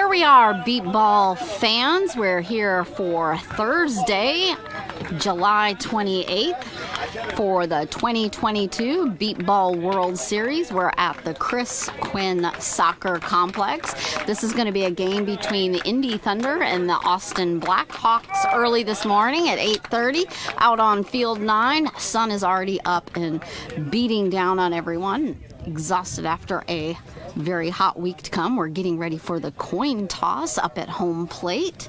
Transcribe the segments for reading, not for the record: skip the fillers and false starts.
Here we are, Beat Ball fans. We're here for Thursday, July 28th for the 2022 Beat Ball World Series. We're at the Chris Quinn Soccer Complex. This is going to be a game between the Indy Thunder and the Austin Blackhawks early this morning at 8:30 out on Field 9. Sun is already up and beating down on everyone. Exhausted after a very hot week to come. We're getting ready for the coin toss up at home plate.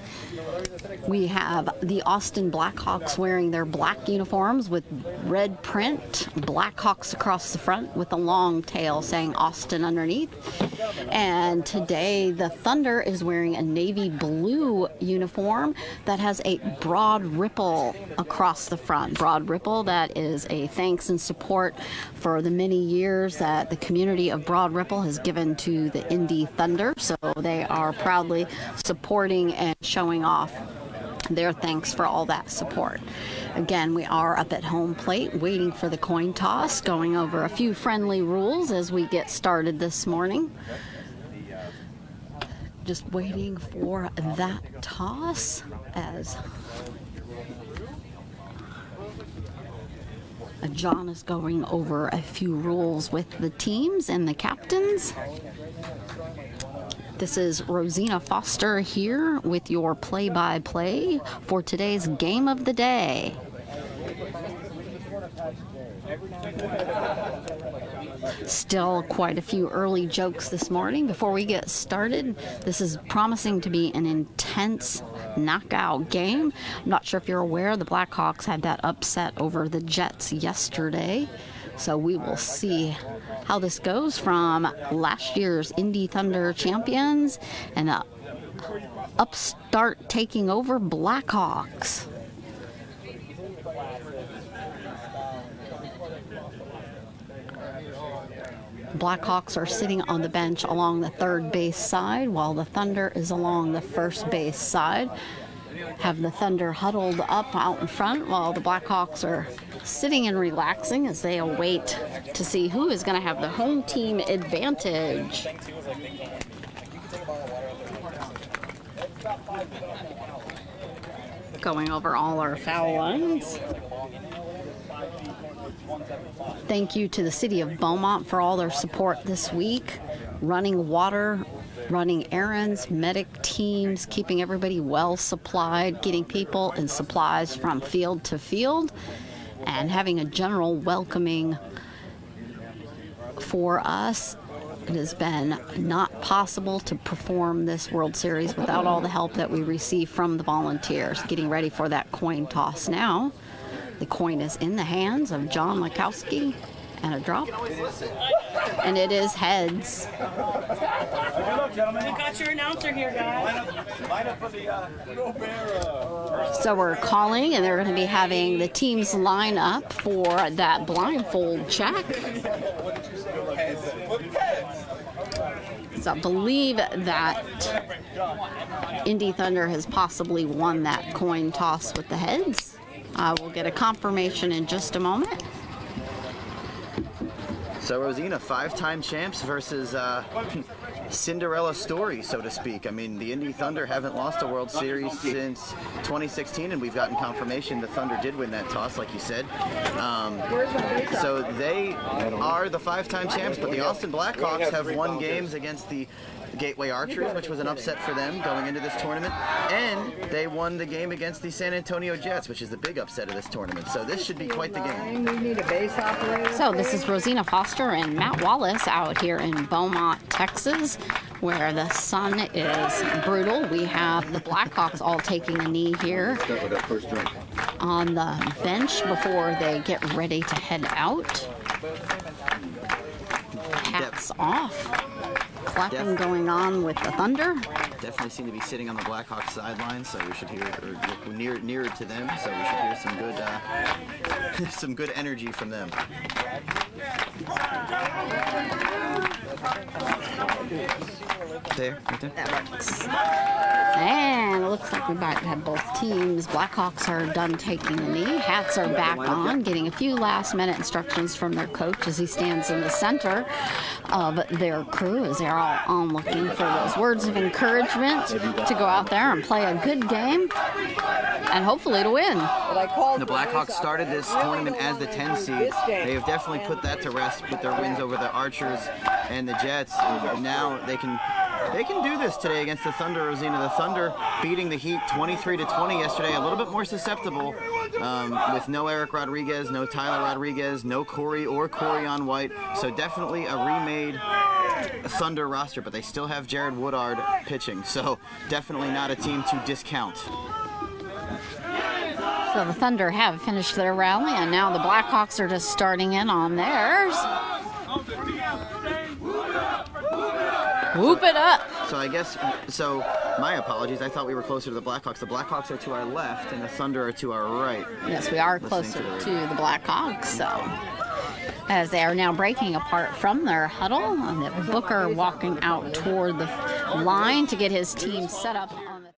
We have the Austin Blackhawks wearing their black uniforms with red print, Blackhawks across the front with a long tail saying Austin underneath. And today the Thunder is wearing a navy blue uniform that has a broad ripple across the front. Broad ripple, that is a thanks and support for the many years that the community of Broad Ripple has given to the Indy Thunder. So they are proudly supporting and showing off their thanks for all that support. Again, we are up at home plate waiting for the coin toss, going over a few friendly rules as we get started this morning. Just waiting for that toss as John is going over a few rules with the teams and the captains. This is Rosina Foster here with your play-by-play for today's game of the day. Still quite a few early jokes this morning. Before we get started, this is promising to be an intense knockout game. I'm not sure if you're aware, the Blackhawks had that upset over the Jets yesterday. So we will see how this goes from last year's Indy Thunder champions and upstart taking over Blackhawks. Blackhawks are sitting on the bench along the third base side while the Thunder is along the first base side. Have the Thunder huddled up out in front while the Blackhawks are sitting and relaxing as they await to see who is going to have the home team advantage. Going over all our foul lines. Thank you to the City of Beaumont for all their support this week. Running water, running errands, medic teams, keeping everybody well supplied, getting people and supplies from field to field, and having a general welcoming for us. It has been not possible to perform this World Series without all the help that we receive from the volunteers. Getting ready for that coin toss now. The coin is in the hands of John Lakowski, and a drop, and it is heads. We got your announcer here, guys. So we're calling, and they're going to be having the teams line up for that blindfold check. So I believe that Indy Thunder has possibly won that coin toss with the heads. We'll get a confirmation in just a moment. So Rosina, 5-time champs versus Cinderella story, so to speak. I mean, the Indy Thunder haven't lost a World Series since 2016, and we've gotten confirmation the Thunder did win that toss, like you said. So they are the 5-time champs, but the Austin Blackhawks have won games against the Gateway Archers, which was an upset for them going into this tournament, and they won the game against the San Antonio Jets, which is the big upset of this tournament. So this should be quite the game. We need a base operator. So this is Rosina Foster and Matt Wallace out here in Beaumont, Texas, where the sun is brutal. We have the Blackhawks all taking a knee here on the bench before they get ready to head out. Hats off. Clapping going on with the Thunder. Definitely seem to be sitting on the Blackhawks sidelines, so we should hear, or nearer to them, so we should hear some good, some good energy from them. There, right there. That works. And it looks like we might have both teams. Blackhawks are done taking the knee. Hats are back on, getting a few last-minute instructions from their coach as he stands in the center of their crew as they're all on looking for those words of encouragement to go out there and play a good game and hopefully to win. The Blackhawks started this tournament as the 10 seed. They have definitely put that to rest with their wins over the Archers and the Jets. And now they can do this today against the Thunder, Rosina. The Thunder beating the Heat 23-20 yesterday. A little bit more susceptible with no Eric Rodriguez, no Tyler Rodriguez, no Corey or Corian White. So definitely a remade Thunder roster, but they still have Jared Woodard pitching. So definitely not a team to discount. So the Thunder have finished their rally, and now the Blackhawks are just starting in on theirs. Whoop it up. So I guess, my apologies. I thought we were closer to the Blackhawks. The Blackhawks are to our left, and the Thunder are to our right. Yes, we are closer to the Blackhawks, so as they are now breaking apart from their huddle, and Booker walking out toward the line to get his team set up on the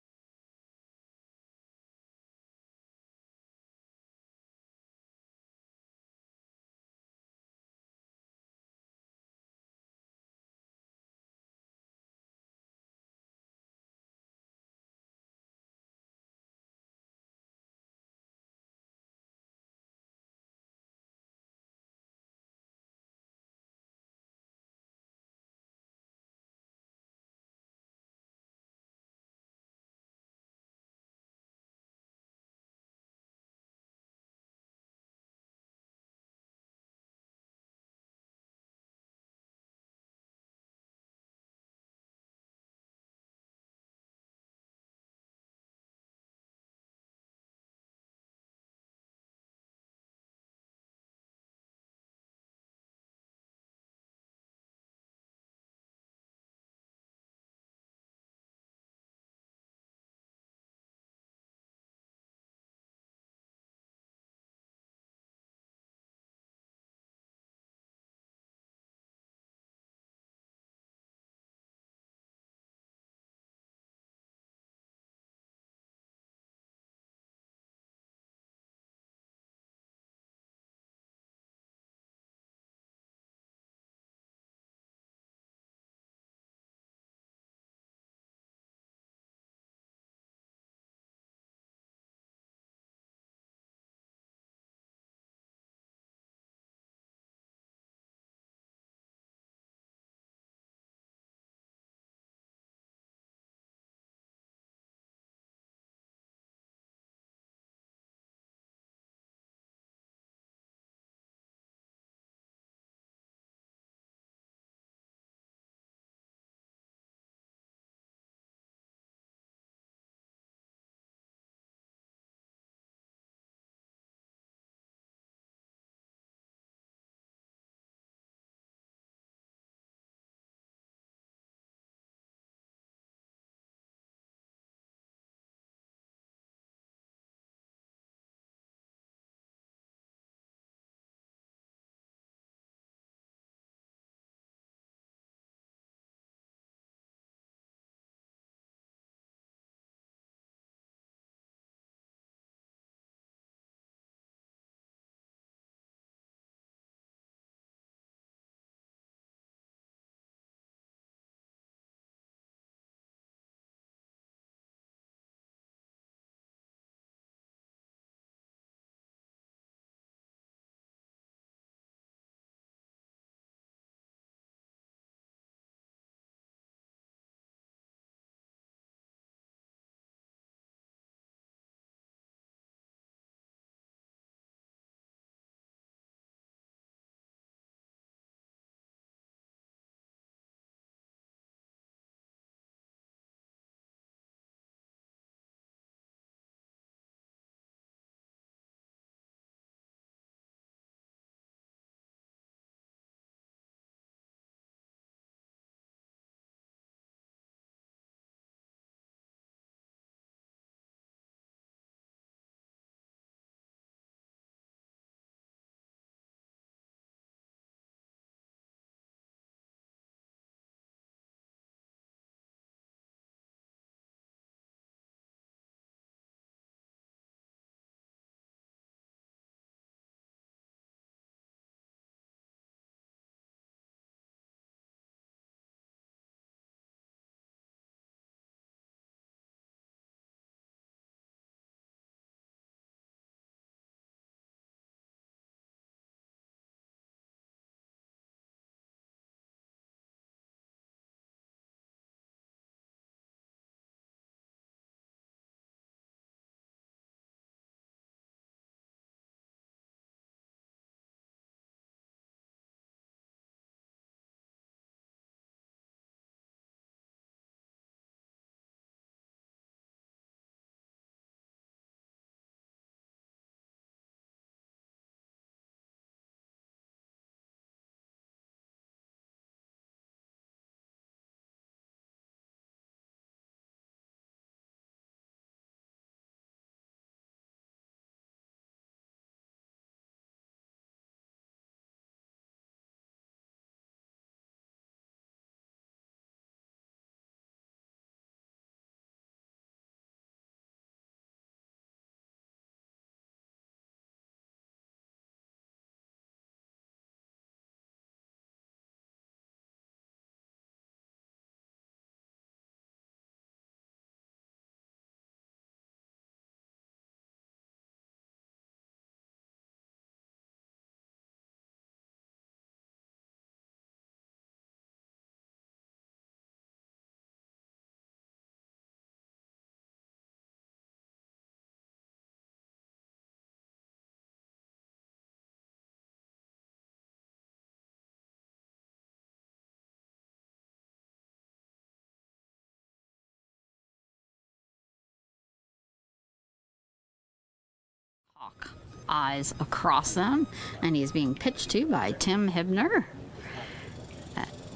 eyes across them, and he's being pitched to by Tim Hibner.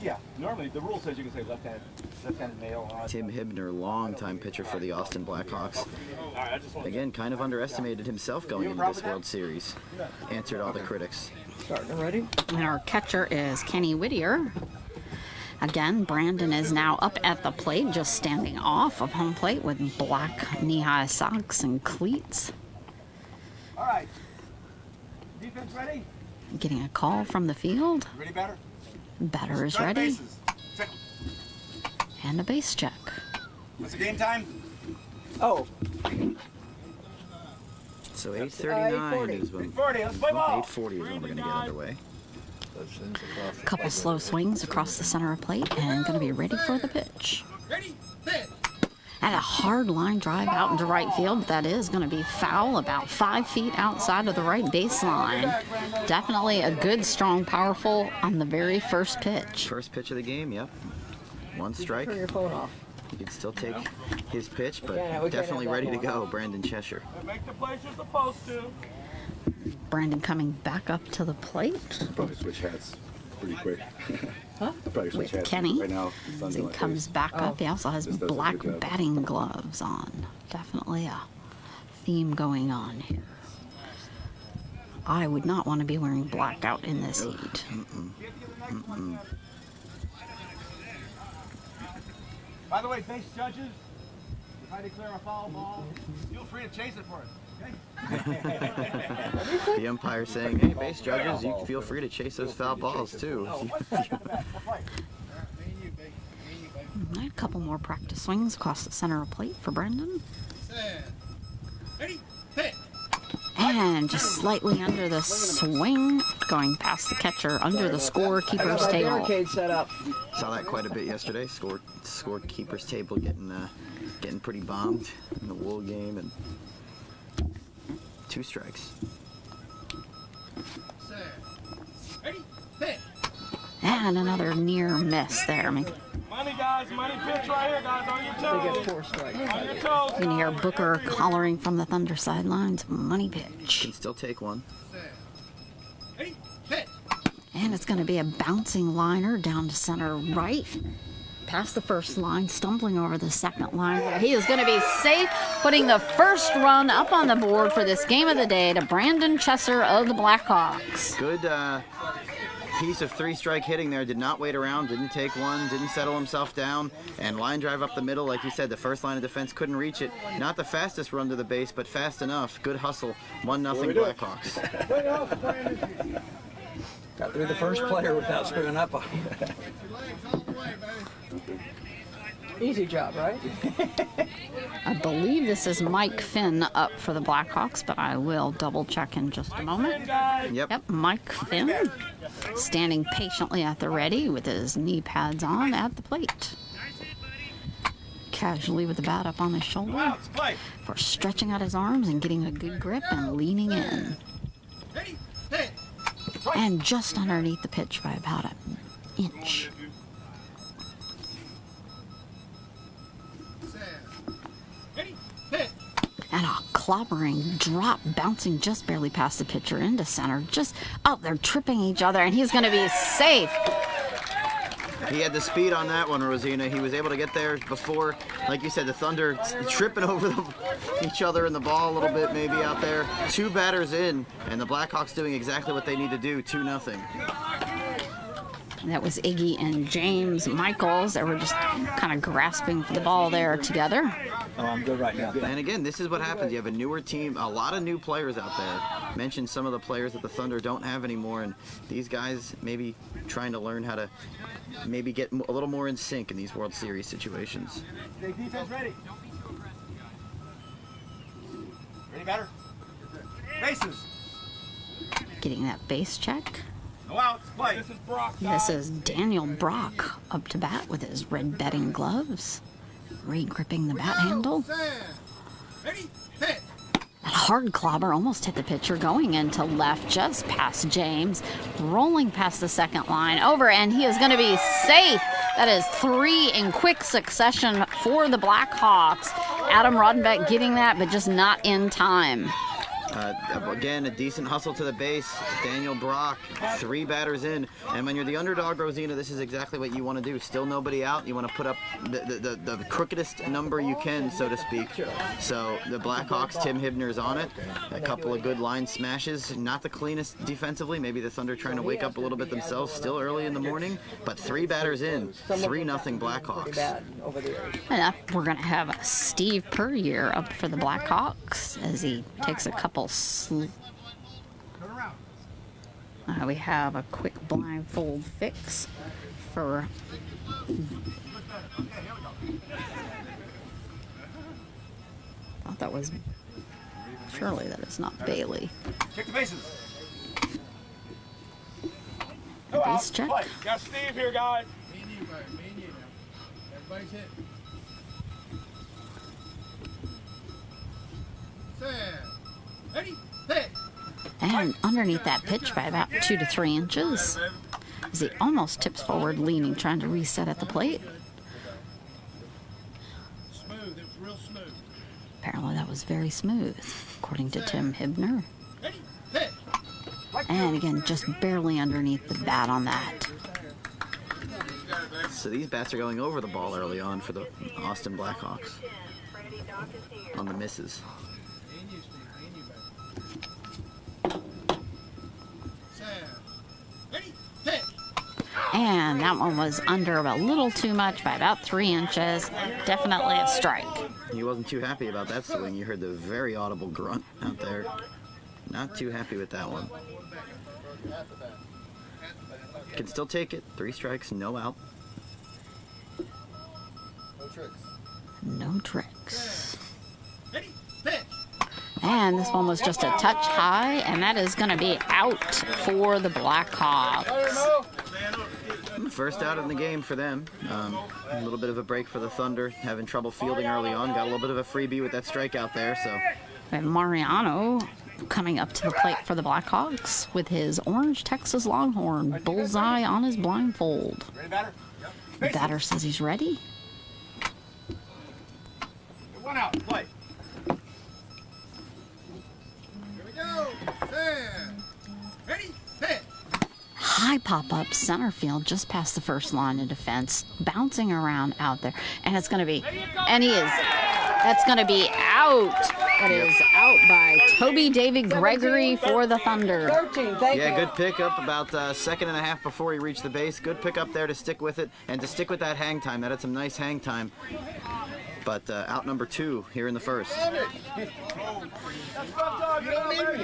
Yeah, normally the rule says you can say left-handed male. Tim Hibner, longtime pitcher for the Austin Blackhawks. Again, kind of underestimated himself going into this World Series. Answered all the critics. Starting ready? And our catcher is Kenny Whittier. Again, Brandon is now up at the plate, just standing off of home plate with black knee-high socks and cleats. All right. Defense ready? Getting a call from the field. Ready, batter? Batter is ready. And a base check. What's the game time? Oh, So 8:39 is when 8:40. Let's play ball. 8:40 is when we're going to get underway. A couple slow swings across the center of plate, and going to be ready for the pitch. Ready, hit. And a hard line drive out into right field, but that is going to be foul, about 5 feet outside of the right baseline. Definitely a good, strong, powerful on the very first pitch. First pitch of the game, yep. One strike. turn your phone off. He can still take his pitch, but Yeah, we can't definitely have that ready to going go, Brandon Cheshire. Make the place you're supposed to. Brandon coming back up to the plate. Probably switch hats pretty quick. Huh? I'll probably switch hats Kenny, right now. as he comes back up, he also has This does a black good job. batting gloves on. Definitely a theme going on here. I would not want to be wearing black out in this heat. By the way, base judges, if I declare a foul ball, feel free to chase it for us. Okay? The umpire saying, hey, base judges, you feel free to chase those foul balls, too. A couple more practice swings across the center of plate for Brendan. Ready, hit. And just slightly under the swing, going past the catcher, under the scorekeeper's My table. barricade set up. Saw that quite a bit yesterday. Scorekeeper's table getting pretty bombed in the Wool game, and 2 strikes. Ready, hit. And another near miss there. Money, guys. Money pitch right here, guys. On your They toes. get 4 strikes. On your toes. You can hear Booker hollering from the Thunder sidelines, money pitch. Can still take one. Ready, hit. And it's going to be a bouncing liner down to center right. Past the first line, stumbling over the second line. He is going to be safe, putting the first run up on the board for this game of the day to Brandon Chesser of the Blackhawks. Good piece of 3-strike hitting there. Did not wait around, didn't take one, didn't settle himself down, and line drive up the middle. Like you said, the first line of defense couldn't reach it. Not the fastest run to the base, but fast enough. Good hustle. 1-0 Blackhawks. Got through the first player without screwing up. Easy job, right? I believe this is Mike Finn up for the Blackhawks, but I will double check in just a moment. Yep. Yep, Mike Finn standing patiently at the ready with his knee pads on at the plate. Casually with the bat up on his shoulder Let's play. for stretching out his arms and getting a good grip and leaning in. Ready, hit. And just underneath the pitch by about an inch. Ready, hit. And a clobbering drop bouncing just barely past the pitcher into center. Just, oh, they're tripping each other, and he's going to be safe. He had the speed on that one, Rosina. He was able to get there before, like you said, the Thunder tripping over each other in the ball a little bit maybe out there. 2 batters in, and the Blackhawks doing exactly what they need to do, 2-0. That was Iggy and James Michaels. They were just kind of grasping for the ball there together. Oh, I'm good right now. And again, this is what happens. You have a newer team, a lot of new players out there. Mentioned some of the players that the Thunder don't have anymore, and these guys maybe trying to learn how to maybe get a little more in sync in these World Series situations. Okay, defense ready. Ready, batter. Bases. Getting that base check. No outs. Play. This is Brock. This is Daniel Brock up to bat with his red batting gloves. Re-gripping the bat handle. Ready, hit. That hard clobber almost hit the pitcher going into left just past James. Rolling past the second line over, and he is going to be safe. That is 3 in quick succession for the Blackhawks. Adam Rodenbeck getting that, but just not in time. Again, a decent hustle to the base. Daniel Brock, 3 batters in. And when you're the underdog, Rosina, this is exactly what you want to do. Still nobody out. You want to put up the crookedest number you can, so to speak. So the Blackhawks, Tim Hibner's on it. A couple of good line smashes. Not the cleanest defensively. Maybe the Thunder trying to wake up a little bit themselves. Still early in the morning. But 3 batters in. 3-0 Blackhawks. And we're going to have Steve Puryear up for the Blackhawks as he takes a couple. We have a quick blindfold fix for thought that was surely that is not Bailey. Check the bases. Base check. Play. Got Steve here, guys. Me and you. Everybody's hit. Set. Ready? Hit. And underneath that pitch by about 2 to 3 inches as he almost tips forward, leaning, trying to reset at the plate. Smooth. It was real smooth. Apparently that was very smooth, according to Tim Hibner. Ready? Hit. And again, just barely underneath the bat on that. So these bats are going over the ball early on for the Austin Blackhawks on the misses. And that one was under a little too much by about 3 inches. Definitely a strike. He wasn't too happy about that swing. You heard the very audible grunt out there. Not too happy with that one. Can still take it. 3 strikes, no out. No tricks. And this one was just a touch high, and that is going to be out for the Blackhawks. First out in the game for them. A little bit of a break for the Thunder, having trouble fielding early on. Got a little bit of a freebie with that strikeout there. So And Mariano coming up to the plate for the Blackhawks with his orange Texas Longhorn bullseye on his blindfold. Ready, batter? The batter says he's ready. 1 out. Play. Here we go. Set. Ready? Hit. High pop-up center field just past the first line of defense, bouncing around out there. And it's going to be, and he is, that's going to be out. It is out by Toby David Gregory for the Thunder. 13, thank you. yeah, good pickup about a second and a half before he reached the base. Good pickup there to stick with it and to stick with that hang time. That had some nice hang time. But out number 2 here in the first.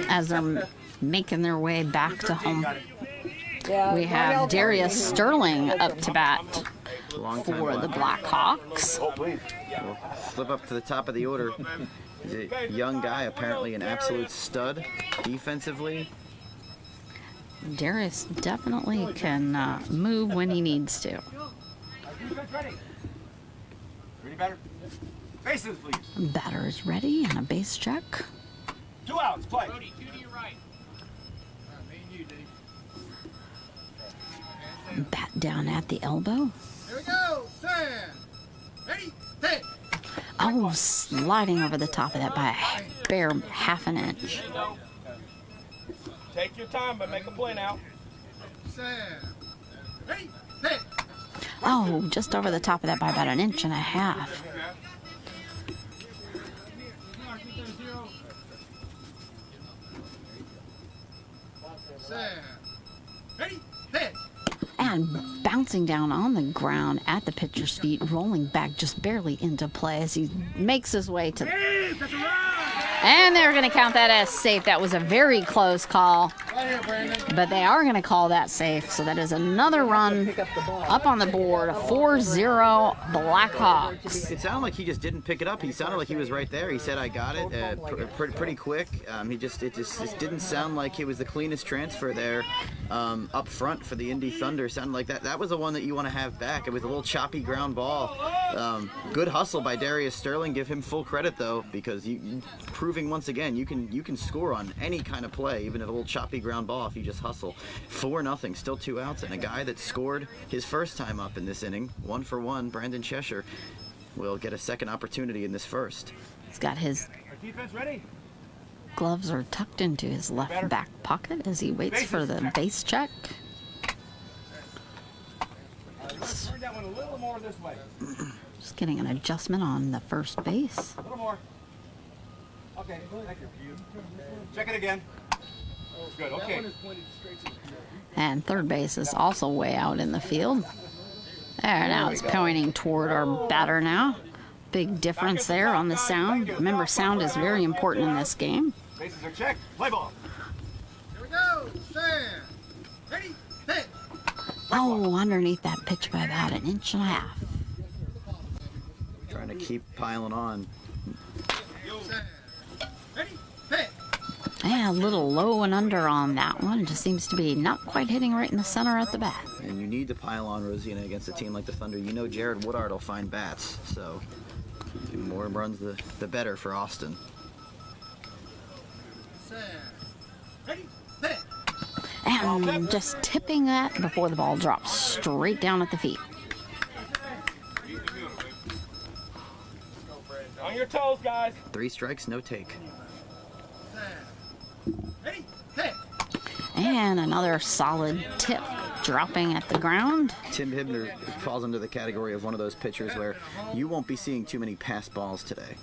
As they're making their way back to home. Yeah, We have Darius Sterling up to bat Long time for the left. Blackhawks. We'll flip up to the top of the order. He's a young guy, apparently an absolute stud defensively. Darius definitely can move when he needs to. Defense ready. Ready, batter? Bases, please. Batter is ready and a base check. 2 outs. Play. Brody, 2 to your right. Me and you, D. Bat down at the elbow. Here we go. Set. Ready? Hit. Oh, sliding over the top of that by a bare half an inch. Take your time, but make a play now. Set. Ready? Hit. Oh, just over the top of that by about 1.5 inches. Set. Ready? Hit. And bouncing down on the ground at the pitcher's feet, rolling back just barely into play as he makes his way to. And they're going to count that as safe. That was a very close call, Right here, Brandon. but they are going to call that safe. So that is another run up on the board. 4-0 Blackhawks. It sounded like he just didn't pick it up. He sounded like he was right there. He said, "I got it," pretty quick. It just didn't sound like it was the cleanest transfer there up front for the Indy Thunder. Sounded like that was the one that you want to have back. It was a little choppy ground ball. Good hustle by Darius Sterling. Give him full credit though, because you proving once again you can score on any kind of play, even at a little choppy ground ball if you just hustle. 4-0, still 2 outs, and a guy that scored his first time up in this inning, 1 for 1, Brandon Cheshire, will get a second opportunity in this first. He's got his Our defense ready. Gloves are tucked into his left back pocket as he waits for the base check. Turn that one a little more this way. Just getting an adjustment on the first base. A little more. Okay, thank you. Check it again. Good, okay. And third base is also way out in the field. There, now it's pointing toward our batter now. Big difference there on the sound. Remember, sound is very important in this game. Bases are checked. Play ball. Here we go. Stand. Ready, hit. Oh, underneath that pitch by about 1.5 inches. Trying to keep piling on. Stand. Ready, hit. Yeah, a little low and under on that one. It just seems to be not quite hitting right in the center at the bat. And you need to pile on, Rosina, against a team like the Thunder. You know Jared Woodard will find bats, so the more runs, the better for Austin. Stand. Ready, hit. And just tipping that before the ball drops straight down at the feet. On your toes, guys. 3 strikes, no take. Stand. Ready, hit. And another solid tip dropping at the ground. Tim Hibner falls under the category of one of those pitchers where you won't be seeing too many pass balls today.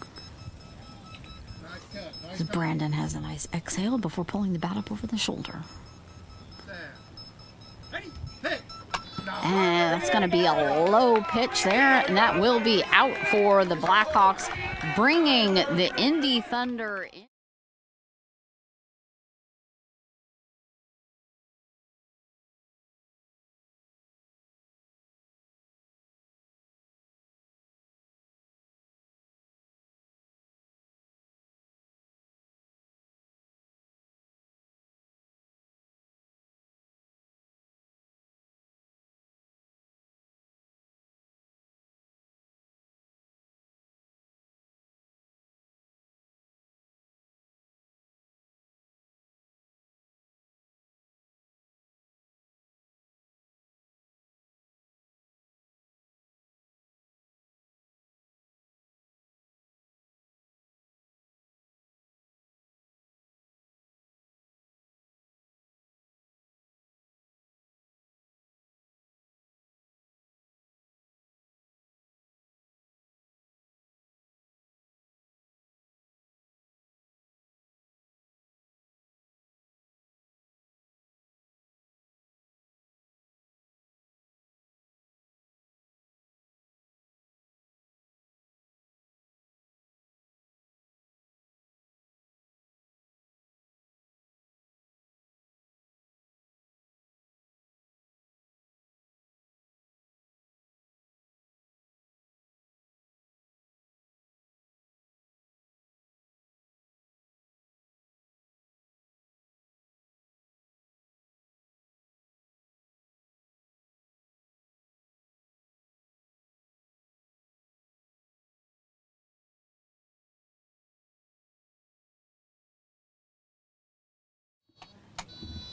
Nice cut. Nice cut. Brandon has a nice exhale before pulling the bat up over the shoulder. Stand. Ready, hit. And that's going to be a low pitch there, and that will be out for the Blackhawks, bringing the Indy Thunder in.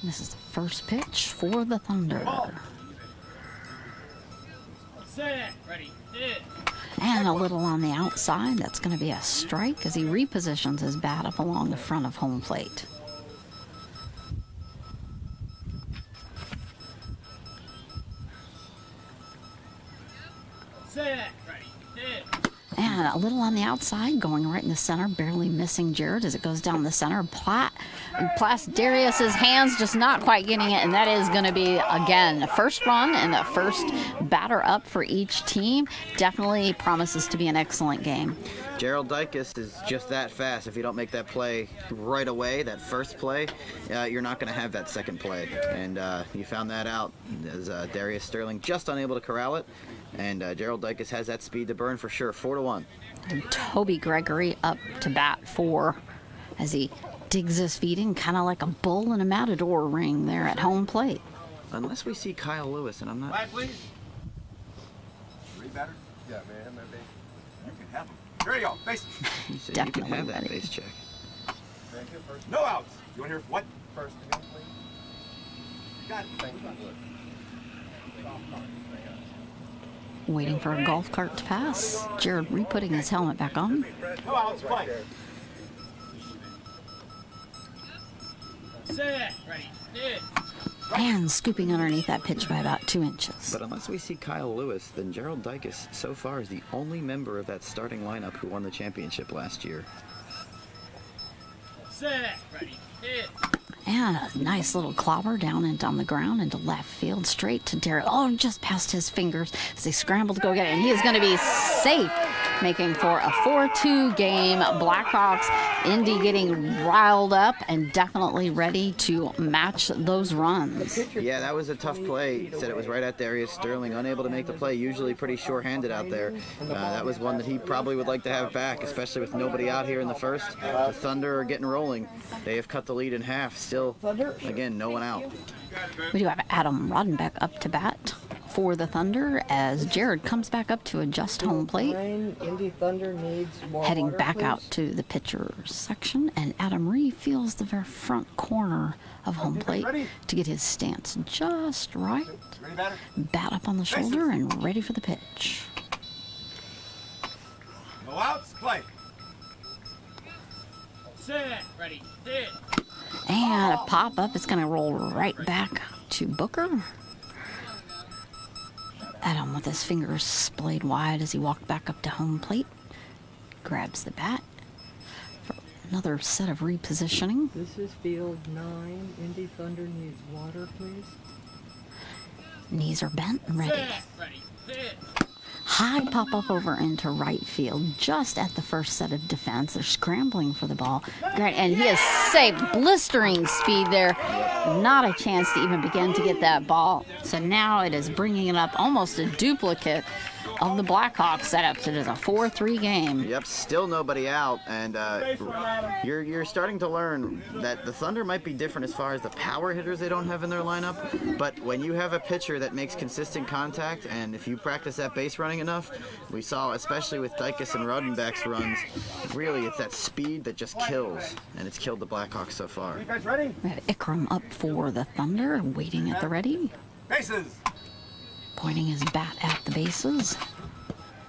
This is the first pitch for the Thunder. Set. Ready, hit. And a little on the outside. That's going to be a strike as he repositions his bat up along the front of home plate. Set. Ready, hit. And a little on the outside, going right in the center, barely missing Jared as it goes down the center. Darius's hands just not quite getting it, and that is going to be, again, the first run and the first batter up for each team. Definitely promises to be an excellent game. Gerald Dykes is just that fast. If you don't make that play right away, that first play, you're not going to have that second play. And you found that out as Darius Sterling just unable to corral it. And Gerald Dykes has that speed to burn for sure. 4-1. And Toby Gregory up to bat for as he digs his feet in, kind of like a bull in a matador ring there at home plate. Unless we see Kyle Lewis, and I'm not... Quiet, please. 3 batters? Yeah, man, my base. You can have them. There you go. Base. You said Definitely you can have that ready. base check. Thank you. First, No outs. You want to hear what? first again, please. You got it. Thank you. Waiting for a golf cart to pass. Jared re-putting his helmet back on. No outs. Play. Set. Ready. Hit. And scooping underneath that pitch by about 2 inches. But unless we see Kyle Lewis, then Gerald Dicus so far is the only member of that starting lineup who won the championship last year. Set. Ready. Hit. And a nice little clobber down and on the ground into left field, straight to Derek. Oh, just past his fingers as they scramble to go get it. And he is going to be safe, making for a 4-2 game. Blackhawks, Indy getting riled up and definitely ready to match those runs. Yeah, that was a tough play. Said it was right at Darius Sterling, unable to make the play, usually pretty sure-handed out there. That was one that he probably would like to have back, especially with nobody out here in the first. The Thunder are getting rolling. They have cut the lead in half. Still, again, no one out. We do have Adam Rodenbeck up to bat for the Thunder as Jared comes back up to adjust home plate. Indy Thunder needs more Heading water, back please. out to the pitcher's section, and Adam refills the very front corner of home plate to get his stance just right. Ready, batter? Bat up on the shoulder and ready for the pitch. No outs. Play. Set. Ready. Hit. And a pop up. It's going to roll right back to Booker. Adam with his fingers splayed wide as he walked back up to home plate. Grabs the bat for another set of repositioning. This is field 9. Indy Thunder needs water, please. Knees are bent and ready. Set. Ready. Hit. High pop up over into right field, just at the first set of defense. They're scrambling for the ball. Great, and he is safe. Blistering speed there. Not a chance to even begin to get that ball. So now it is bringing it up almost a duplicate of the Blackhawks setup. So it is a 4-3 game. Yep, still nobody out, and you're starting to learn that the Thunder might be different as far as the power hitters they don't have in their lineup, but when you have a pitcher that makes consistent contact, and if you practice that base running enough, we saw, especially with Dicus and Rodenbeck's runs, really it's that speed that just kills, and it's killed the Blackhawks so far. You guys ready? We have Ikram up for the Thunder, waiting at the ready, Bases. pointing his bat at the bases,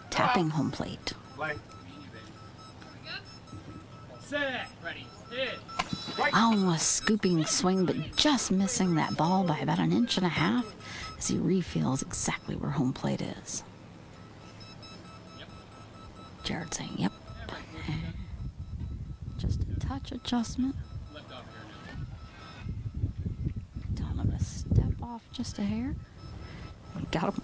tapping home plate. Play. Set. Ready. Hit. Oh, a scooping swing, but just missing that ball by about 1.5 inches as he refeels exactly where home plate is. Jared saying, yep. Just a touch adjustment. Telling him to step off just a hair. Got him.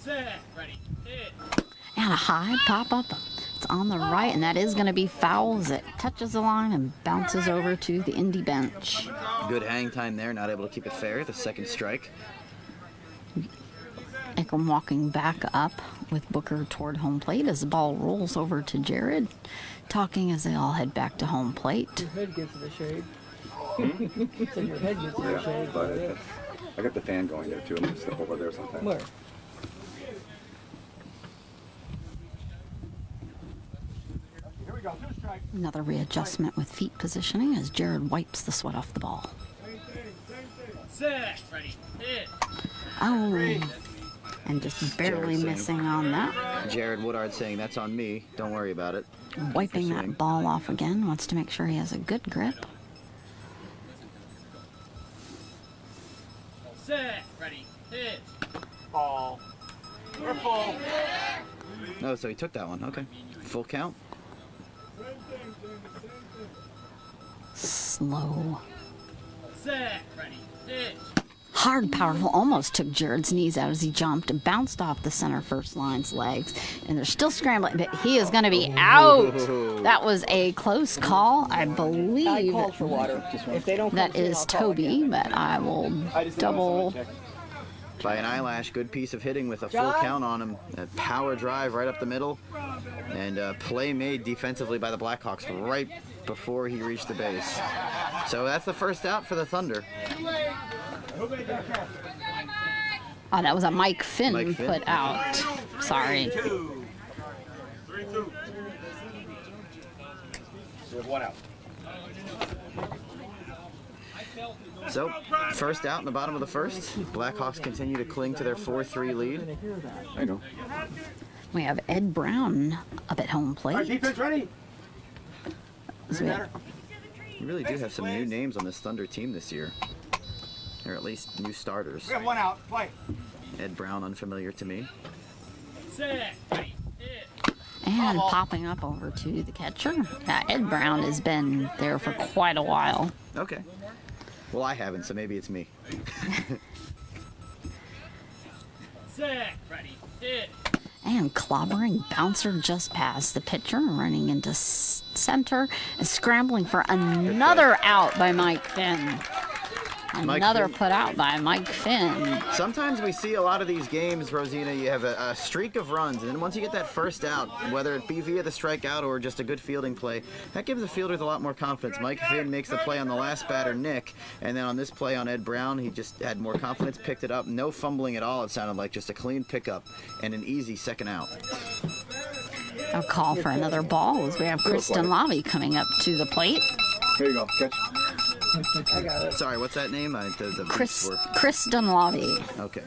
Set. Ready. Hit. And a high pop-up. It's on the right, and that is going to be foul as it touches the line and bounces over to the Indy bench. Good hang time there, not able to keep it fair, the second strike. Ikram walking back up with Booker toward home plate as the ball rolls over to Jared, talking as they all head back to home plate. Your head gets the shade. So your head gets the shade. But I got the fan going there too. I'm gonna step over there sometime. Where? Here we go. 2 strikes. Another readjustment with feet positioning as Jared wipes the sweat off the ball. Set. Ready. Hit. Oh, and just barely Jared saying- missing on that. Jared Woodard saying, that's on me, don't worry about it. Wiping Swing. that ball off again, wants to make sure he has a good grip. Set. Ready. Hit. Ball. We're full. Oh, so he took that one, okay. Full count. Slow. Set. Ready. Hit. Hard, powerful, almost took Jared's knees out as he jumped, bounced off the center first line's legs, and they're still scrambling, but he is going to be out. That was a close call. I I believe called for water. If they don't come that soon, is I'll call again. Toby, but I will double. By an eyelash, good piece of hitting with a full John? count on him. A power drive right up the middle, and a play made defensively by the Blackhawks right before he reached the base. So that's the first out for the Thunder. Oh, that was a Mike Finn, Mike Finn. put out. Sorry. 2. 3-2. We have 1 out. So, first out in the bottom of the first. Blackhawks continue to cling to their 4-3 lead. I know. We have Ed Brown up at home All right, plate. defense ready. So we have You really do have some new names on this Thunder team this year. Or at least new starters. We have one out. Play. Ed Brown, unfamiliar to me. and popping up over to the catcher. Ed Brown has been there for quite a while. Okay. Well, I haven't, so maybe it's me. Set, ready, hit. And clobbering bouncer just past the pitcher, running into center and scrambling for another out by Mike Finn. Another put out by Mike Finn. Sometimes we see a lot of these games, Rosina, you have a streak of runs, and then once you get that first out, whether it be via the strikeout or just a good fielding play, that gives the fielders a lot more confidence. Mike Finn makes the play on the last batter, Nick, and then on this play on Ed Brown, he just had more confidence, picked it up, no fumbling at all, it sounded like, just a clean pickup and an easy second out. A call for another ball as we have Kristen Lobby coming up to the plate. Here you go, catch. I got it. Sorry, what's that name? Chris Dunlavy. Okay.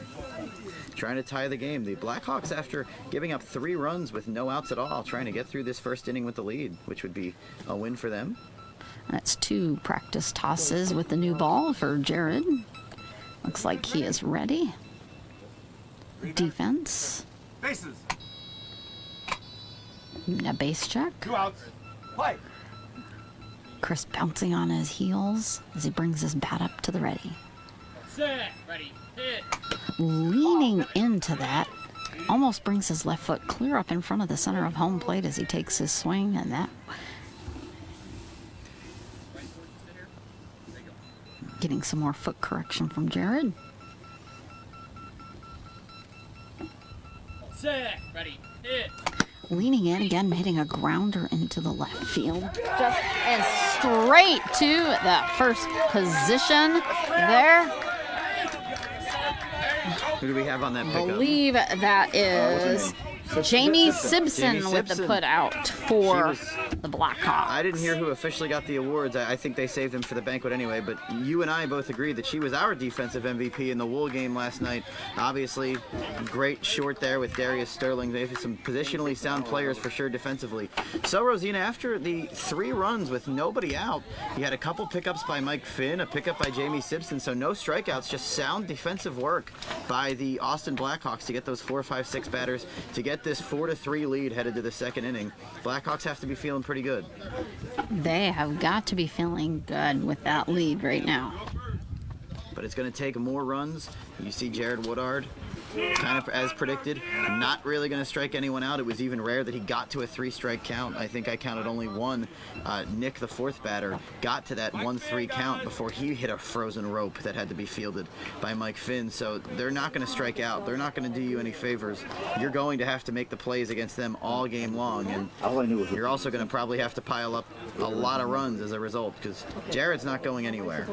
Trying to tie the game. The Blackhawks, after giving up 3 runs with no outs at all, trying to get through this first inning with the lead, which would be a win for them. That's 2 practice tosses with the new ball for Jared. Looks like he is ready. Defense. Bases. A base check. 2 outs. Play. Chris bouncing on his heels as he brings his bat up to the ready. Set, ready, hit. Leaning into that, almost brings his left foot clear up in front of the center of home plate as he takes his swing, and that getting some more foot correction from Jared. Set, ready, hit. Leaning in again, hitting a grounder into the left field. Just and straight to that first position there. Who do we have on that I pickup? believe that is Jamie Simpson with the put out for the Blackhawks. I didn't hear who officially got the awards. I think they saved him for the banquet anyway, but you and I both agreed that she was our defensive MVP in the Wool game last night. Obviously, great short there with Darius Sterling. They have some positionally sound players for sure defensively. So, Rosina, after the 3 runs with nobody out, you had a couple pickups by Mike Finn, a pickup by Jamie Simpson, so no strikeouts, just sound defensive work by the Austin Blackhawks to get those 4, 5, 6 batters to get this 4-3 lead headed to the second inning. Blackhawks have to be feeling pretty good. They have got to be feeling good with that lead right now. But it's going to take more runs. You see Jared Woodard, kind of as predicted, not really going to strike anyone out. It was even rare that he got to a 3-strike count. I think I counted only 1. Nick, the 4th batter, got to that 1-3 count before he hit a frozen rope that had to be fielded by Mike Finn. So they're not going to strike out. They're not going to do you any favors. You're going to have to make the plays against them all game long. And All I knew was you're also going to probably have to pile up a lot of runs as a result because Jared's not going anywhere.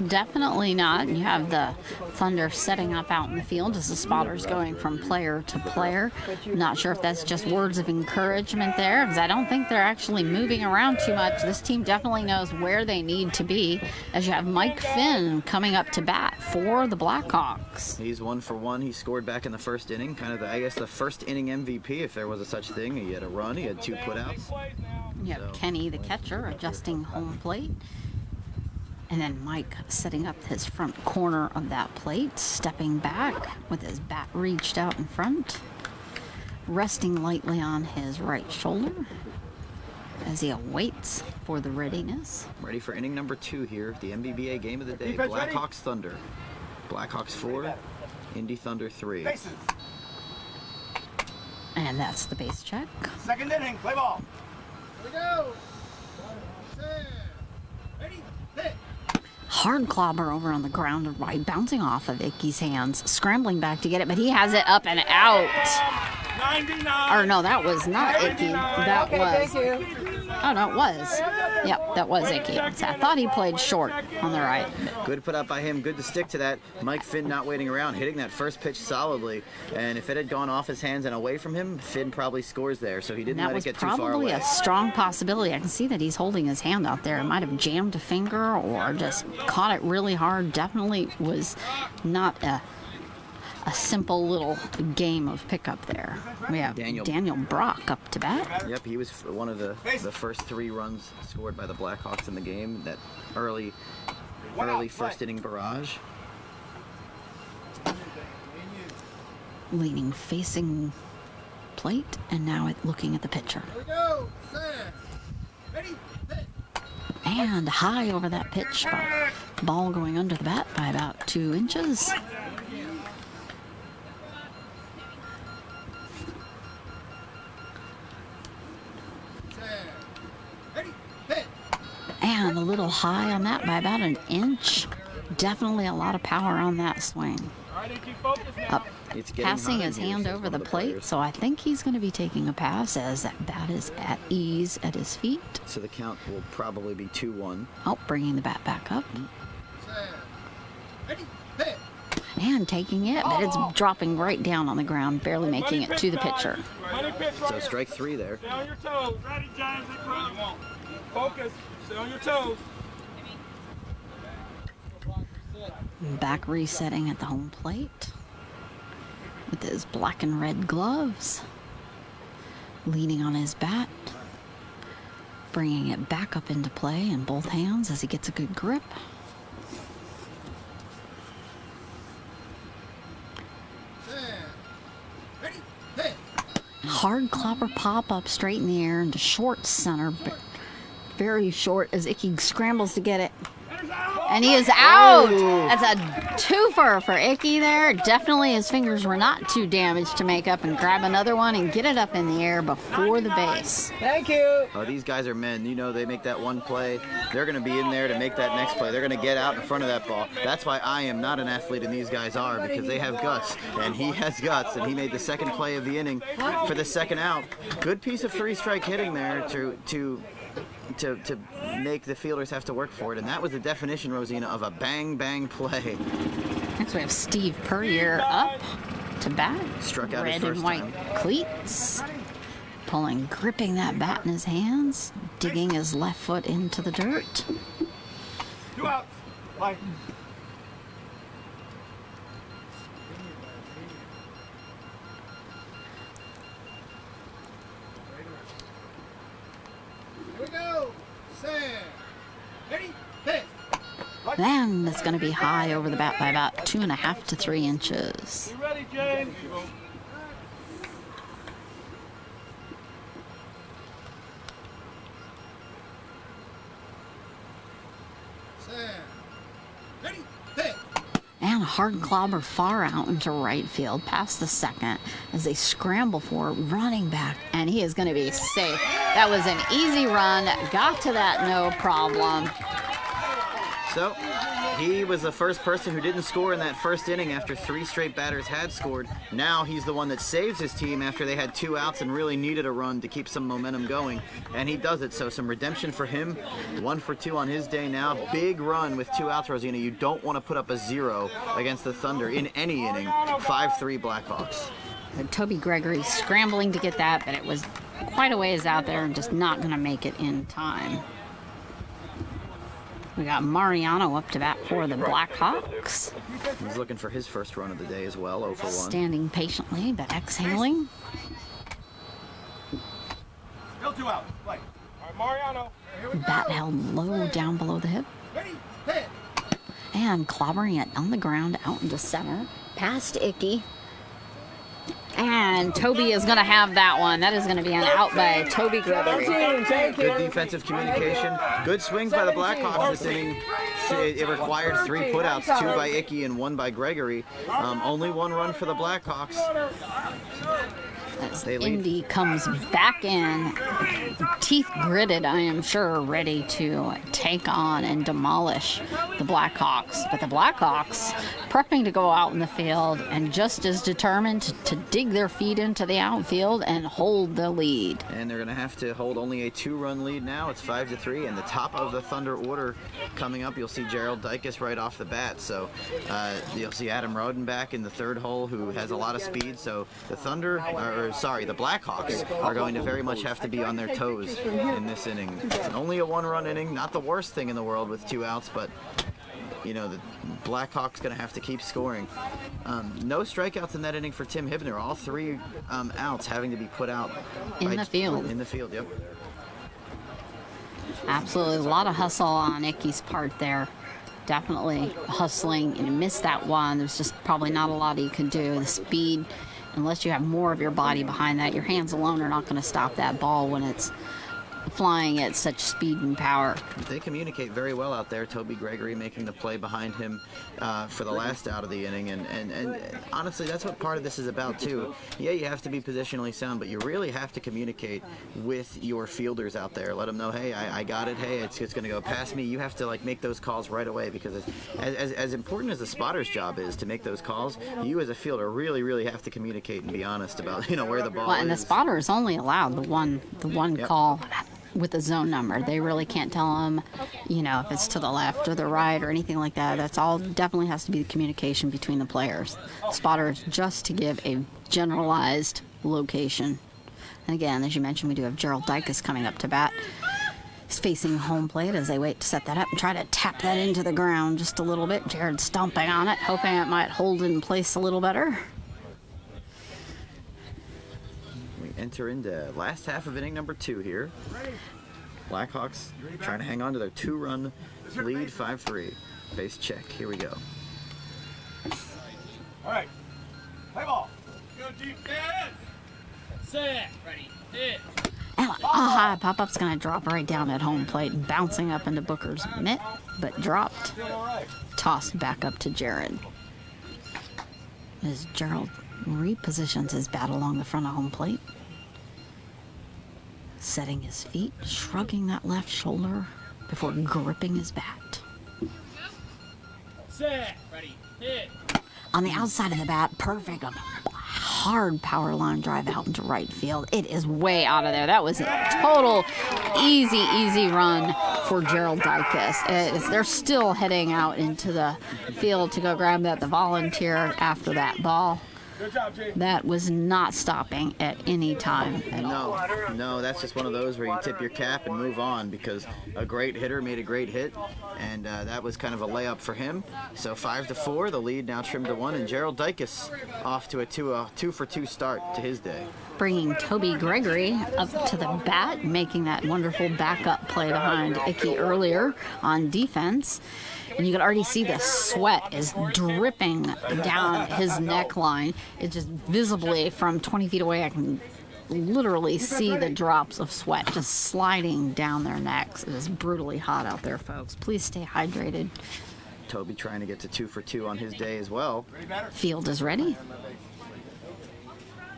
Definitely not. You have the Thunder setting up out in the field as the spotters going from player to player. Not sure if that's just words of encouragement there, because I don't think they're actually moving around too much. This team definitely knows where they need to be, as you have Mike Finn coming up to bat for the Blackhawks. He's 1 for 1. He scored back in the first inning, kind of, I guess, the first inning MVP, if there was a such thing. He had a run, he had 2 putouts. You have Kenny, the catcher, adjusting home plate. And then Mike setting up his front corner of that plate, stepping back with his bat reached out in front, resting lightly on his right shoulder as he awaits for the readiness. Ready for inning number 2 here, the MBBA game of the day. Defense ready? Blackhawks Thunder. Blackhawks 4, Indy Thunder 3. Bases. And that's the base check. Second inning. Play ball. Here we go. Set, ready, hit. Hard clobber over on the ground, right, bouncing off of Icky's hands, scrambling back to get it, but he has it up and out. 99. Or no, that was not Icky. That was. Thank you. Oh no, it was. Yep, that was Icky. So I thought he played short on the right. Good put up by him, good to stick to that. Mike Finn not waiting around, hitting that first pitch solidly. And if it had gone off his hands and away from him, Finn probably scores there. So he didn't That let it was get too far probably away. a strong possibility. I can see that he's holding his hand out there. It might have jammed a finger or just caught it really hard. Definitely was not a a simple little game of pickup there. We have Daniel Brock up to bat. Yep, he was one of the first 3 runs scored by the Blackhawks in the game. That early first inning barrage. Leaning facing plate, and now looking at the pitcher. Here we go. Set. Ready, hit. And high over that pitch. Ball going under the bat by about 2 inches. Set. Ready, hit. And a little high on that by about 1 inch. Definitely a lot of power on that swing. Up, It's getting passing hot his in here, hand says over one the of the plate, players. so I think he's going to be taking a pass as that bat is at ease at his feet. So the count will probably be 2-1. Oh, bringing the bat back up. Set. Ready, hit. And taking it, but it's dropping right down on the ground, barely making it to the pitcher. So strike 3 there. Stay on your toes. Ready, James? Focus. Stay on your toes. Back resetting at the home plate with his black and red gloves, leaning on his bat, bringing it back up into play in both hands as he gets a good grip. Set. Ready, hit. Hard clobber pop up straight in the air into short center, very short as Icky scrambles to get it. And he is out. That's a twofer for Icky there. Definitely his fingers were not too damaged to make up and grab another one and get it up in the air before the base. Thank you. Oh, these guys are men. You know, they make that one play. They're going to be in there to make that next play. They're going to get out in front of that ball. That's why I am not an athlete and these guys are, because they have guts. And he has guts, and he made the second play of the inning for the second out. Good piece of 3-strike hitting there to make the fielders have to work for it. And that was the definition, Rosina, of a bang-bang play. Next we have Steve Puryear up to bat. Struck out his Red first and white time. cleats. Gripping that bat in his hands. Digging his left foot into the dirt. 2 outs. Like. Here we go. Set. Ready, hit. Then it's going to be high over the bat by about 2.5 to 3 inches. You ready, James? Set. Ready, hit. And a hard clobber far out into right field past the second as they scramble for it, running back, and he is going to be safe. That was an easy run, got to that no problem. So he was the first person who didn't score in that first inning after 3 straight batters had scored. Now he's the one that saves his team after they had 2 outs and really needed a run to keep some momentum going, and he does it. So some redemption for him. 1 for 2 on his day now. Big run with 2 outs, Rosina. You don't want to put up a 0 against the Thunder in any inning. 5-3 Blackhawks. And Toby Gregory scrambling to get that, but it was quite a ways out there and just not going to make it in time. We got Mariano up to bat for the Blackhawks. He's looking for his first run of the day as well, 0 for 1. Standing patiently, but exhaling. Still 2 outs. Like. All right, Mariano. Here we go. Bat held low down below the hip. Ready, hit. And clobbering it on the ground out into center. Past Icky. And Toby is going to have that one. That is going to be an out by Toby Gregory. Thank you. Good defensive communication. Good swings by the Blackhawks this inning. It required 3 putouts, 2 by Icky and 1 by Gregory. Only 1 run for the Blackhawks. As They lead. Indy comes back in, teeth gritted, I am sure, ready to take on and demolish the Blackhawks. But the Blackhawks prepping to go out in the field and just as determined to dig their feet into the outfield and hold the lead. And they're going to have to hold only a 2-run lead now. It's 5-3, and the top of the Thunder order coming up, you'll see Gerald Dykes right off the bat. So you'll see Adam Roden back in the 3rd hole, who has a lot of speed. So the the Blackhawks are going to very much have to be on their toes in this inning. Only a 1-run inning, not the worst thing in the world with 2 outs, but you know, the Blackhawks going to have to keep scoring. No strikeouts in that inning for Tim Hibner. All 3 outs having to be put out In the field. In the field, yep. Absolutely. A lot of hustle on Icky's part there. Definitely hustling. And he missed that one. There's just probably not a lot he could do. The speed, unless you have more of your body behind that, your hands alone are not going to stop that ball when it's flying at such speed and power. They communicate very well out there. Toby Gregory making the play behind him for the last out of the inning, and honestly, that's what part of this is about too. Yeah, you have to be positionally sound, but you really have to communicate with your fielders out there. Let them know, hey, I got it. Hey, it's going to go past me. You have to like make those calls right away, because as important as the spotter's job is to make those calls, you as a fielder really have to communicate and be honest about where the ball is. And the spotter is only allowed the one Yep. call with a zone number. They really can't tell them, if it's to the left or the right or anything like that. That's all definitely has to be the communication between the players. Spotter is just to give a generalized location. And again, as you mentioned, we do have Gerald Dicus coming up to bat. He's facing home plate as they wait to set that up and try to tap that into the ground just a little bit. Jared stomping on it, hoping it might hold in place a little better. Enter into last half of inning number 2 here. Blackhawks trying to hang on to their 2-run lead, 5-3. Base check. Here we go. All right. Play ball. Go deep, Dad. Set. Ready. Hit. And high pop-up's going to drop right down at home plate, bouncing up into Booker's mitt, but dropped. Tossed back up to Jared. As Gerald repositions his bat along the front of home plate. Setting his feet, shrugging that left shoulder before gripping his bat. Set. Ready. Hit. On the outside of the bat, perfect. A hard power line drive out into right field. It is way out of there. That was a total easy run for Gerald Dicus. They're still heading out into the field to go grab the volunteer after that ball. Good job, Jay. That was not stopping at any time at all. No, that's just one of those where you tip your cap and move on, because a great hitter made a great hit, and that was kind of a layup for him. So 5-4, the lead now trimmed to 1, and Gerald Dicus off to a 2-for-2 start to his day. Bringing Toby Gregory up to the bat, making that wonderful backup play behind Icky earlier on defense. And you can already see the sweat is dripping down his neckline. It's just visibly from 20 feet away. I can literally see the drops of sweat just sliding down their necks. It is brutally hot out there, folks. Please stay hydrated. Toby trying to get to 2-for-2 on his day as well. Ready, batter? Field is ready.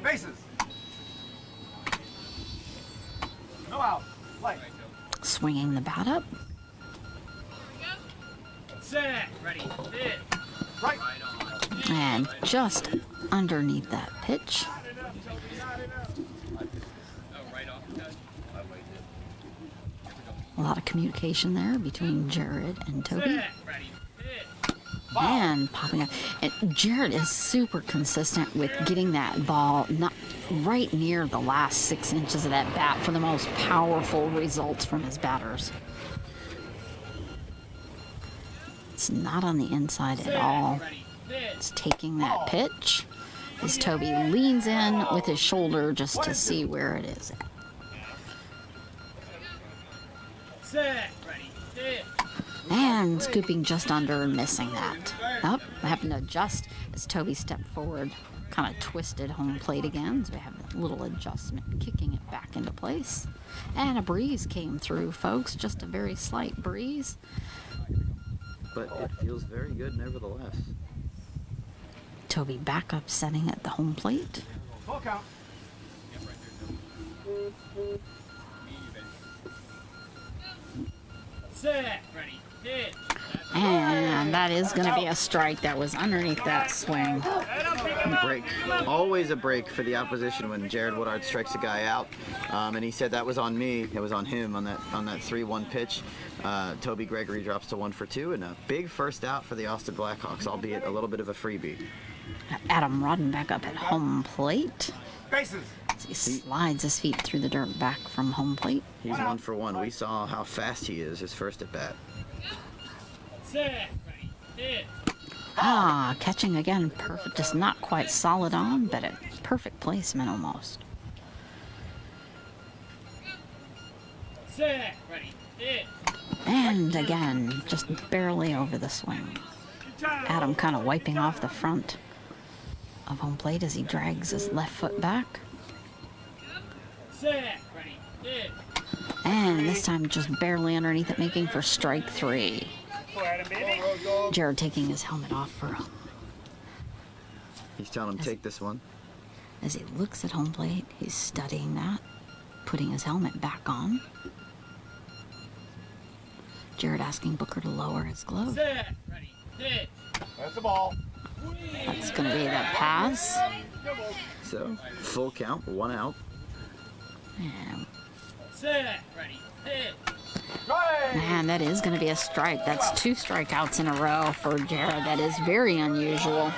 Bases. No out. Play. Swinging the bat up. Set. Ready. Hit. Right. And just underneath that pitch. Oh, right off. A lot of communication there between Jared and Toby. Set. Ready. Hit. And popping up. And Jared is super consistent with getting that ball not right near the last 6 inches of that bat for the most powerful results from his batters. It's not on the inside at all. Ready. Hit. It's taking that pitch as Toby leans in with his shoulder just to see where it is at. Set. Ready. Hit. And scooping just under and missing that. Up, having to adjust as Toby stepped forward, kind of twisted home plate again. So we have a little adjustment, kicking it back into place. And a breeze came through, folks. Just a very slight breeze. But it feels very good nevertheless. Toby back up, setting at the home plate. Full count. Set. Ready. Hit. And that is going to be a strike. That was underneath that swing. Break. Always a break for the opposition when Jared Woodard strikes a guy out. And he said that was on me. It was on him on that 3-1 pitch. Toby Gregory drops to 1-for-2, and a big first out for the Austin Blackhawks, albeit a little bit of a freebie. Adam Rodden back up at home plate. Bases. He slides his feet through the dirt back from home plate. He's 1-for-1. We saw how fast he is his first at bat. Set. Ready. hit. Ah, catching again, perfect. Just not quite solid on, but a perfect placement almost. Set, ready, hit. And again, just barely over the swing. Adam kind of wiping off the front of home plate as he drags his left foot back. Set, ready, hit. And this time just barely underneath it, making for strike 3. Jared taking his helmet off for him. He's telling him, take this one. As he looks at home plate, he's studying that, putting his helmet back on. Jared asking Booker to lower his glove. Set, ready, hit. That's the ball. It's going to be that pass. So, full count, 1 out. And Set, ready, hit. man, that is going to be a strike. That's 2 strikeouts in a row for Jared. That is very unusual.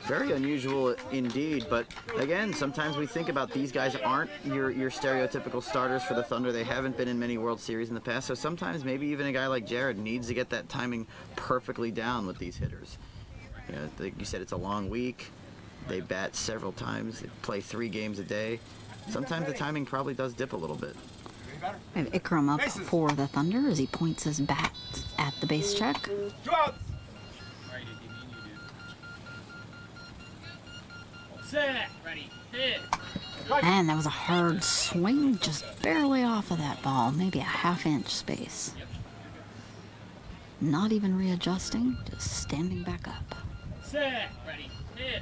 Very unusual indeed, but again, sometimes we think about these guys aren't your stereotypical starters for the Thunder. They haven't been in many World Series in the past, so sometimes maybe even a guy like Jared needs to get that timing perfectly down with these hitters. You know, like you said, it's a long week. They bat several times. They play 3 games a day. Sometimes the timing probably does dip a little bit. We have Ikram up for the Thunder as he points his bat at the base check. 2 outs. Set, ready, hit. And that was a hard swing, just barely off of that ball, maybe a half-inch space. Not even readjusting, just standing back up. Set, ready, hit.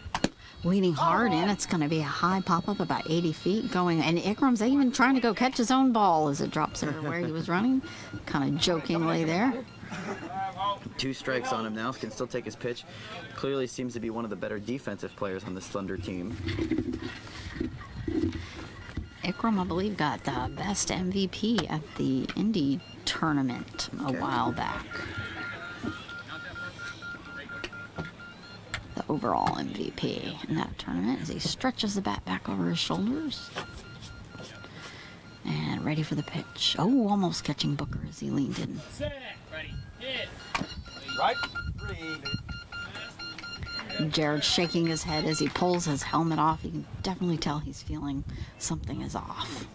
Leaning hard in, it's going to be a high pop-up about 80 feet going, and Ikram's even trying to go catch his own ball as it drops over where he was running, kind of jokingly there. 2 strikes on him now, can still take his pitch. Clearly seems to be one of the better defensive players on this Thunder team. Ikram, I believe, got the best MVP at the Indy tournament a while back. The overall MVP in that tournament as he stretches the bat back over his shoulders. And ready for the pitch. Oh, almost catching Booker as he leaned in. Set, ready, hit. Right. 3. Jared shaking his head as he pulls his helmet off. You can definitely tell he's feeling something is off.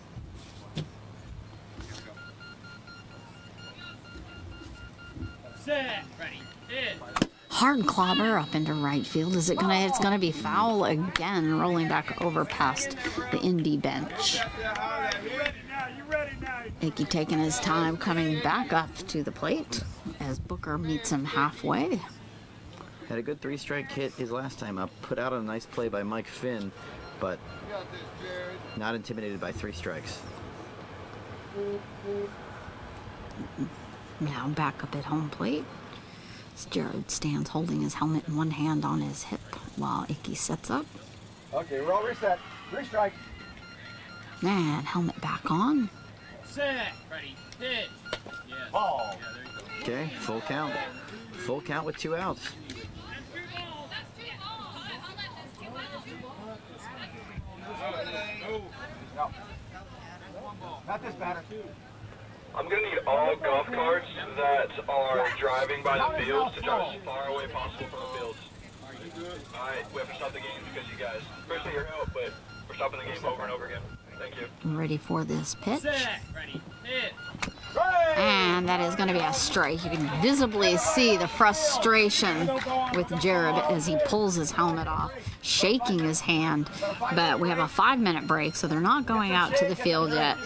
Set, ready, hit. Hard clobber up into right field. Is it gonna? It's gonna be foul again, rolling back over past the Indy bench. Icky taking his time coming back up to the plate as Booker meets him halfway. Had a good 3-strike hit his last time up. Put out a nice play by Mike Finn, but not intimidated by 3 strikes. Now back up at home plate. As Jared stands holding his helmet in one hand on his hip while Icky sets up. Okay, we're all reset. 3 strikes. And helmet back on. Set, ready, hit. Yeah. Ball. Okay, full count. Full count with 2 outs. No. Not this batter. I'm going to need all golf carts that are driving by the fields to drive as far away possible from the fields. Alright, we have to stop the game because you guys. Appreciate your help, but we're stopping the game over and over again. Thank you. Ready for this pitch. Set, ready, hit. And that is going to be a strike. You can visibly see the frustration with Jared as he pulls his helmet off, shaking his hand. But we have a 5-minute break, so they're not going out to the field yet.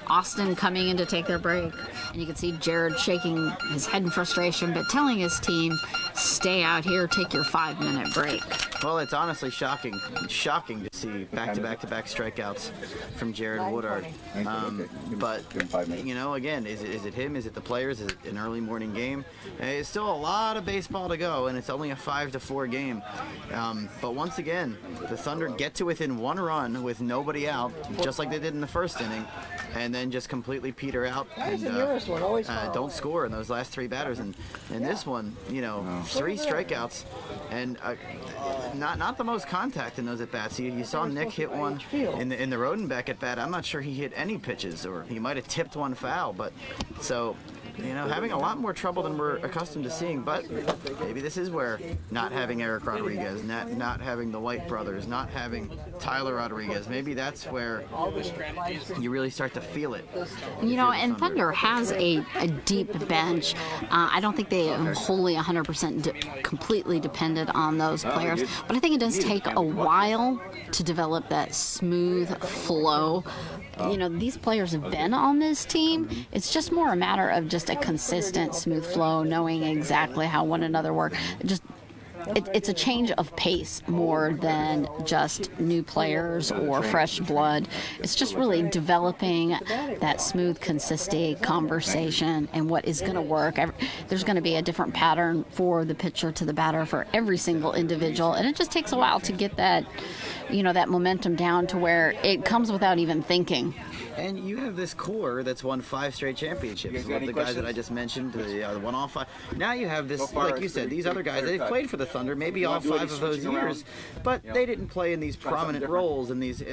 Austin coming in to take their break, and you can see Jared shaking his head in frustration, but telling his team, stay out here, take your 5-minute break. Well, it's honestly shocking to see back-to-back strikeouts from Jared Woodard. But, you know, again, is it him? Is it the players? Is it an early morning game? It's still a lot of baseball to go, and it's only a 5-4 game. But once again, the Thunder get to within 1 run with nobody out, just like they did in the first inning, and then just completely peter out and don't score in those last 3 batters. And this one, you know, 3 strikeouts and not the most contact in those at bats. You saw Nick hit one in the Rodenbeck at bat. I'm not sure he hit any pitches, or he might have tipped one foul. But so having a lot more trouble than we're accustomed to seeing. But maybe this is where not having Eric Rodriguez, not having the White brothers, not having Tyler Rodriguez, maybe that's where you really start to feel it. And Thunder has a deep bench. I don't think they have wholly 100% completely depended on those players, but I think it does take a while to develop that smooth flow. These players have been on this team. It's just more a matter of just a consistent, smooth flow, knowing exactly how one another work. It's a change of pace more than just new players or fresh blood. It's just really developing that smooth, consistent conversation and what is going to work. There's going to be a different pattern for the pitcher to the batter for every single individual, and it just takes a while to get that, that momentum down to where it comes without even thinking. And you have this core that's won 5 straight championships. The guys that I just mentioned, the one all 5. Now you have this, like you said, these other guys, they've played for the Thunder maybe all 5 of those years, but they didn't play in these prominent roles in these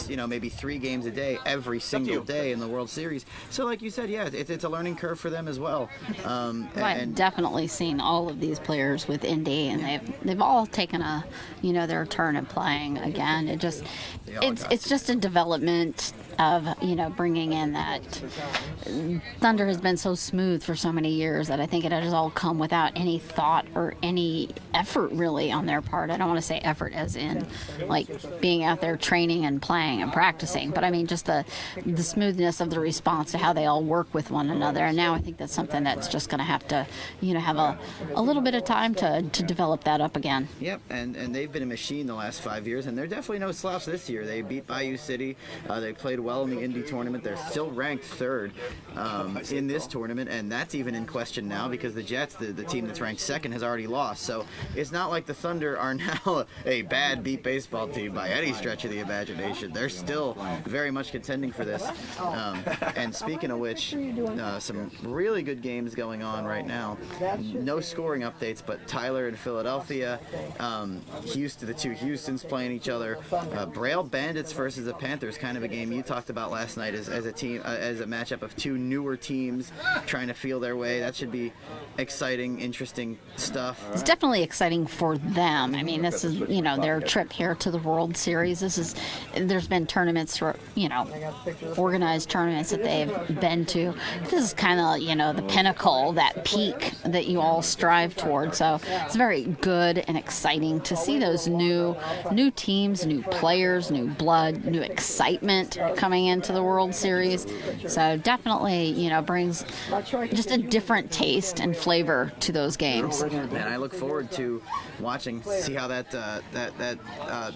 maybe 3 games a day every single day in the World Series. So like you said, yeah, it's a learning curve for them as well. I've definitely seen all of these players with Indy, and they've all taken their turn at playing again. It's just a development of bringing in that. Thunder has been so smooth for so many years that I think it has all come without any thought or any effort really on their part. I don't want to say effort as in like being out there training and playing and practicing, but I mean just the smoothness of the response to how they all work with one another. And now I think that's something that's just going to have to have a little bit of time to develop that up again. Yep, and they've been a machine the last 5 years, and they're definitely no slouch this year. They beat Bayou City. They played well in the Indy tournament. They're still ranked 3rd in this tournament, and that's even in question now because the Jets, the team that's ranked 2nd, has already lost. So it's not like the Thunder are now a bad beat baseball team by any stretch of the imagination. They're still very much contending for this. And speaking of which, some really good games going on right now. No scoring updates, but Tyler in Philadelphia, the 2 Houstons playing each other. Braille Bandits versus the Panthers, kind of a game you talked about last night as a team, as a matchup of 2 newer teams trying to feel their way. That should be exciting, interesting stuff. It's definitely exciting for them. I mean, this is their trip here to the World Series. There's been tournaments, organized tournaments that they've been to. This is kind of the pinnacle, that peak that you all strive towards. So it's very good and exciting to see those new teams, new players, new blood, new excitement coming into the World Series. So definitely, brings just a different taste and flavor to those games. And I look forward to see how that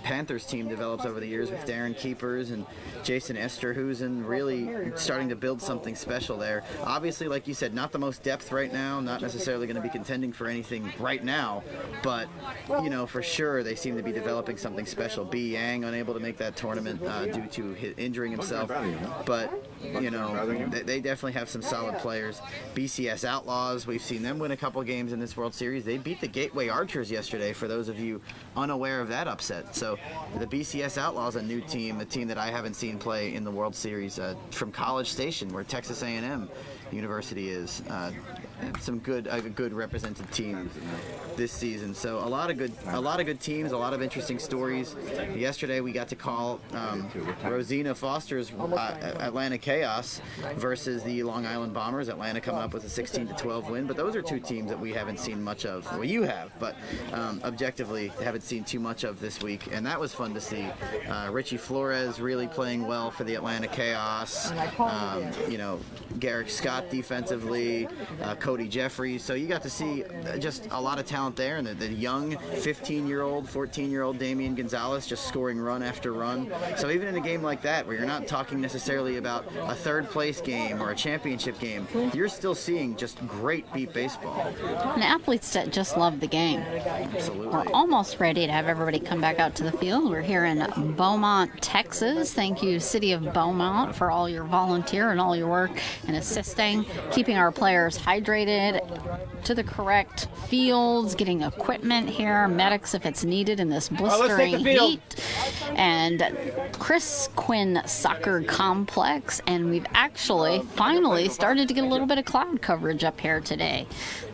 Panthers team develops over the years with Darren Keepers and Jason Esterhusen really starting to build something special there. Obviously, like you said, not the most depth right now, not necessarily going to be contending for anything right now, but for sure they seem to be developing something special. B. Yang unable to make that tournament due to injuring himself, but they definitely have some solid players. BCS Outlaws, we've seen them win a couple games in this World Series. They beat the Gateway Archers yesterday, for those of you unaware of that upset. So the BCS Outlaws, a new team, a team that I haven't seen play in the World Series, from College Station, where Texas A&M University is. A good represented team this season. So a lot of good teams, a lot of interesting stories. Yesterday we got to call Rosina Foster's Atlanta Chaos versus the Long Island Bombers. Atlanta coming up with a 16-12 win, but those are 2 teams that we haven't seen much of. Well, you have, but objectively haven't seen too much of this week, and that was fun to see. Richie Flores really playing well for the Atlanta Chaos. Garrick Scott defensively, Cody Jeffries. So you got to see just a lot of talent there, and the young 15-year-old, 14-year-old Damian Gonzalez just scoring run after run. So even in a game like that, where you're not talking necessarily about a 3rd place game or a championship game, you're still seeing just great beat baseball. And athletes that just love the game. Absolutely. We're almost ready to have everybody come back out to the field. We're here in Beaumont, Texas. Thank you, City of Beaumont, for all your volunteer and all your work in assisting, keeping our players hydrated to the correct fields, getting equipment here, medics if it's needed in this blistering heat. and Chris Quinn Soccer Complex, and we've actually finally started to get a little bit of cloud coverage up here today.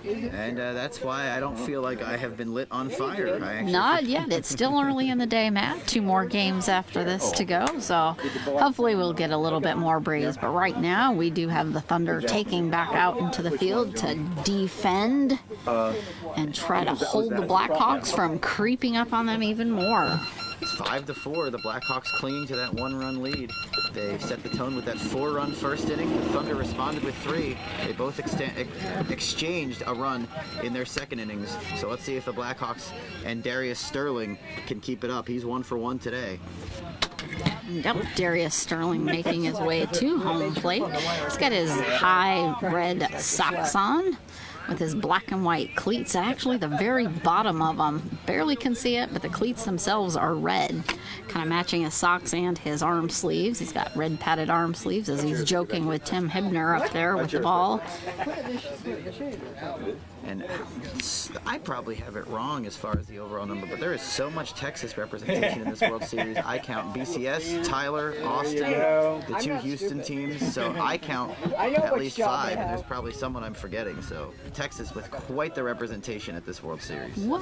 And that's why I don't feel like I have been lit on fire. Not yet. It's still early in the day, Matt. 2 more games after this to go, so hopefully we'll get a little bit more breeze. But right now, we do have the Thunder taking back out into the field to defend and try to hold the Blackhawks from creeping up on them even more. It's 5-4. The Blackhawks clinging to that 1-run lead. They set the tone with that 4-run first inning. The Thunder responded with 3. They both exchanged a run in their second innings. So let's see if the Blackhawks and Darius Sterling can keep it up. He's 1 for 1 today. Yep, Darius Sterling making his way to home plate. He's got his high red socks on with his black and white cleats. Actually, the very bottom of them, barely can see it, but the cleats themselves are red, kind of matching his socks and his arm sleeves. He's got red padded arm sleeves as he's joking with Tim Hibner up there with the ball. And I probably have it wrong as far as the overall number, but there is so much Texas representation in this World Series. I count BCS, Tyler, Austin, the 2 Houston teams, so I count at least 5, and there's probably someone I'm forgetting. So Texas with quite the representation at this World Series. Well,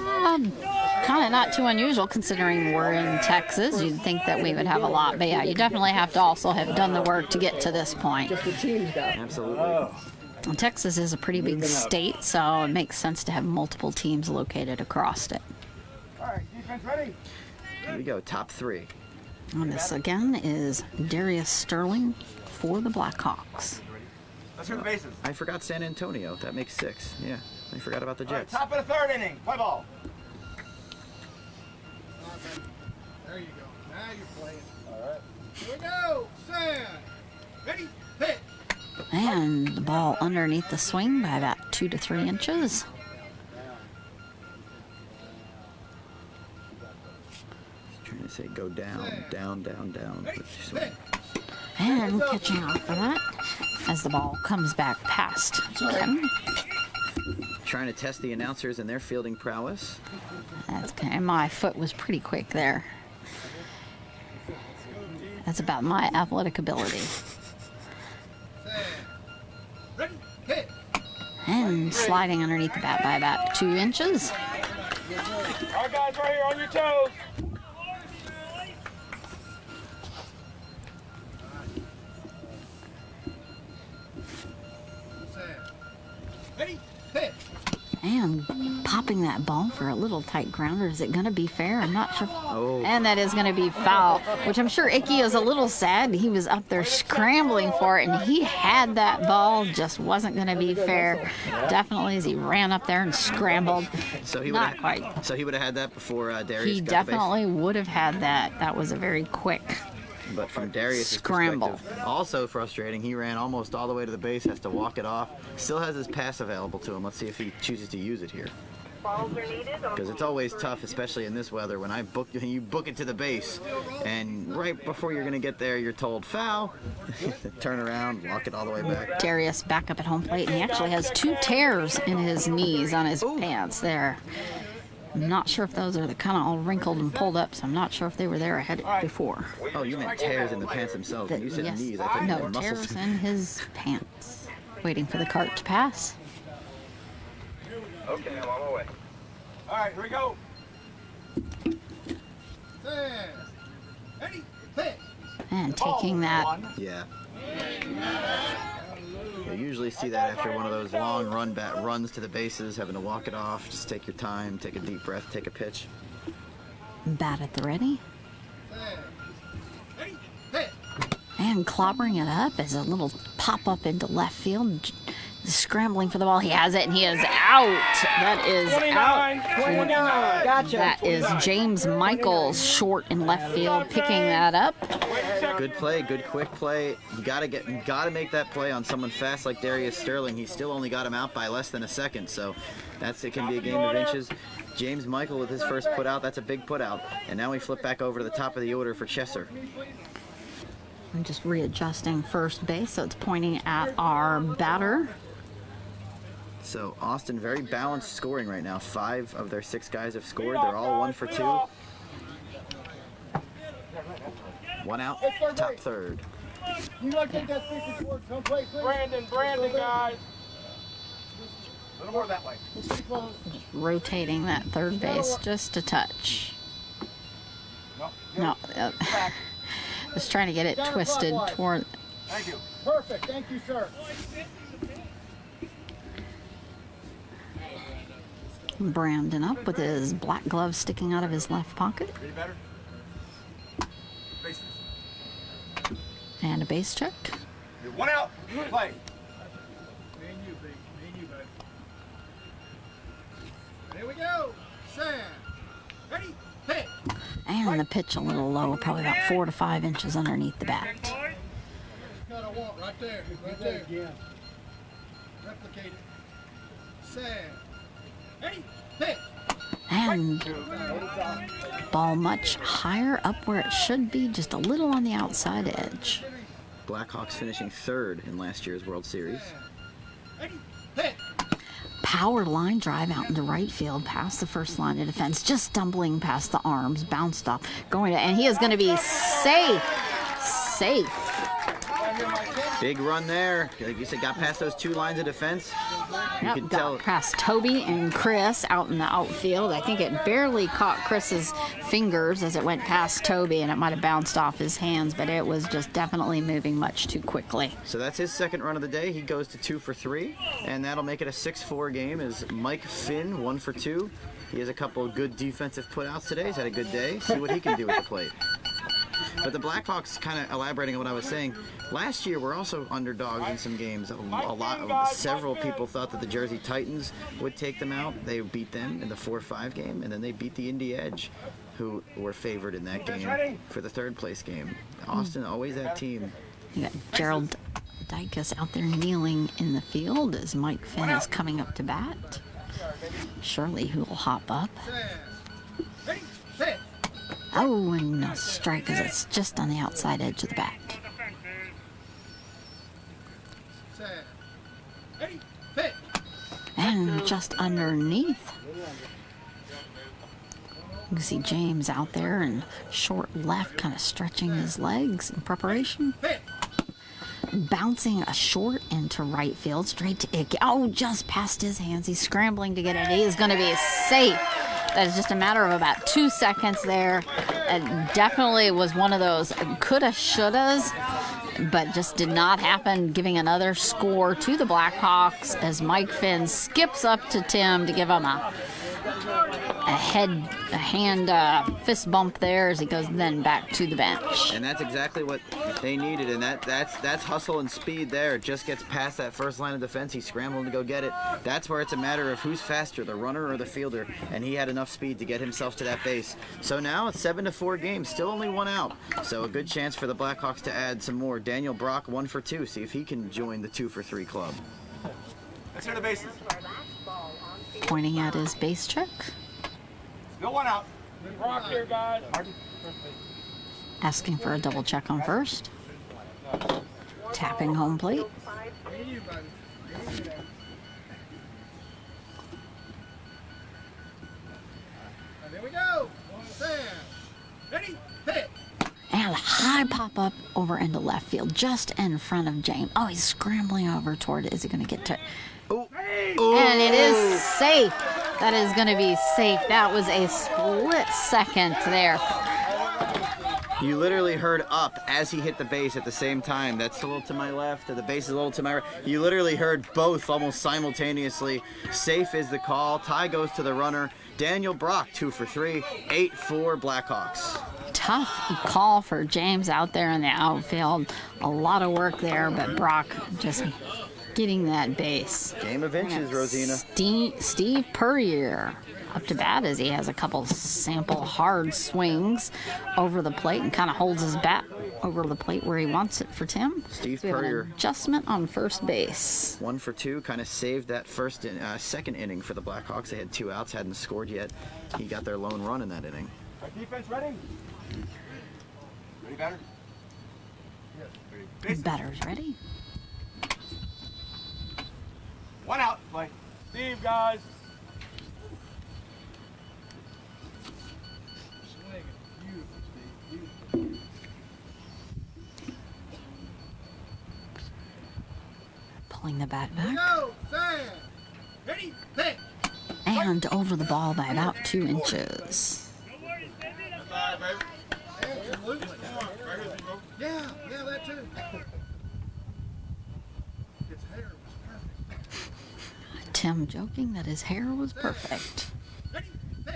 kind of not too unusual considering we're in Texas. You'd think that we would have a lot, but yeah, you definitely have to also have done the work to get to this point. Just the teams got. Absolutely. And Texas is a pretty big state, so it makes sense to have multiple teams located across it. All right, defense ready? Here we go, top 3. And this again is Darius Sterling for the Blackhawks. Let's hit the bases. I forgot San Antonio. That makes 6. Yeah, I forgot about the All right, Jets. top of the 3rd inning. Play ball. There you go. Now you're playing. All right. Here we go. Sam. Ready? Hit. And the ball underneath the swing by about 2 to 3 inches. Trying to say go down, down, down, down. Ready? Swing. Hit. And catching off for that as the ball comes back past Kim. Trying to test the announcers and their fielding prowess. That's okay. My foot was pretty quick there. That's about my athletic ability. Sam. Ready? Hit. And sliding underneath the bat by about 2 inches. All right, guys, right here on your toes. Sam. Ready? Hit. And popping that ball for a little tight grounder. Is it going to be fair? I'm not sure. Oh. And that is going to be foul, which I'm sure Icky is a little sad. He was up there scrambling for it, and he had that ball, just wasn't going to be fair. Definitely as he ran up there and scrambled. So he Not would quite. So he would have had that before Darius He got the base. definitely would have had that. That was a very quick But from Darius' scramble. perspective, also frustrating. He ran almost all the way to the base, has to walk it off. Still has his pass available to him. Let's see if he chooses to use it here. Because it's always tough, especially in this weather, when you book it to the base, and right before you're going to get there, you're told foul. Turn around, walk it all the way back. Darius back up at home plate, and he actually has 2 tears in his knees on his pants there. I'm not sure if those are the kind of all wrinkled and pulled up, so I'm not sure if they were there ahead before. Oh, you meant tears in the pants themselves. When you said Yes. knees, I thought you No, meant muscles. tears in his pants. Waiting for the cart to pass. Okay, I'm on my way. All right, here we go. Sam. Ready? Hit. And taking that Yeah. You usually see that after one of those long runs to the bases, having to walk it off. Just take your time, take a deep breath, take a pitch. bat at the ready. Sam. Ready? Hit. And clobbering it up as a little pop-up into left field. Scrambling for the ball. He has it, and he is out. That is out. 29. Gotcha. That is James Michaels short in left field, picking that up. Good play, good quick play. You gotta make that play on someone fast like Darius Sterling. He still only got him out by less than a second, so it can be a game of inches. James Michael with his first put out, that's a big put out. And now we flip back over to the top of the order for Chesser. I'm just readjusting first base, so it's pointing at our batter. So Austin, very balanced scoring right now. 5 of their 6 guys have scored. They're all 1 for 2. One out, Hey, third top base. third. You like to take that speaker towards home plate, please? Brandon, guys. A little more that way. Let's stay close. Rotating that third base just a touch. No, just trying to get it twisted toward. Thank you. Perfect. Thank you, sir. Brandon up with his black glove sticking out of his left pocket. Ready better? Bases. And a base check. One out. Play. Me and you, big. Me and you, bud. Here we go. Sam. Ready? Hit. And the pitch a little low, probably about 4 to 5 inches underneath the bat. Cut I want right there. Right there. Again. Replicate it. Sam. Ready? Hit. And ball much higher up where it should be, just a little on the outside edge. Blackhawks finishing third in last year's World Series. Ready? Hit. Power line drive out into right field, past the first line of defense, just stumbling past the arms, bounced off, going to, and he is going to be safe. Big run there. Like you said, got past those 2 lines of defense. You Yep, can got tell. past Toby and Chris out in the outfield. I think it barely caught Chris's fingers as it went past Toby, and it might have bounced off his hands, but it was just definitely moving much too quickly. So that's his second run of the day. He goes to 2 for 3, and that'll make it a 6-4 game as Mike Finn 1 for 2. He has a couple of good defensive putouts today. He's had a good day. See what he can do at the plate. But the Blackhawks, kind of elaborating on what I was saying, last year we're also underdogs in some games. Several people thought that the Jersey Titans would take them out. They beat them in the 4-5 game, and then they beat the Indy Edge, who were favored in that game for the third place game. Austin, always that team. You got Gerald Dykes out there kneeling in the field as Mike Finn is coming up to bat. Shirley, who will hop up. Sam. Ready? Hit. Oh, and a strike as it's just on the outside edge of the bat. Sam. Ready? Hit. And just underneath. You can see James out there and short left, kind of stretching his legs in preparation. Hit. Bouncing a short into right field, straight to Icky. Oh, just past his hands. He's scrambling to get it. He is going to be safe. That is just a matter of about 2 seconds there. It definitely was one of those coulda, shouldas, but just did not happen, giving another score to the Blackhawks as Mike Finn skips up to Tim to give him a hand fist bump there as he goes then back to the bench. And that's exactly what they needed, and that's hustle and speed there. Just gets past that first line of defense. He's scrambling to go get it. That's where it's a matter of who's faster, the runner or the fielder, and he had enough speed to get himself to that base. So now it's 7-4 game, still only 1 out. So a good chance for the Blackhawks to add some more. Daniel Brock 1 for 2. See if he can join the 2 for 3 club. Let's hear the bases. Pointing at his base check. Still 1 out. Rock here, guys. Asking for a double check on first. Tapping home plate. Me and you, buddy. Me and you. And there we go. Sam. Ready? Hit. And a high pop up over into left field, just in front of James. Oh, he's scrambling over toward it. Is he going to get to it? Oh. And it is safe. That is going to be safe. That was a split second there. You literally heard up as he hit the base at the same time. That's a little to my left, the base is a little to my right. You literally heard both almost simultaneously. Safe is the call. Tie goes to the runner. Daniel Brock, 2 for 3, 8-4 Blackhawks. Tough call for James out there in the outfield. A lot of work there, but Brock just getting that base. Game of inches, Rosina. Steve Purrier up to bat as he has a couple sample hard swings over the plate and kind of holds his bat over the plate where he wants it for Tim. Steve So we have an Purrier. adjustment on first base. 1 for 2, kind of saved that second inning for the Blackhawks. They had 2 outs, hadn't scored yet. He got their lone run in that inning. Defense ready? Ready, batter? Yes. Ready. Batter's ready. 1 out. Play. Steve, guys. Swing it. Beautiful, Steve. Beautiful. Swing the bat back. Go, Sam. Ready, pitch. And over the ball by about 2 inches. Absolutely. Yeah, that too. His hair was perfect. Tim joking that his hair was perfect. Ready, pitch.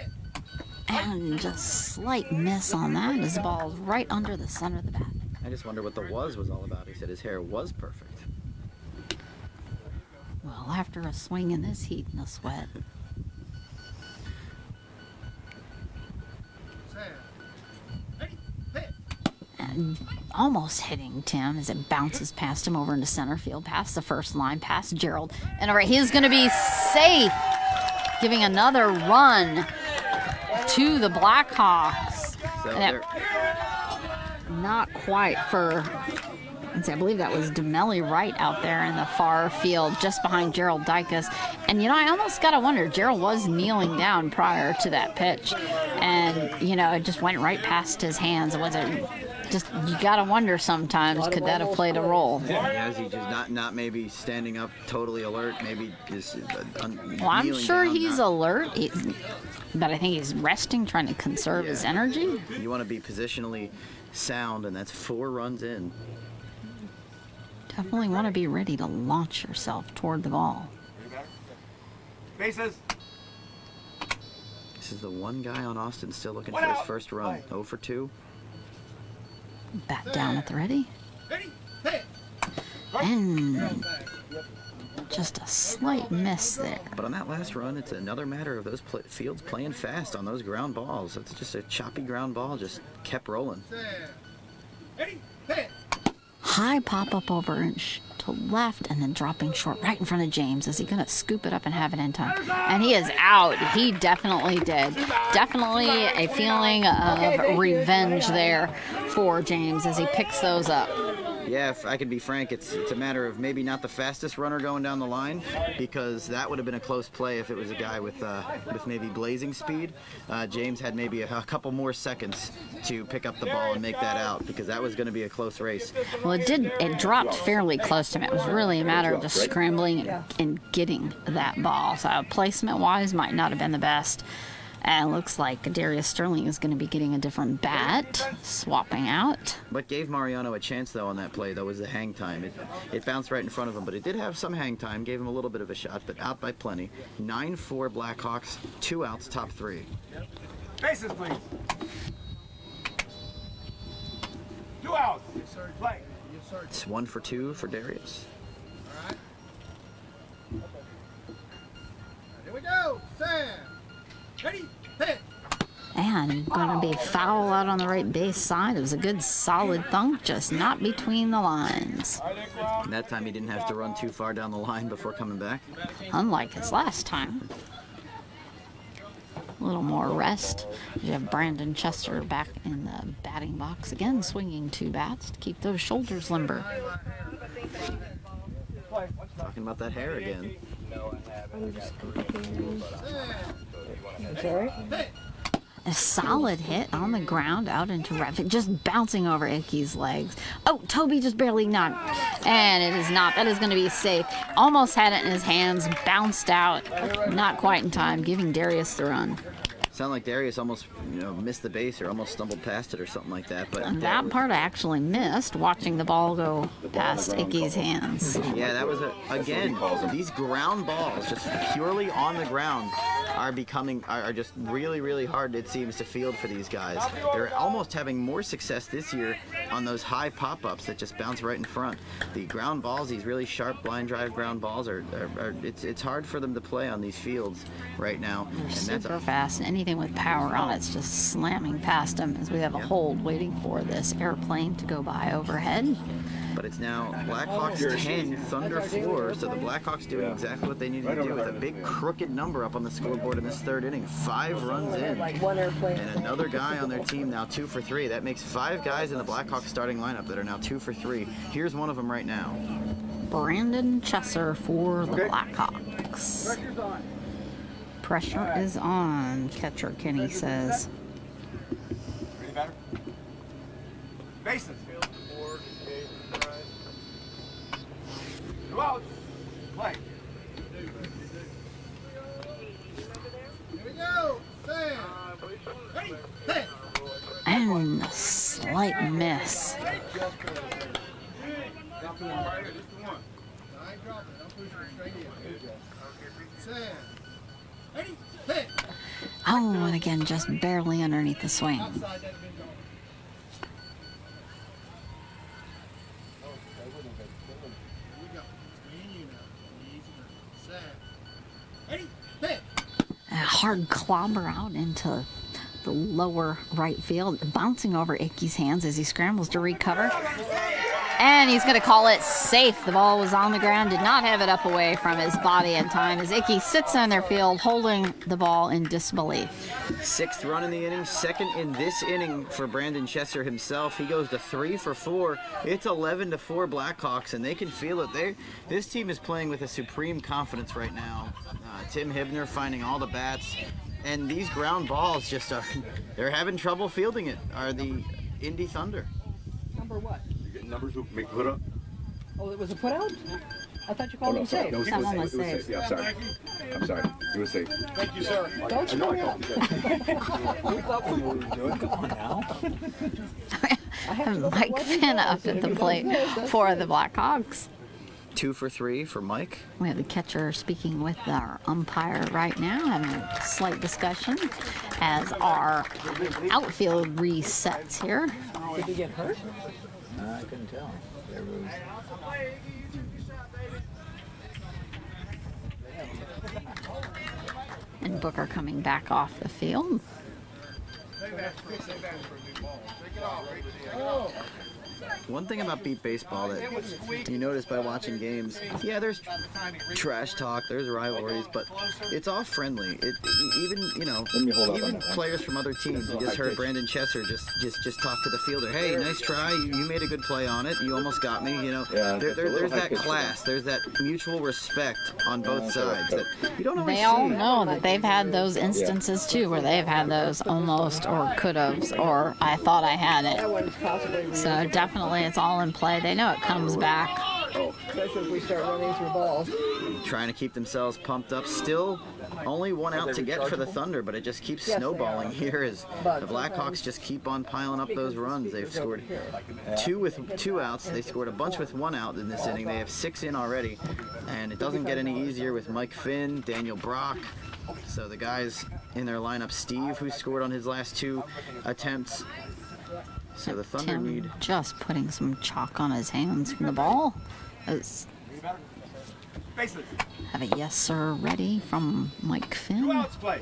And just slight miss on that. His ball's right under the center of the bat. I just wonder what the was all about. He said his hair was perfect. Well, after a swing in this heat and the sweat. Sam. Ready, pitch. And almost hitting Tim as it bounces past him over into center field, past the first line, past Gerald. And over, he's going to be safe, giving another run to the Blackhawks. So And it- not quite for, I believe that was DeMelli Wright out there in the far field, just behind Gerald Dicus. And, I almost got to wonder, Gerald was kneeling down prior to that pitch. And, it just went right past his hands. Was it just, you got to wonder sometimes, could that have played a role? yeah, is he just not maybe standing up totally alert, maybe just Well, I'm kneeling sure down, he's not- alert, but I think he's resting, trying to conserve his energy. You want to be positionally sound, and that's 4 runs in. Definitely want to be ready to launch yourself toward the ball. Bases. This is the one guy on Austin still looking for his first run. 0 for 2. Bat down at the ready. Ready, pitch. And just a slight miss there. But on that last run, it's another matter of those fields playing fast on those ground balls. It's just a choppy ground ball, just kept rolling. Sam. Ready, pitch. High pop up over to left and then dropping short right in front of James. Is he going to scoop it up and have it in time? And he is out. He definitely did. Definitely a feeling of revenge there for James as he picks those up. Yeah, if I could be frank, it's a matter of maybe not the fastest runner going down the line, because that would have been a close play if it was a guy with maybe blazing speed. James had maybe a couple more seconds to pick up the ball and make that out, because that was going to be a close race. Well, it dropped fairly close to him. It was really a matter of just scrambling and getting that ball. So placement-wise, might not have been the best. And it looks like Darius Sterling is going to be getting a different bat, swapping out. What gave Mariano a chance, though, on that play, though, was the hang time. It bounced right in front of him, but it did have some hang time, gave him a little bit of a shot, but out by plenty. 9-4 Blackhawks, 2 outs, top 3. Bases, please. 2 outs. Play. Yes, sir. It's 1 for 2 for Darius. All right. Here we go, Sam. Ready, pitch. And going to be foul out on the right base side. It was a good solid thunk, just not between the lines. And that time he didn't have to run too far down the line before coming back. Unlike his last time. A little more rest. You have Brandon Chester back in the batting box again, swinging 2 bats to keep those shoulders limber. Talking about that hair again. Sorry? A solid hit on the ground out into right, just bouncing over Icky's legs. Oh, Toby just barely knocked. And it is not. That is going to be safe. Almost had it in his hands, bounced out. Not quite in time, giving Darius the run. Sounded like Darius almost missed the base or almost stumbled past it or something like that. But And that part I actually missed, watching the ball go past Icky's hands. yeah, that was again, these ground balls, just purely on the ground, are just really, really hard, it seems, to field for these guys. They're almost having more success this year on those high pop-ups that just bounce right in front. The ground balls, these really sharp blind drive ground balls, it's hard for them to play on these fields right now. And Super fast, and anything with power on it's just slamming past them as we have a hold waiting for this airplane to go by overhead. But it's now Blackhawks 10, Thunder 4, so the Blackhawks doing exactly what they need to do with a big crooked number up on the scoreboard in this 3rd inning. 5 runs in. And another guy on their team now 2 for 3. That makes 5 guys in the Blackhawks starting lineup that are now 2 for 3. Here's one of them right now. Brandon Chesser for the Blackhawks. Pressure is on, catcher Kenny says. Ready, batter? Bases. 2 outs. play. Here we go. Sam. Ready, hit. And a slight miss. I ain't dropping it. I'm pushing it straight in. Sam. Ready, hit. Oh, and again, just barely underneath the swing. Outside that big dog. Here we go. Me and you now. Easy now. Sam. Ready, hit. A hard clobber out into the lower right field, bouncing over Icky's hands as he scrambles to recover. And he's going to call it safe. The ball was on the ground, did not have it up away from his body in time as Icky sits on their field holding the ball in disbelief. 6th run in the inning, 2nd in this inning for Brandon Chesser himself. He goes to 3 for 4. It's 11-4 Blackhawks, and they can feel it. This team is playing with a supreme confidence right now. Tim Hibner finding all the bats, and these ground balls just they're having trouble fielding it, are the Indy Thunder. Number what? You get numbers who make put up? Oh, it was a put out? I thought you called him sorry. safe. No, it was Someone safe. was It was safe. safe. Yeah, I'm sorry. I'm sorry. It was safe. Thank you, sir. Don't I know I screw called up. you. We thought we were doing. Come on now. I have to look at Mike what he Finn does. up at the plate for the Blackhawks. 2 for 3 for Mike. We have the catcher speaking with our umpire right now, having a slight discussion as our outfield resets here. Did he get hurt? I couldn't tell. There was... And Booker coming back off the field. One thing about beat baseball that you notice by watching games, yeah, there's trash talk, there's rivalries, but it's all friendly. Even players from other teams. You just heard Brandon Chesser just talk to the fielder. Hey, nice try. You made a good play on it. You almost got me. There's that class. There's that mutual respect on both sides that you don't always They all see. know that they've had those instances too, where they've had those almost or could have's or I thought I had That it. one's possibly. So definitely it's all in play. They know it comes back. Especially if we start running through balls. Trying to keep themselves pumped up. Still only one out to get for the Thunder, but it just keeps snowballing here as the Blackhawks just keep on piling up those runs. They've scored 2 with 2 outs. They scored a bunch with 1 out in this inning. They have 6 in already, and it doesn't get any easier with Mike Finn, Daniel Brock. So the guys in their lineup, Steve, who scored on his last 2 attempts. So the Thunder Tim need... just putting some chalk on his hands from the ball. As Bases. have a yes sir ready from Mike 2 Finn. outs, play.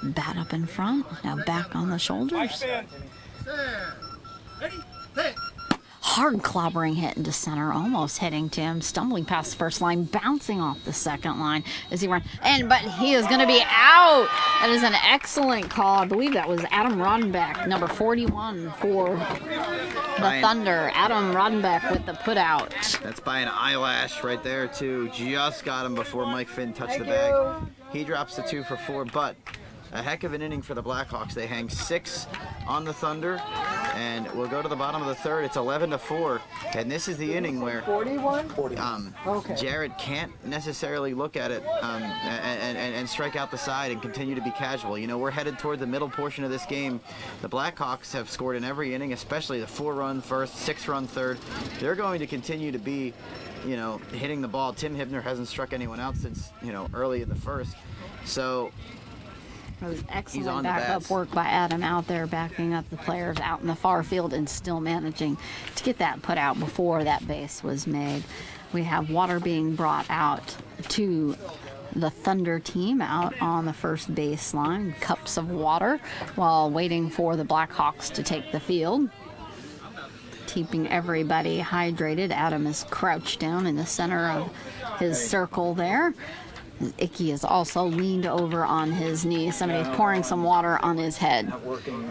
Bat up in front, now back on the Mike shoulders. Finn. Sam. Ready, hit. Hard clobbering hit into center, almost hitting Tim, stumbling past the first line, bouncing off the second line as he ran. But he is going to be out. That is an excellent call. I believe that was Adam Rodenbeck, number 41 for the Thunder. Adam Rodenbeck with the put out. That's by an eyelash right there, too. Just got him before Mike Finn touched the bag. He drops the 2 for 4, but a heck of an inning for the Blackhawks. They hang 6 on the Thunder, and we'll go to the bottom of the 3rd. It's 11-4, and this is the inning where 41? Okay. Jared can't necessarily look at it and strike out the side and continue to be casual. We're headed toward the middle portion of this game. The Blackhawks have scored in every inning, especially the 4-run first, 6-run third. They're going to continue to be, hitting the ball. Tim Hibner hasn't struck anyone out since, early in the first. So It was on excellent the backup bats. work by Adam out there, backing up the players out in the far field and still managing to get that put out before that base was made. We have water being brought out to the Thunder team out on the first baseline, cups of water, while waiting for the Blackhawks to take the field. Keeping everybody hydrated. Adam is crouched down in the center of his circle there. Icky is also leaned over on his knee. Somebody's pouring some water on his head.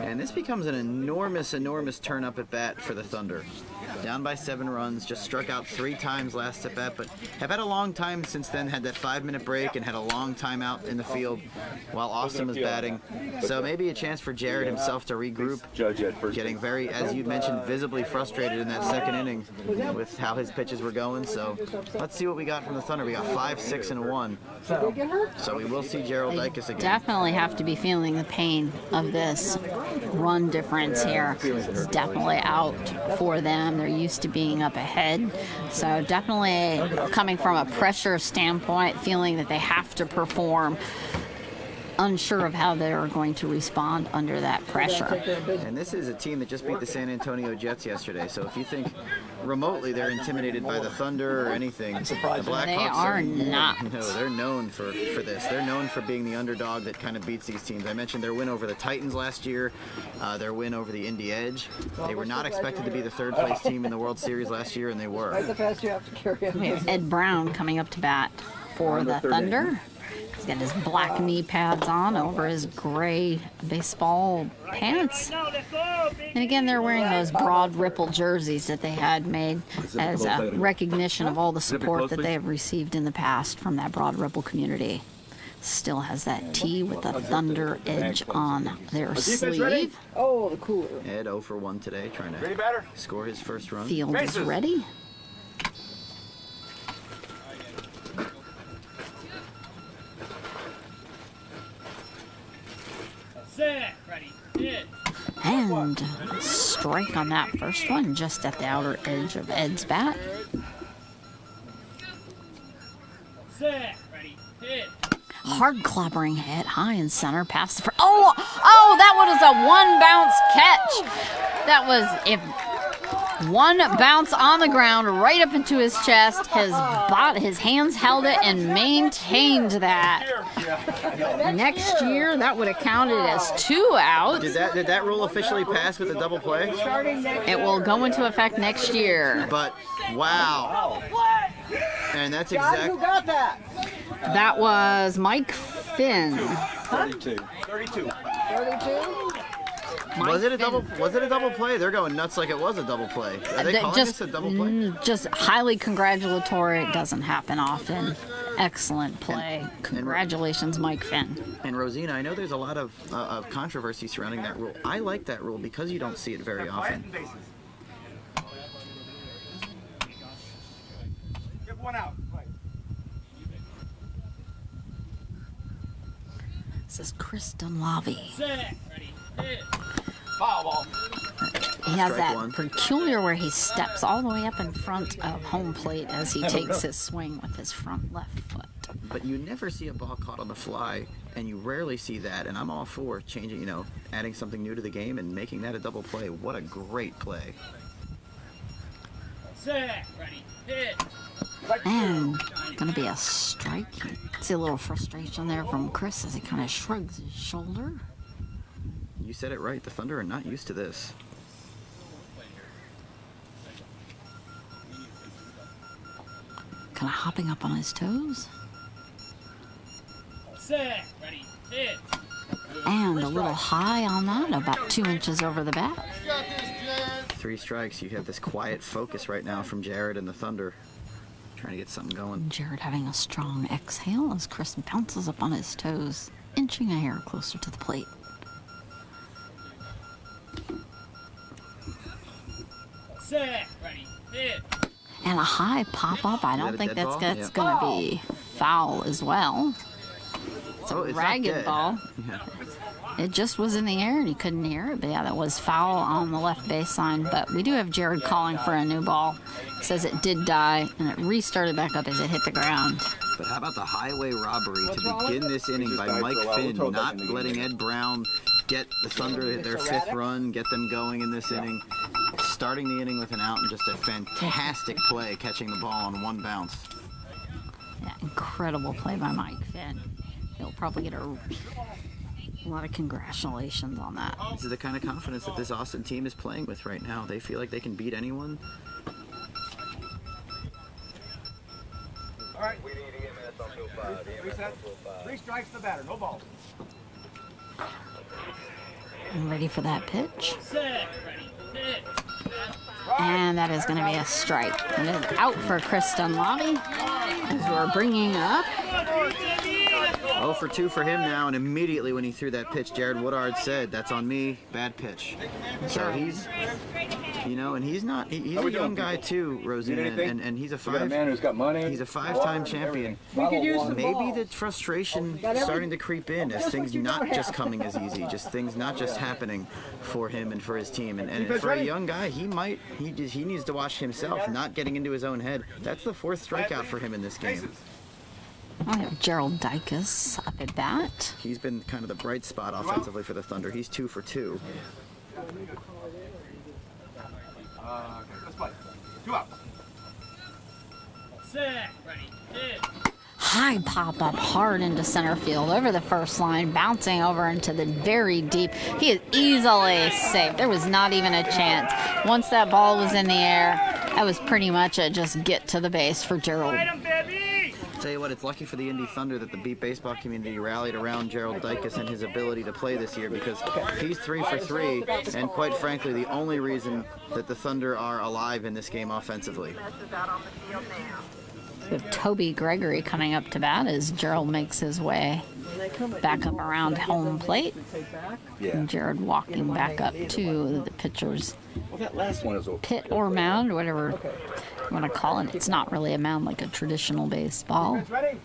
And this becomes an enormous turn up at bat for the Thunder. down by 7 runs, just struck out 3 times last at bat, but have had a long time since then, had that 5-minute break and had a long time out in the field while Austin was batting. So maybe a chance for Jared himself to regroup, getting very, as you mentioned, visibly frustrated in that second inning with how his pitches were going. So let's see what we got from the Thunder. We got 5, 6, and 1. So we will see Gerald Dicus again. Definitely have to be feeling the pain of this run difference here. It's definitely out for them. They're used to being up ahead. So definitely coming from a pressure standpoint, feeling that they have to perform, unsure of how they're going to respond under that pressure. And this is a team that just beat the San Antonio Jets yesterday, so if you think remotely they're intimidated by the Thunder or anything, the Blackhawks They are not. No, they're known for this. They're known for being the underdog that kind of beats these teams. I mentioned their win over the Titans last year, their win over the Indy Edge. They were not expected to be the 3rd place team in the World Series last year, and they were. We have Ed Brown coming up to bat for the Thunder. He's got his black knee pads on over his gray baseball pants. And again, they're wearing those broad ripple jerseys that they had made as a recognition of all the support that they have received in the past from that broad ripple community. Still has that T with the Thunder edge on their sleeve. Oh, the cooler. Ed 0 for 1 today, trying to score his first run. Field is ready. Set. Ready. Hit. And strike on that first one, just at the outer edge of Ed's bat. Set. Ready. Hit. Hard clobbering hit, high and center, past the first. Oh, that was a 1 bounce catch. That was, if 1 bounce on the ground right up into his chest. His hands held it and maintained that. Next year, that would have counted as 2 outs. Did that rule officially pass with a double play? It will go into effect next year. But wow. And that's exactly. Who got that? That was Mike Finn. 32. 32? Was it a double play? They're going nuts like it was a double play. Are they calling this a double play? Just highly congratulatory. It doesn't happen often. Excellent play. Congratulations, Mike Finn. And Rosina, I know there's a lot of controversy surrounding that rule. I like that rule because you don't see it very often. Give 1 out. This is Chris Dunlavy. Set. Ready. Hit. Foul ball. He has Strike that 1. peculiar where he steps all the way up in front of home plate as he takes his swing with his front left foot. But you never see a ball caught on the fly, and you rarely see that. And I'm all for changing, adding something new to the game and making that a double play. What a great play. Set. Ready. Hit. And gonna be a strike. See a little frustration there from Chris as he kind of shrugs his shoulder. You said it right. The Thunder are not used to this. Kind of hopping up on his toes. Set. Ready. Hit. And a little high on that, about 2 inches over the bat. 3 strikes. You have this quiet focus right now from Jared and the Thunder. Trying to get something going. Jared having a strong exhale as Chris bounces up on his toes, inching a hair closer to the plate. Set. Ready. Hit. And a high pop-up. I don't think that's going to be foul as well. It's a ragged ball. Yeah. It just was in the air and you couldn't hear it. But yeah, that was foul on the left baseline. But we do have Jared calling for a new ball. Says it did die and it restarted back up as it hit the ground. But how about the highway robbery to begin this inning by Mike Finn, not letting Ed Brown get the Thunder their 5th run, get them going in this inning, starting the inning with an out and just a fantastic play, catching the ball on 1 bounce. Yeah, incredible play by Mike Finn. He'll probably get a lot of congratulations on that. This is the kind of confidence that this Austin team is playing with right now. They feel like they can beat anyone. All right. 3 sets. 3 strikes to the batter. No balls. I'm ready for that pitch. Set. Ready. Hit. And that is going to be a strike. And it's out for Chris Dunlobby, as we're bringing up. 0 for 2 for him now, and immediately when he threw that pitch, Jared Woodard said, "That's on me, bad pitch." So he's, you know, and he's not, he's a young guy too, Rosina, and he's a We got a man who's got money. he's a 5-time champion. We could use the Maybe ball. the frustration starting to creep in as things not just coming as easy, just things not just happening for him and for his team. And for a young guy, he needs to watch himself, not getting into his own head. That's the 4th strikeout for him in this game. I have Gerald Dicus up at bat. He's been kind of the bright spot offensively for the Thunder. He's 2 for 2. Okay, let's play. 2 outs. Set. Ready. Hit. High pop up hard into center field over the first line, bouncing over into the very deep. He is easily safe. There was not even a chance. Once that ball was in the air, that was pretty much a just get to the base for Gerald. Tell you what, it's lucky for the Indy Thunder that the Beat baseball community rallied around Gerald Dicus and his ability to play this year, because he's 3 for 3, and quite frankly, the only reason that the Thunder are alive in this game offensively. With Toby Gregory coming up to bat as Gerald makes his way back up around home plate. And Jared walking back up to the pitcher's Well, that last one is okay. pit or mound, whatever you want to call it. It's not really a mound like a traditional baseball. Ready?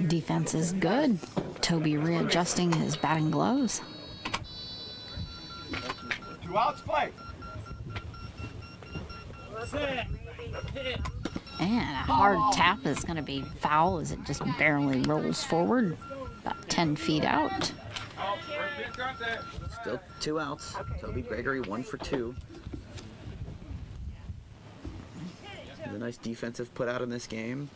Defense is good. Toby readjusting his batting gloves. 2 outs, play. Set. Hit. And a hard tap is going to be foul as it just barely rolls forward, about 10 feet out. Still 2 outs. Toby Gregory 1 for 2. A nice defensive put out in this game.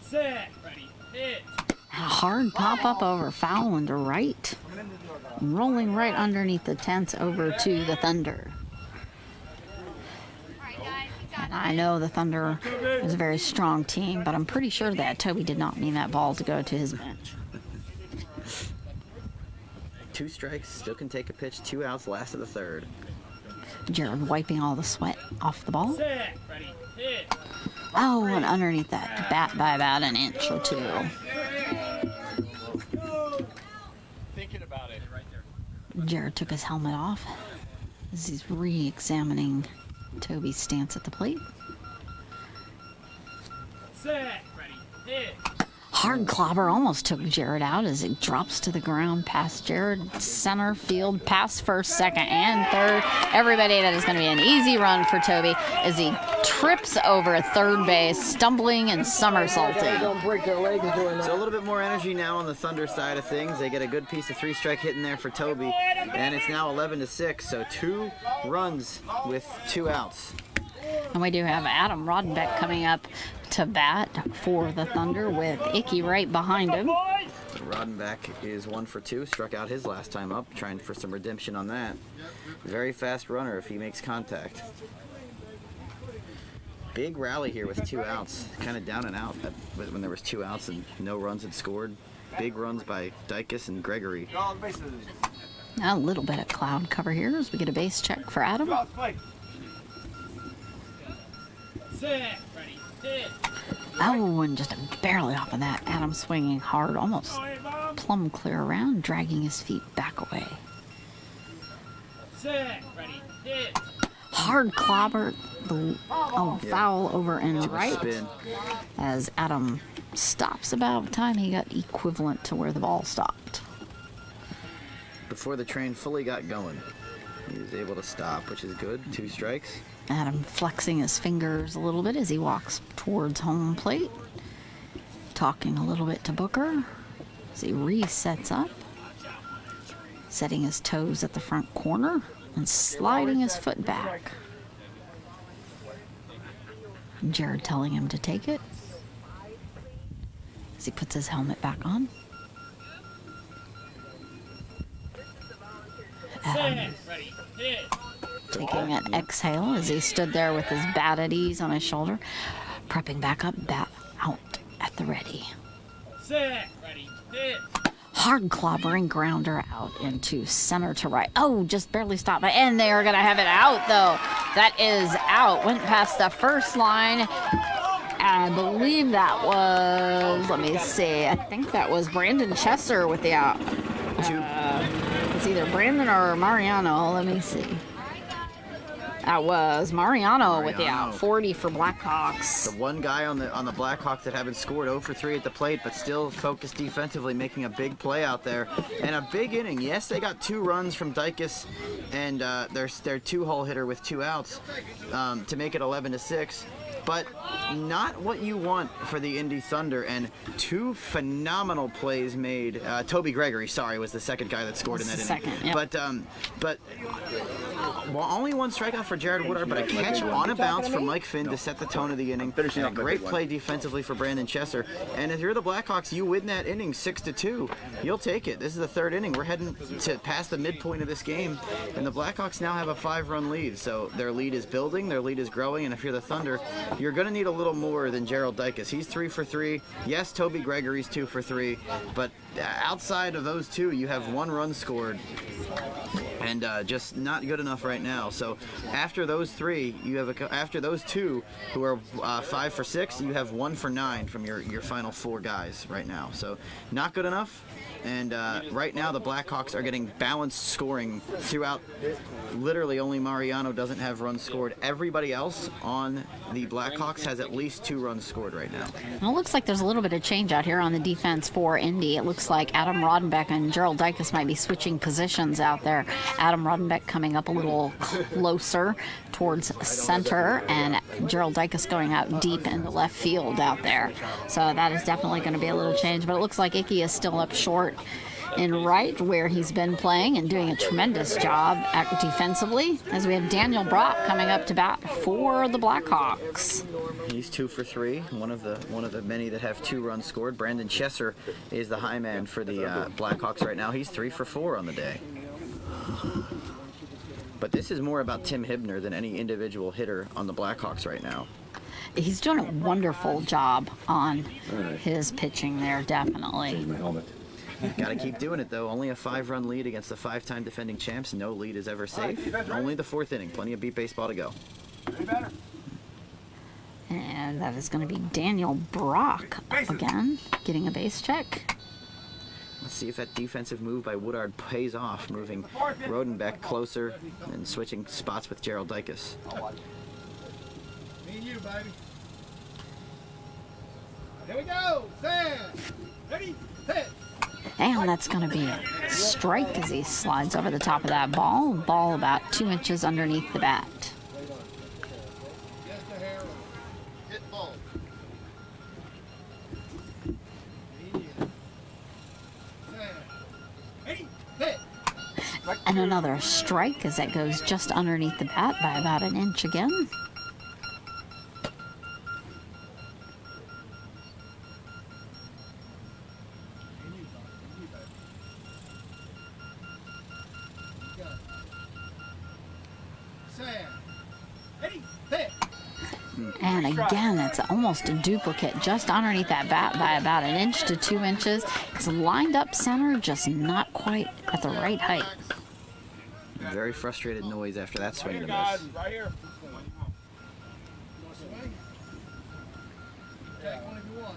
Set. Ready. Hit. A hard pop up over foul into right. Rolling right underneath the tents over to the Thunder. And I know the Thunder is a very strong team, but I'm pretty sure that Toby did not mean that ball to go to his bench. 2 strikes, still can take a pitch, 2 outs, last of the 3rd. Jared wiping all the sweat off the ball. Set. Ready. Hit. Oh, and underneath that bat by about an inch or 2. Thinking about it. Right there. Jared took his helmet off as he's re-examining Toby's stance at the plate. Set. Ready. Hit. Hard clobber almost took Jared out as it drops to the ground past Jared. Center field, past first, second, and third. Everybody, that is going to be an easy run for Toby as he trips over third base, stumbling and somersaulting. Don't break their legs doing that. So a little bit more energy now on the Thunder side of things. They get a good piece of 3-strike hitting there for Toby, and it's now 11-6. So 2 runs with 2 outs. And we do have Adam Rodenbeck coming up to bat for the Thunder with Icky right behind him. Rodenbeck is 1 for 2, struck out his last time up, trying for some redemption on that. Very fast runner if he makes contact. Big rally here with 2 outs, kind of down and out when there was 2 outs and no runs had scored. Big runs by Dicus and Gregory. All the bases. A little bit of cloud cover here as we get a base check for Adam. 2 outs, play. Set. Ready. Hit. Oh, and just barely off of that. Adam swinging hard, almost plumb clear around, dragging his feet back away. Set. Ready. Hit. Hard clobber, foul over and Took a right spin. as Adam stops about the time he got equivalent to where the ball stopped. Before the train fully got going, he was able to stop, which is good. 2 strikes. Adam flexing his fingers a little bit as he walks towards home plate, talking a little bit to Booker as he resets up, setting his toes at the front corner and sliding his foot back. Jared telling him to take it as he puts his helmet back on. Set. Ready. Hit. Taking an exhale as he stood there with his bat at ease on his shoulder, prepping back up, bat out at the ready. Set. Ready. Hit. Hard clobbering grounder out into center to right. Oh, just barely stopped. And they're going to have it out, though. That is out. Went past the first line. I believe that was, let me see, I think that was Brandon Chesser with the out. It's either Brandon or Mariano. Let me see. That was Mariano with the out. 40 for Blackhawks. The one guy on the Blackhawks that haven't scored 0 for 3 at the plate, but still focused defensively, making a big play out there. And a big inning. Yes, they got 2 runs from Dicus and their 2-hole hitter with 2 outs to make it 11-6. But not what you want for the Indy Thunder, and 2 phenomenal plays made. Toby Gregory, sorry, was the second guy that scored in that inning. Yep. But well, only 1 strikeout for Jared Woodard, but a catch on a bounce for Mike Finn to set the tone of the inning. And a great play defensively for Brandon Chesser. And if you're the Blackhawks, you win that inning 6-2. You'll take it. This is the 3rd inning. We're heading to past the midpoint of this game, and the Blackhawks now have a 5-run lead. So their lead is building, their lead is growing, and if you're the Thunder, you're going to need a little more than Gerald Dicus. He's 3 for 3. Yes, Toby Gregory's 2 for 3, but outside of those 2, you have 1 run scored, and just not good enough right now. So after those 3, you have after those 2 who are 5 for 6, you have 1 for 9 from your final 4 guys right now. So not good enough. And right now the Blackhawks are getting balanced scoring throughout. Literally only Mariano doesn't have runs scored. Everybody else on the Blackhawks has at least 2 runs scored right now. Well, it looks like there's a little bit of change out here on the defense for Indy. It looks like Adam Rodenbeck and Gerald Dicus might be switching positions out there. Adam Rodenbeck coming up a little closer towards center, and Gerald Dicus going out deep into left field out there. So that is definitely going to be a little change, but it looks like Icky is still up short in right, where he's been playing and doing a tremendous job defensively, as we have Daniel Brock coming up to bat for the Blackhawks. He's 2 for 3, one of the many that have 2 runs scored. Brandon Chesser is the high man for the Blackhawks right now. He's 3 for 4 on the day. But this is more about Tim Hibner than any individual hitter on the Blackhawks right now. He's doing a wonderful job on his pitching there, definitely. Got to keep doing it, though. Only a 5-run lead against the 5-time defending champs. No lead is ever safe. Only the 4th inning. Plenty of beat baseball to go. And that is going to be Daniel Brock up again, getting a base check. Let's see if that defensive move by Woodard pays off, moving Rodenbeck closer and switching spots with Gerald Dicus. Me and you, baby. Here we go. Sam. Ready? Hit. And that's going to be a strike as he slides over the top of that ball. Ball about 2 inches underneath the bat. Yes, the hair. Hit ball. Ready? Hit. And another strike as that goes just underneath the bat by about 1 inch again. And again, it's almost a duplicate just underneath that bat by about 1 inch to 2 inches. It's lined up center, just not quite at the right height. Very frustrated noise after that swing and a miss. Right here. Take one if you want.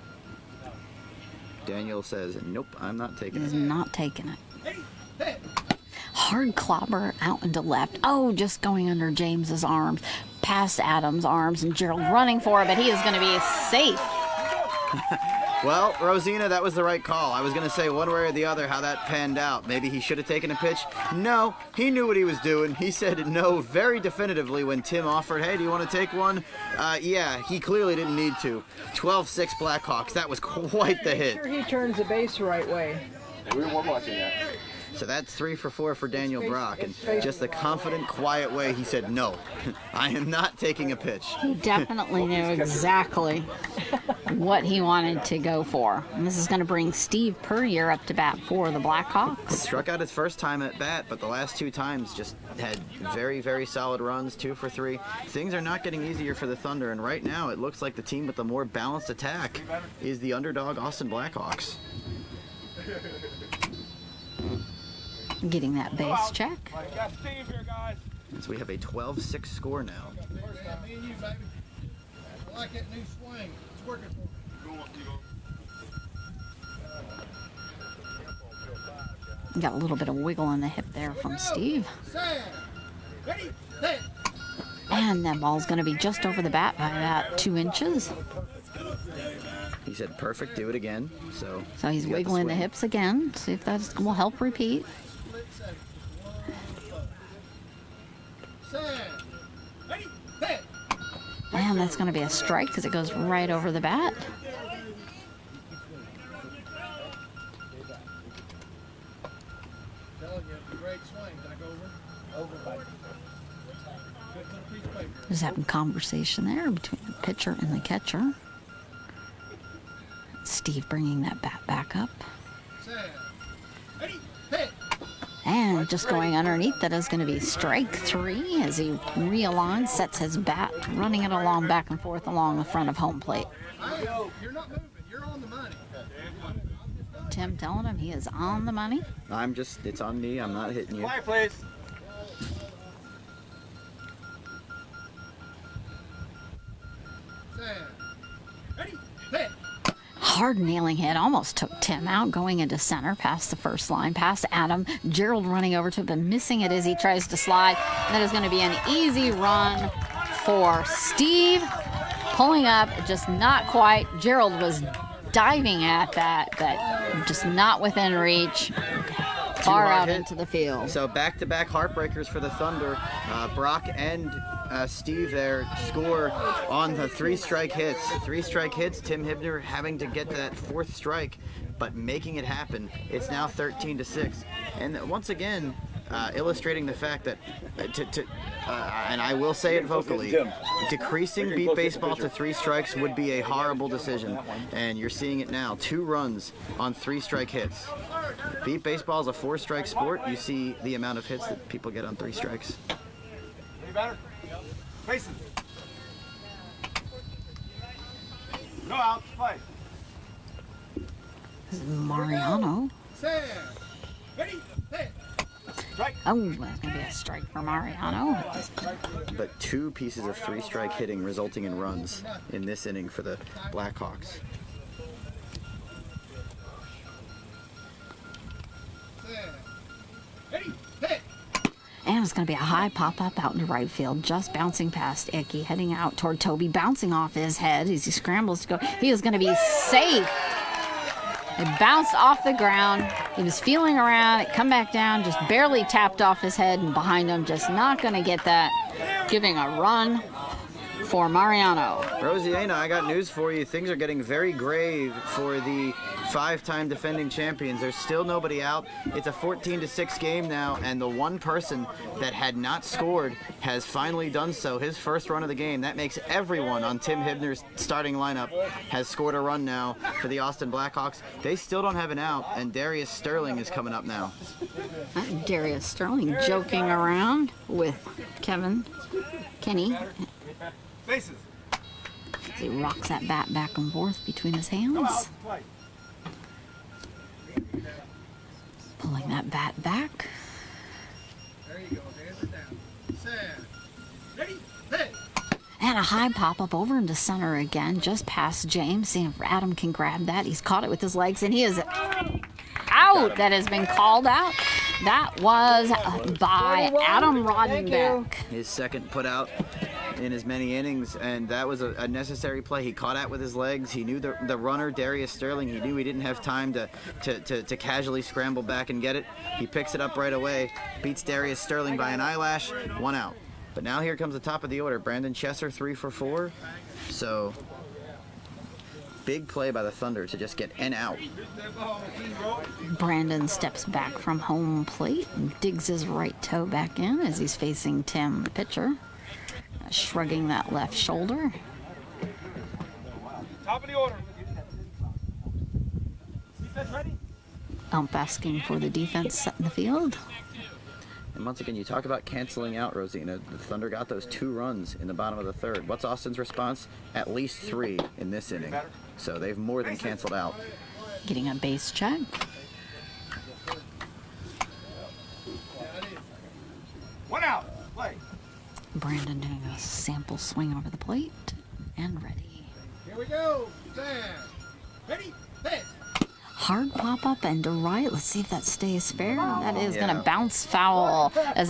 Daniel says, nope, I'm not taking Is it. not taking it. Ready? Hit. Hard clobber out into left. Oh, just going under James's arms, past Adams' arms, and Gerald running for it, but he is going to be safe. Well, Rosina, that was the right call. I was going to say one way or the other how that panned out. Maybe he should have taken a pitch. No, he knew what he was doing. He said no very definitively when Tim offered, hey, do you want to take one? Yeah, he clearly didn't need to. 12-6 Blackhawks. That was quite the hit. Sure, he turns the base the right way. We were watching that. So that's 3 for 4 for Daniel Brock. And just the confident, quiet way he said, no, I am not taking a pitch. He definitely knew exactly what he wanted to go for. And this is going to bring Steve Puryear up to bat for the Blackhawks. Struck out his first time at bat, but the last 2 times just had very, very solid runs, 2 for 3. Things are not getting easier for the Thunder, and right now it looks like the team with the more balanced attack is the underdog Austin Blackhawks. Getting that base check. We got Steve here, guys. So we have a 12-6 score now. First time, me and you, baby. I like that new swing. It's working for me. Got a little bit of wiggle in the hip there from Steve. Set. Ready, set. And that ball's going to be just over the bat by about 2 inches. He said, perfect, do it again. So He's got wiggling the swing. hips again. See if that will help repeat. Split second. Set. Ready, set. And that's going to be a strike because it goes right over the bat. Telling you, it's a great swing. Back over. Over. Good little piece of paper. Just having conversation there between the pitcher and the catcher. Steve bringing that bat back up. Set. Ready, hit. And just going underneath, that is going to be strike 3 as he realigns, sets his bat, running it along back and forth along the front of home plate. Hey, you're not moving. You're on the money. Tim telling him he is on the money. It's on me. I'm not hitting you. Quiet, please. Set. Ready, hit. Hard nailing hit, almost took Tim out, going into center, past the first line, past Adam. Gerald running over to him, but missing it as he tries to slide. That is going to be an easy run for Steve. Pulling up, just not quite. Gerald was diving at that, but just not within reach. Far hard out hit. into the field. So back-to-back heartbreakers for the Thunder. Brock and Steve there score on the 3-strike hits. 3-strike hits, Tim Hibner having to get that 4th strike, but making it happen. It's now 13-6. And once again, illustrating the fact that, and I will say it vocally, decreasing beat baseball to 3 strikes would be a horrible decision. And you're seeing it now, 2 runs on 3-strike hits. Beat baseball is a 4-strike sport. You see the amount of hits that people get on 3 strikes. Any better? Faces. No outs. Play. This is Mariano. Set. Ready, hit. Strike. Oh, that's going to be a strike for Mariano. But 2 pieces of 3-strike hitting resulting in runs in this inning for the Blackhawks. Set. Ready, hit. And it's going to be a high pop-up out into right field, just bouncing past Icky, heading out toward Toby, bouncing off his head as he scrambles to go. He is going to be safe. It bounced off the ground. He was feeling around. It come back down, just barely tapped off his head, and behind him, just not going to get that. Giving a run for Mariano. Rosiana, I got news for you. Things are getting very grave for the 5-time defending champions. There's still nobody out. It's a 14-6 game now, and the one person that had not scored has finally done so. His first run of the game. That makes everyone on Tim Hibner's starting lineup has scored a run now for the Austin Blackhawks. They still don't have an out, and Darius Sterling is coming up now. Darius Sterling joking around with Kenny. Faces. As he rocks that bat back and forth between his hands. Play. Pulling that bat back. There you go. Hands it down. Set. Ready, hit. And a high pop-up over into center again, just past James. Seeing if Adam can grab that. He's caught it with his legs, and he is out. That has been called out. That was by Adam Rodenbeck. His second put out in as many innings, and that was a necessary play. He caught out with his legs. He knew the runner, Darius Sterling, he knew he didn't have time to casually scramble back and get it. He picks it up right away, beats Darius Sterling by an eyelash, 1 out. But now here comes the top of the order. Brandon Chesser, 3 for 4. So big play by the Thunder to just get an out. Brandon steps back from home plate and digs his right toe back in as he's facing Tim, the pitcher. Shrugging that left shoulder. Top of the order. Defense ready? Ump asking for the defense set in the field. And once again, you talk about canceling out, Rosina. The Thunder got those 2 runs in the bottom of the 3rd. What's Austin's response? At least 3 in this inning. So they've more than canceled out. Getting a base check. Brandon doing a sample swing over the plate. And ready. Here we go. Stand. Ready, hit. Hard pop up and to right. Let's see if that stays fair. That is going to bounce foul as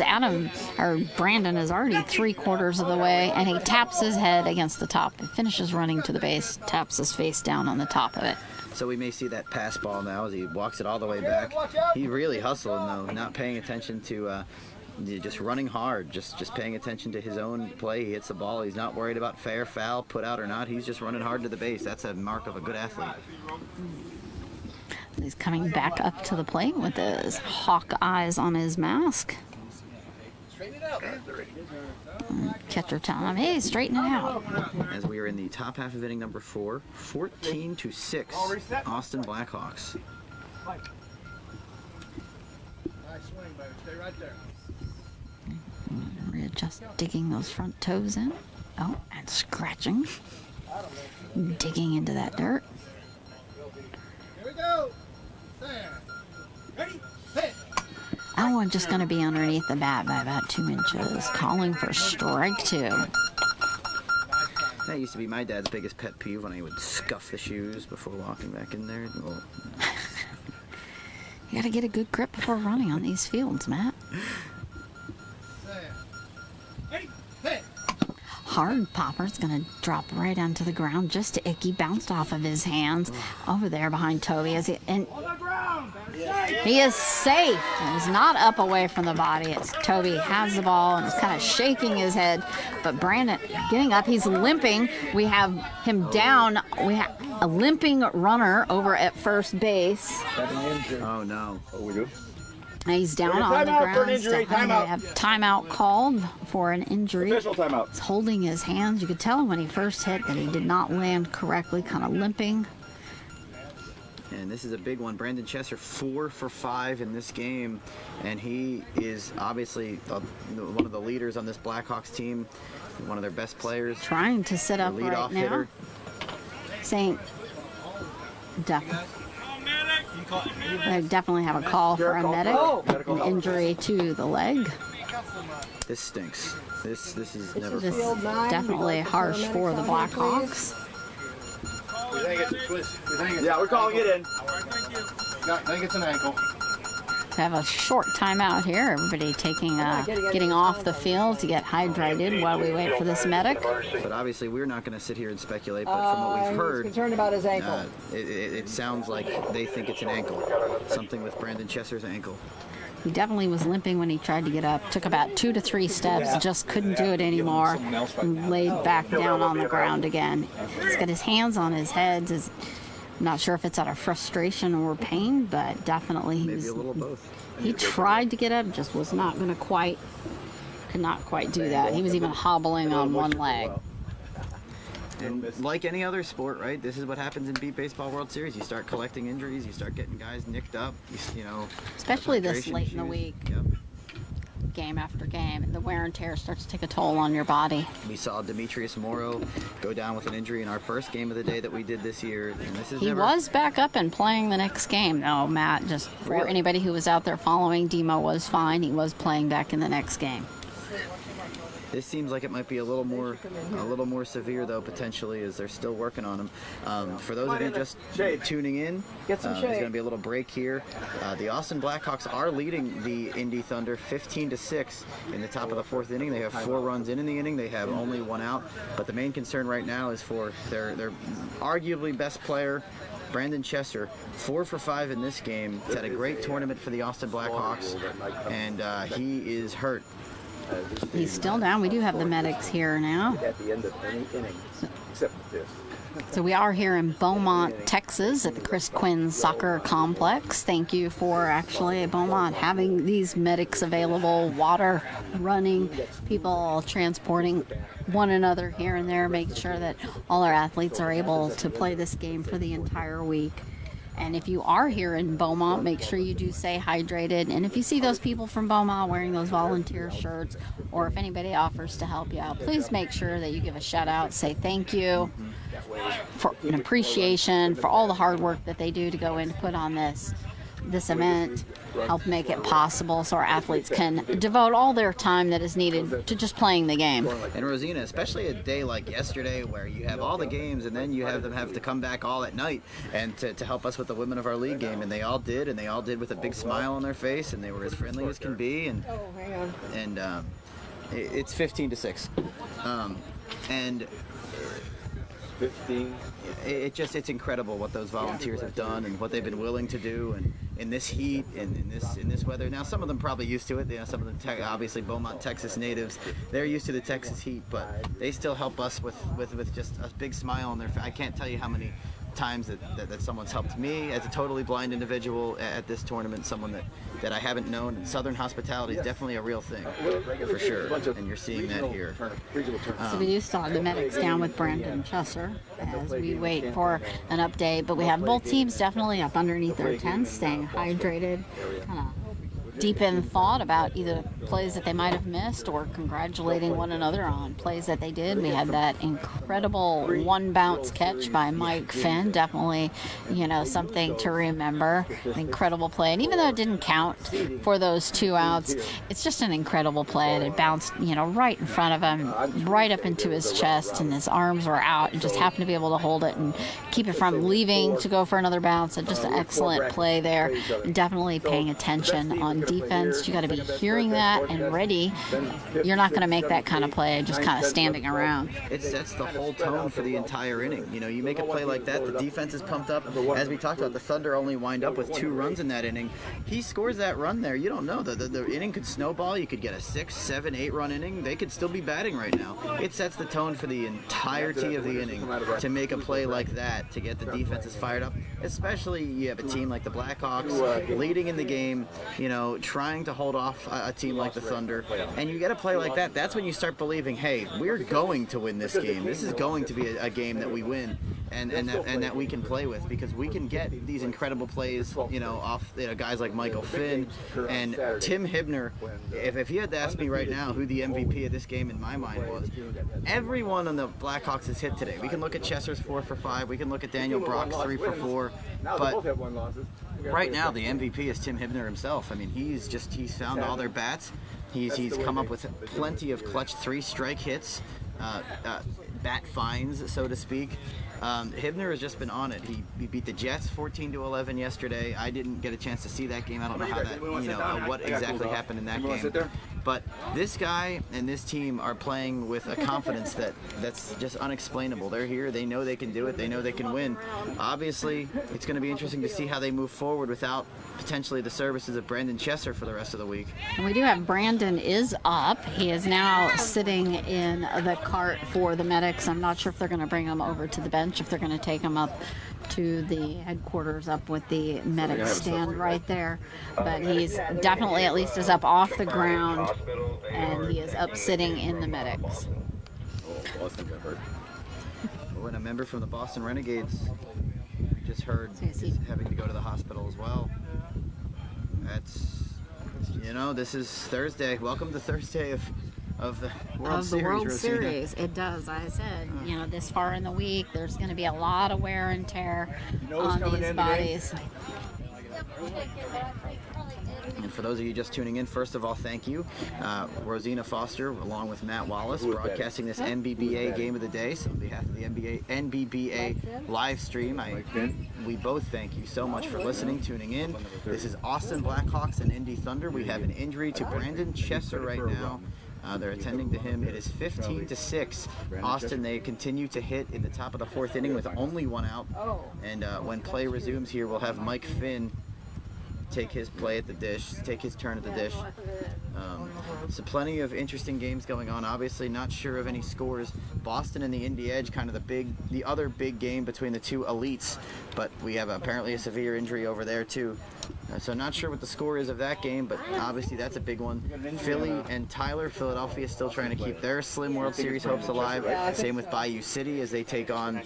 Brandon is already 3/4 of the way, and he taps his head against the top and finishes running to the base, taps his face down on the top of it. So we may see that pass ball now as he walks it all the way back. He really hustling though, not paying attention to just running hard, just paying attention to his own play. He hits the ball. He's not worried about fair, foul, put out or not. He's just running hard to the base. That's a mark of a good athlete. He's coming back up to the plate with his hawk eyes on his mask. Catcher telling him, hey, straighten it out. As we are in the top half of inning number 4, 14-6, Austin Blackhawks. Nice swing, baby. Stay right there. Readjust, digging those front toes in. Oh, and scratching. Digging into that dirt. Here we go. Stand. Ready, hit. That one just going to be underneath the bat by about 2 inches. Calling for strike 2. That used to be my dad's biggest pet peeve when he would scuff the shoes before walking back in there. Well, you got to get a good grip before running on these fields, Matt. Ready, hit. Hard popper's going to drop right onto the ground just to Icky. Bounced off of his hands over there behind Toby. He is safe. He's not up away from the body. It's Toby has the ball and is kind of shaking his head. But Brandon getting up. He's limping. We have him down. We have a limping runner over at first base. oh no. Oh, we do? And he's down on the ground. Still having to have timeout called for an injury. Official timeout. He's holding his hands. You could tell when he first hit that he did not land correctly, kind of limping. And this is a big one. Brandon Chesser, 4 for 5 in this game. And he is obviously one of the leaders on this Blackhawks team, one of their best players. Trying to sit up right now. Hitter. Saying, they definitely have a call for a medic. An injury to the leg. This stinks. This is never This fun. is definitely harsh for the Blackhawks. Yeah, we're calling it in. No, I think it's an ankle. Have a short timeout here. Everybody getting off the field to get hydrated while we wait for this medic. But obviously, we're not going to sit here and speculate. But from what we've heard, He's concerned about his ankle. it sounds like they think it's an ankle. Something with Brandon Chesser's ankle. He definitely was limping when he tried to get up. Took about 2 to 3 steps, just couldn't do it anymore. And laid back down on the ground again. He's got his hands on his head. Not sure if it's out of frustration or pain, but definitely Maybe a little both. He tried to get up, just was not going to could not quite do that. He was even hobbling on one leg. And like any other sport, right? This is what happens in Beat Baseball World Series. You start collecting injuries. You start getting guys nicked up. You know, especially this hydration late in the issues. week. Yep. Game after game, the wear and tear starts to take a toll on your body. We saw Demetrius Morrow go down with an injury in our first game of the day that we did this year. And this is He was back up and playing the next game. No, Matt, just for anybody who was out there following, Demo was fine. He was playing back in the next game. This seems like it might be a little more severe though, potentially, as they're still working on him. For those of you just tuning in, there's going to be a little break here. The Austin Blackhawks are leading the Indy Thunder 15-6 in the top of the 4th inning. They have 4 runs in the inning. They have only 1 out. But the main concern right now is for their arguably best player, Brandon Chesser, 4 for 5 in this game. He's had a great tournament for the Austin Blackhawks, and he is hurt. He's still down. We do have the medics here now. At the end of any inning, except the 5th. So we are here in Beaumont, Texas at the Chris Quinn Soccer Complex. Thank you for actually Beaumont having these medics available, water running, people transporting one another here and there, making sure that all our athletes are able to play this game for the entire week. And if you are here in Beaumont, make sure you do stay hydrated. And if you see those people from Beaumont wearing those volunteer shirts, or if anybody offers to help you out, please make sure that you give a shout out, say thank you for an appreciation for all the hard work that they do to go in to put on this. this event, help make it possible so our athletes can devote all their time that is needed to just playing the game. And Rosina, especially a day like yesterday where you have all the games and then you have them have to come back all at night and to help us with the Women of Our League game, and they all did with a big smile on their face, and they were as friendly as can be, and it's 15-6, and 15. It's incredible what those volunteers have done and what they've been willing to do, and in this heat and in this weather. Now some of them probably used to it. You know, some of them obviously Beaumont, Texas natives, they're used to the Texas heat, but they still help us with just a big smile on their face. I can't tell you how many times that someone's helped me as a totally blind individual at this tournament, someone that I haven't known. And Southern hospitality is definitely a real thing, for sure, and you're seeing that here. So we do still have the medics down with Brandon Chesser as we wait for an update, but we have both teams definitely up underneath their tents, staying hydrated, kind of deep in thought about either plays that they might have missed or congratulating one another on plays that they did. We had that incredible one bounce catch by Mike Finn, definitely, something to remember. An incredible play, and even though it didn't count for those 2 outs, it's just an incredible play. And it bounced, right in front of him, right up into his chest, and his arms were out, and just happened to be able to hold it and keep it from leaving to go for another bounce. And just an excellent play there. And definitely paying attention on defense. You got to be hearing that and ready. You're not going to make that kind of play just kind of standing around. It sets the whole tone for the entire inning. You make a play like that, the defense is pumped up. As we talked about, the Thunder only wind up with 2 runs in that inning. He scores that run there. You don't know. The inning could snowball. You could get a 6, 7, 8 run inning. They could still be batting right now. It sets the tone for the entirety of the inning to make a play like that, to get the defenses fired up. Especially you have a team like the Blackhawks leading in the game, trying to hold off a team like the Thunder, and you get a play like that. That's when you start believing, hey, we're going to win this game. This is going to be a game that we win, and that we can play with, because we can get these incredible plays, off guys like Michael Finn and Tim Hibner. If you had to ask me right now who the MVP of this game in my mind was, everyone on the Blackhawks has hit today. We can look at Chesser's 4 for 5. We can look at Daniel Brock's 3 for 4. But right now, the MVP is Tim Hibner himself. I mean, he's found all their bats. He's come up with plenty of clutch 3-strike hits, bat finds, so to speak. Hibner has just been on it. He beat the Jets 14-11 yesterday. I didn't get a chance to see that game. I don't know how that, what exactly happened in that game. But this guy and this team are playing with a confidence that's just unexplainable. They're here. They know they can do it. They know they can win. Obviously, it's going to be interesting to see how they move forward without potentially the services of Brandon Chesser for the rest of the week. And we do have Brandon is up. He is now sitting in the cart for the medics. I'm not sure if they're going to bring him over to the bench, if they're going to take him up to the headquarters up with the medic stand right there. But he's definitely at least is up off the ground, and he is up sitting in the medics. When a member from the Boston Renegades just heard he's having to go to the hospital as well. That's, this is Thursday. Welcome to Thursday of the World Series. It does. I said, this far in the week, there's going to be a lot of wear and tear on these bodies. And for those of you just tuning in, first of all, thank you. Rosina Foster, along with Matt Wallace, broadcasting this NBBA Game of the Day. So on behalf of the NBBA live stream, we both thank you so much for listening, tuning in. This is Austin Blackhawks and Indy Thunder. We have an injury to Brandon Chesser right now. They're attending to him. It is 15-6. Austin, they continue to hit in the top of the 4th inning with only 1 out. And when play resumes here, we'll have Mike Finn take his play at the dish, take his turn at the dish. So plenty of interesting games going on. Obviously, not sure of any scores. Boston and the Indy Edge, kind of the other big game between the 2 elites. But we have apparently a severe injury over there too. So not sure what the score is of that game, but obviously that's a big one. Philly and Tyler, Philadelphia still trying to keep their slim World Series hopes alive. Same with Bayou City as they take on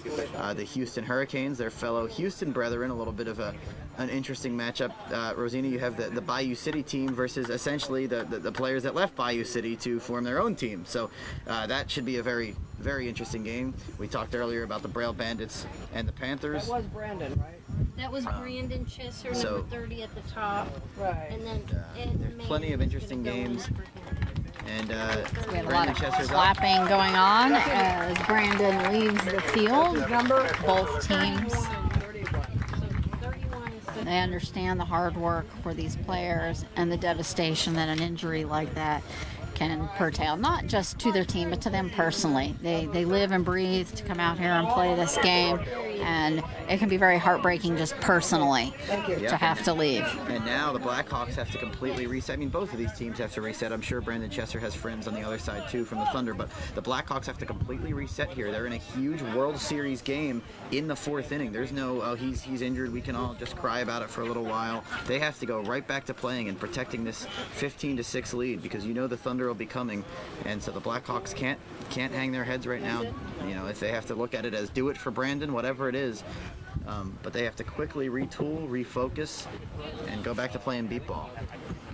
the Houston Hurricanes, their fellow Houston brethren. A little bit of an interesting matchup. Rosina, you have the Bayou City team versus essentially the players that left Bayou City to form their own team. So that should be a very interesting game. We talked earlier about the Braille Bandits and the Panthers. That was Brandon, right? That was Brandon Chesser, so- number 30 at the top. Right. And then there's plenty of interesting games. And We have a lot Brandon of Chesser's up. clapping going on as Brandon leaves the field. Both teams, they understand the hard work for these players and the devastation that an injury like that can curtail, not just to their team, but to them personally. They live and breathe to come out here and play this game, and it can be very heartbreaking just personally to have to leave. And now the Blackhawks have to completely reset. I mean, both of these teams have to reset. I'm sure Brandon Chesser has friends on the other side too from the Thunder, but the Blackhawks have to completely reset here. They're in a huge World Series game in the 4th inning. There's no, oh, he's injured, we can all just cry about it for a little while. They have to go right back to playing and protecting this 15-6 lead, because you know the Thunder will be coming, and so the Blackhawks can't hang their heads right now. You know, if they have to look at it as do it for Brandon, whatever it is, but they have to quickly retool, refocus, and go back to playing beat ball.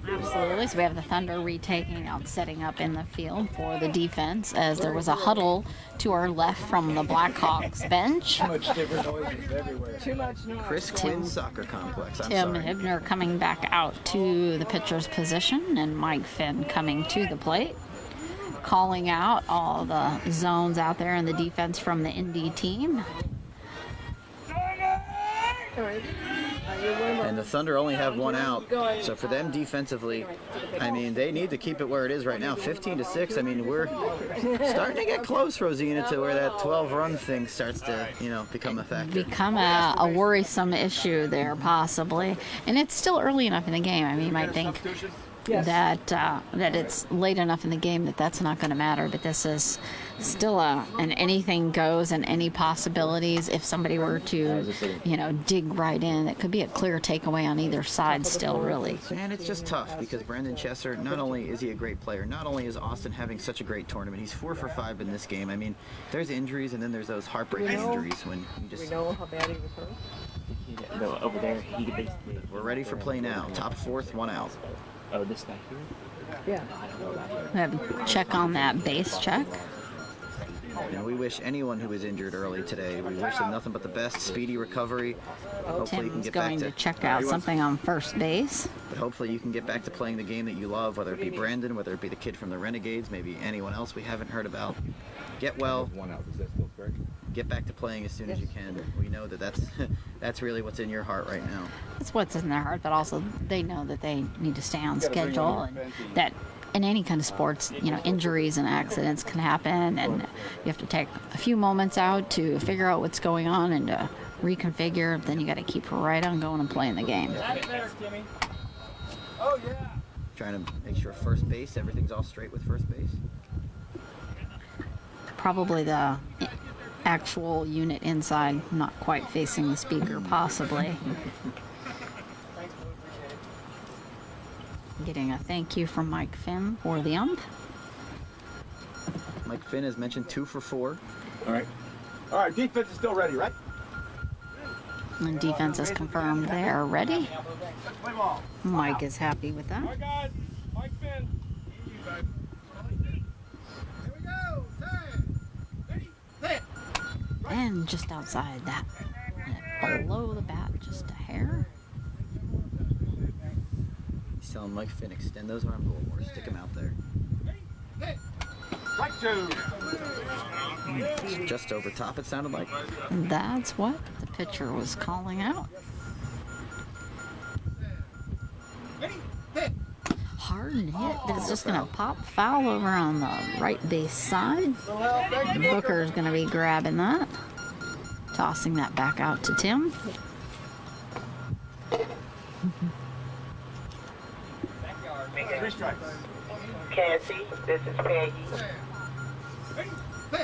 Absolutely. So we have the Thunder retaking out, setting up in the field for the defense, as there was a huddle to our left from the Blackhawks bench. Too much different noises everywhere. Too much noise. Chris Quinn Soccer Complex. I'm Tim sorry. Hibner coming back out to the pitcher's position, and Mike Finn coming to the plate, calling out all the zones out there in the defense from the Indy team. And the Thunder only have one out, so for them defensively, I mean, they need to keep it where it is right now, 15-6. I mean, we're starting to get close, Rosina, to where that 12-run thing starts to, you know, become a factor. Become a worrisome issue there, possibly. And it's still early enough in the game. I mean, you might think that it's late enough in the game that that's not going to matter, but this is still an anything goes and any possibilities. If somebody were to, you know, dig right in, it could be a clear takeaway on either side still, really. And it's just tough because Brandon Chesser, not only is he a great player, not only is Austin having such a great tournament, he's 4 for 5 in this game. I mean, there's injuries and then there's those heartbreaking injuries when you just... We know how bad he was hurt. No, over there, he could basically... We're ready for play now. Top 4th, 1 out. Oh, this guy here? Yeah. We have a check on that base check. And we wish anyone who was injured early today, we wish them nothing but the best, speedy recovery. Hopefully you can Tim's get back going to... to check out something on first base. But hopefully you can get back to playing the game that you love, whether it be Brandon, whether it be the kid from the Renegades, maybe anyone else we haven't heard about. Get well. 1 out. Is that still correct? Get back to playing as soon as you can. We know that that's really what's in your heart right now. That's what's in their heart, but also they know that they need to stay on schedule, and that in any kind of sports, you know, injuries and accidents can happen, and you have to take a few moments out to figure out what's going on and to reconfigure. Then you got to keep right on going and playing the game. Trying to make sure first base, everything's all straight with first base. Probably the actual unit inside, not quite facing the speaker, possibly. Getting a thank you from Mike Finn for the ump. Mike Finn has mentioned 2 for 4. All right, defense is still ready, right? And defense is confirmed they are ready. Play ball. Mike is happy with All that. right, guys. Mike Finn. Here we go. Sam. Ready? Set. And just outside that, below the bat, just a hair. He's telling Mike Finn, extend those arms a little more, stick him out there. Strike 2. Just over top, it sounded like. That's what the pitcher was calling out. Ready? Hit. Hard hit, but it's just going to pop foul over on the right base side. Booker's going to be grabbing that, tossing that back out to Tim. Three strikes. Cassie, this is Peggy.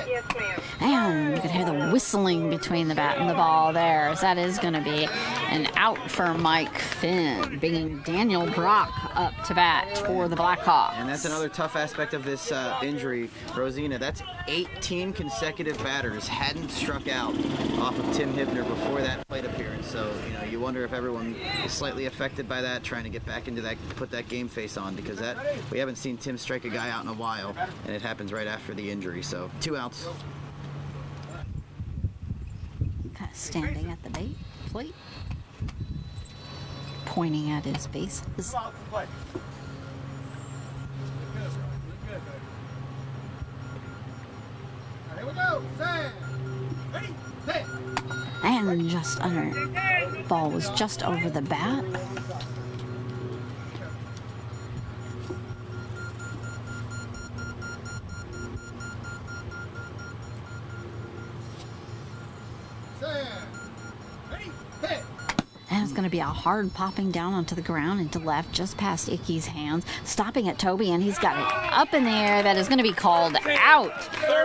Yes, ma'am. And you can hear the whistling between the bat and the ball there, as that is going to be an out for Mike Finn, bringing Daniel Brock up to bat for the Blackhawks. And that's another tough aspect of this injury, Rosina. That's 18 consecutive batters hadn't struck out off of Tim Hibner before that plate appearance. So, you know, you wonder if everyone is slightly affected by that, trying to get back into that, put that game face on, because that we haven't seen Tim strike a guy out in a while, and it happens right after the injury. So 2 outs. Kind of standing at the plate. pointing at his bases. Come on, let's play. Here we go. Set. Ready, set. And just under, ball was just over the bat. Set. Ready, set. And it's going to be a hard popping down onto the ground into left, just past Icky's hands, stopping at Toby, and he's got it up in the air. That is going to be called out.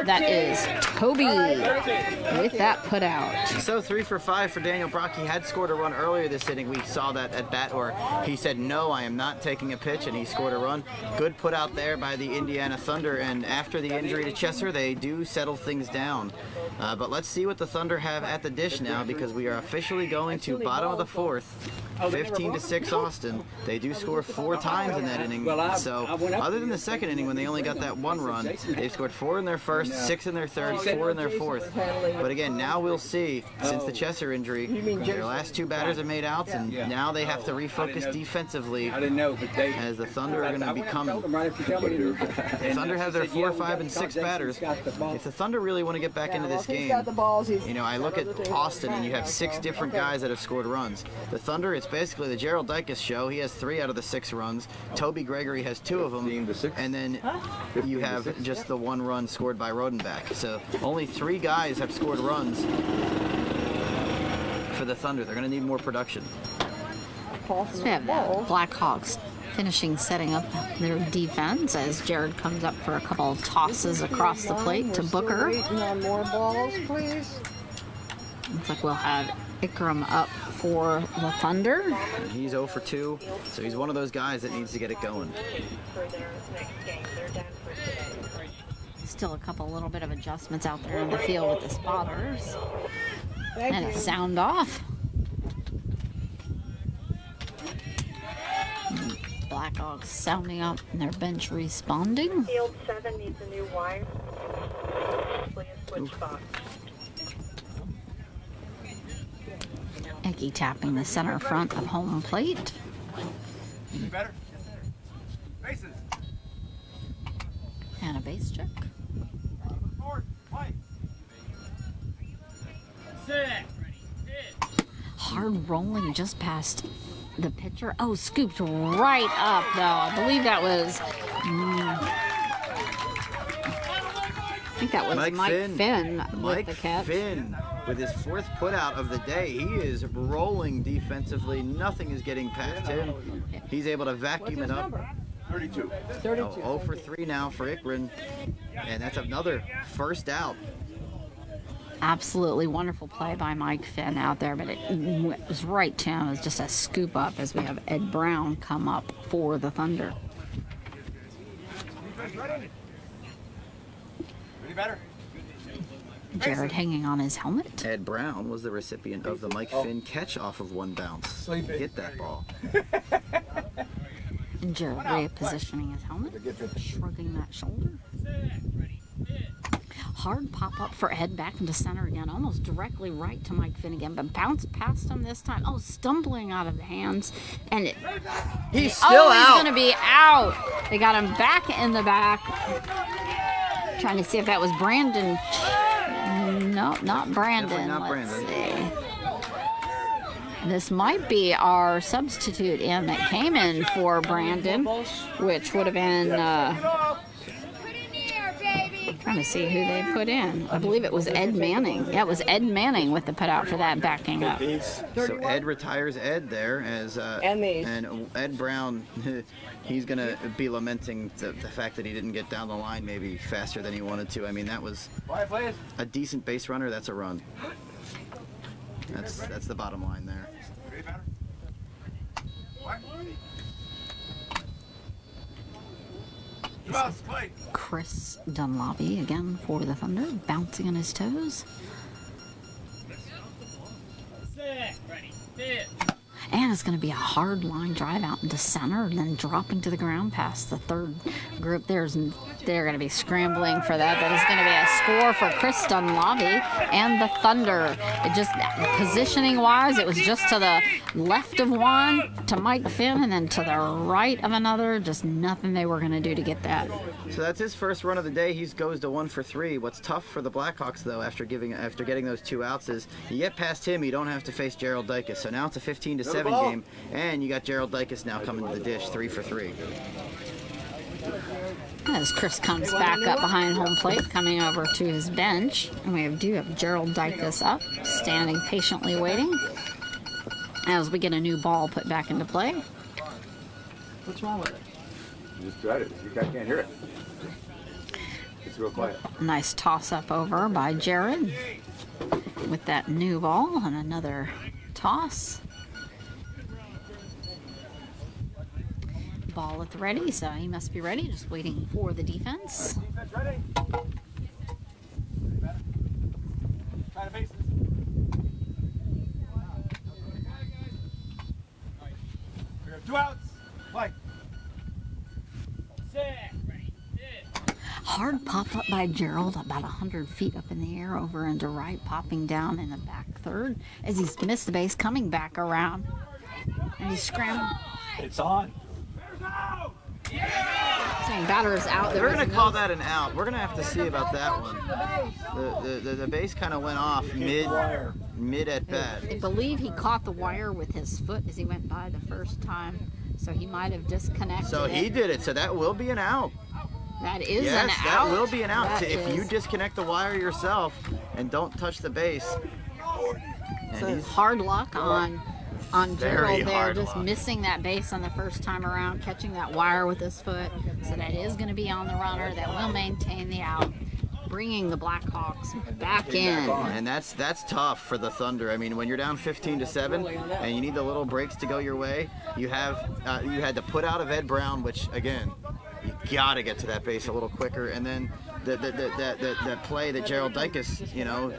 That is Toby with that put out. So 3 for 5 for Daniel Brock. He had scored a run earlier this inning. We saw that at bat, or he said, no, I am not taking a pitch, and he scored a run. Good put out there by the Indiana Thunder, and after the injury to Chesser, they do settle things down. But let's see what the Thunder have at the dish now, because we are officially going to bottom of the fourth. 15-6 Austin. They do score 4 times in that inning. So other than the second inning when they only got that 1 run, they've scored 4 in their first, 6 in their third, 4 in their fourth. But again, now we'll see, since the Chesser injury, their last 2 batters have made outs, and now they have to refocus defensively as the Thunder are going to be coming. The Thunder have their 4, 5, and 6 batters. If the Thunder really want to get back into this game, you know, I look at Austin and you have 6 different guys that have scored runs. The Thunder, it's basically the Gerald Dicus show. He has 3 out of the 6 runs. Toby Gregory has 2 of them. And then you have just the 1 run scored by Rodenbach. So only 3 guys have scored runs for the Thunder. They're going to need more production. So we have Blackhawks finishing setting up their defense as Jared comes up for a couple of tosses across the plate to Booker. Waiting on more balls, please. Looks like we'll have Ikram up for the Thunder. And he's 0 for 2, so he's one of those guys that needs to get it going. Still a couple little bit of adjustments out there in the field with the spotters. And a sound off. Blackhawks sounding up and their bench responding. Field 7 needs a new wire. Possibly a switch box. Icky tapping the center front of home plate. Better. Bases. And a base check. Forward. Play. Set. Ready. Hit. Hard rolling just past the pitcher. Oh, scooped right up though. I believe that was I think that was Mike Finn with the catch. Finn with his 4th putout of the day. He is rolling defensively. Nothing is getting past him. He's able to vacuum it up. 32. 0 for 3 now for Ikran. And that's another first out. Absolutely wonderful play by Mike Finn out there, but it was right to him. It was just a scoop up as we have Ed Brown come up for the Thunder. Ready better. Jared hanging on his helmet. Ed Brown was the recipient of the Mike Finn catch off of 1 bounce. Hit that ball. And Jared repositioning his helmet, shrugging that shoulder. Hard pop up for Ed back into center again, almost directly right to Mike Finn again, but bounced past him this time. Oh, stumbling out of the hands. And he's still out. He's going to be out. They got him back in the back. Trying to see if that was Brandon. No, not Brandon. Not Let's Brandon. see. This might be our substitute in that came in for Brandon, which would have been, trying to see who they put in. I believe it was Ed Manning. Yeah, it was Ed Manning with the putout for that backing up. So Ed retires Ed there as and Ed Brown, he's going to be lamenting the fact that he didn't get down the line maybe faster than he wanted to. I mean, that was a decent base runner. That's a run. That's the bottom line there. Chris Dunlobby again for the Thunder, bouncing on his toes. Set. Ready. Hit. And it's going to be a hard line drive out into center and then dropping to the ground past the third group. They're going to be scrambling for that. That is going to be a score for Chris Dunlavy and the Thunder. It just, positioning-wise, it was just to the left of one, to Mike Finn, and then to the right of another. Just nothing they were going to do to get that. So that's his first run of the day. He goes to 1 for 3. What's tough for the Blackhawks, though, after getting those 2 outs is you get past him, you don't have to face Gerald Dicus. So now it's a 15-7 game, and you got Gerald Dicus now coming to the dish, 3 for 3. As Chris comes back up behind home plate, coming over to his bench, and we do have Gerald Dicus up, standing patiently waiting as we get a new ball put back into play. What's wrong with it? You just tried it. You guys can't hear it. It's real quiet. Nice toss up over by Jared with that new ball and another toss. Ball at the ready, so he must be ready, just waiting for the defense. Ready? Try to base this. We have 2 outs. Play. Set. Ready. Hit. Hard pop up by Gerald, about 100 feet up in the air, over into right, popping down in the back third as he's missed the base, coming back around, and he's scrambling. It's on. Saying batter is out. We're going to call that an out. We're going to have to see about that one. The base kind of went off mid at bat. I believe he caught the wire with his foot as he went by the first time, so he might have disconnected. So he did it. So that will be an out. That is yes, an out. That will be an out. That If is. you disconnect the wire yourself and don't touch the base. So hard luck on Very Gerald there, hard just luck. missing that base on the first time around, catching that wire with his foot. So that is going to be on the runner. That will maintain the out, bringing the Blackhawks back in. And that's tough for the Thunder. I mean, when you're down 15-7 and you need the little breaks to go your way, you had to put out of Ed Brown, which again, you got to get to that base a little quicker. And then that play that Gerald Dicus,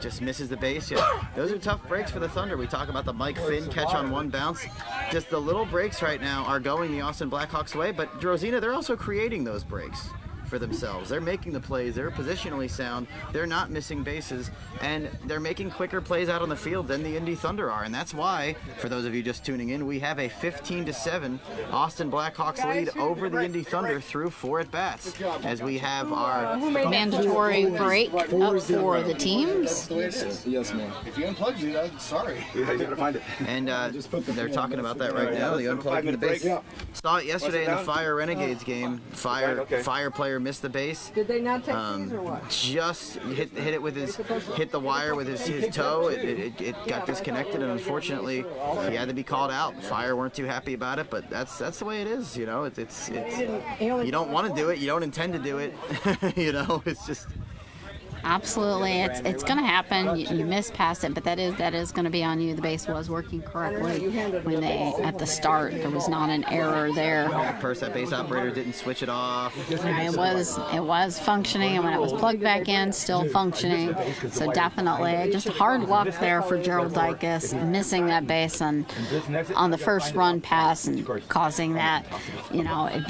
just misses the base. Yeah, those are tough breaks for the Thunder. We talk about the Mike Finn catch on one bounce. Just the little breaks right now are going the Austin Blackhawks way. But Drozina, they're also creating those breaks for themselves. They're making the plays. They're positionally sound. They're not missing bases, and they're making quicker plays out on the field than the Indy Thunder are. And that's why, for those of you just tuning in, we have a 15-7 Austin Blackhawks lead over the Indy Thunder through 4 at-bats, as we have our mandatory break up for the teams. Yes, ma'am. If you unplugged it, I'm sorry. Yeah, you gotta find it. And they're talking about that right now. The unplugging the base. Saw it yesterday in the Fire Renegades game. Fire player missed the base. Did they not take these or what? Just hit the wire with his toe. It got disconnected, and unfortunately, he had to be called out. Fire weren't too happy about it, but that's the way it is. It's you don't want to do it. You don't intend to do it. It's just. Absolutely, it's going to happen. You miss past it, but that is going to be on you. The base was working correctly when at the start there was not an error there. That base operator didn't switch it off. It was functioning, and when it was plugged back in, still functioning. So definitely, just hard luck there for Gerald Dicus, missing that base on the first run pass and causing that. If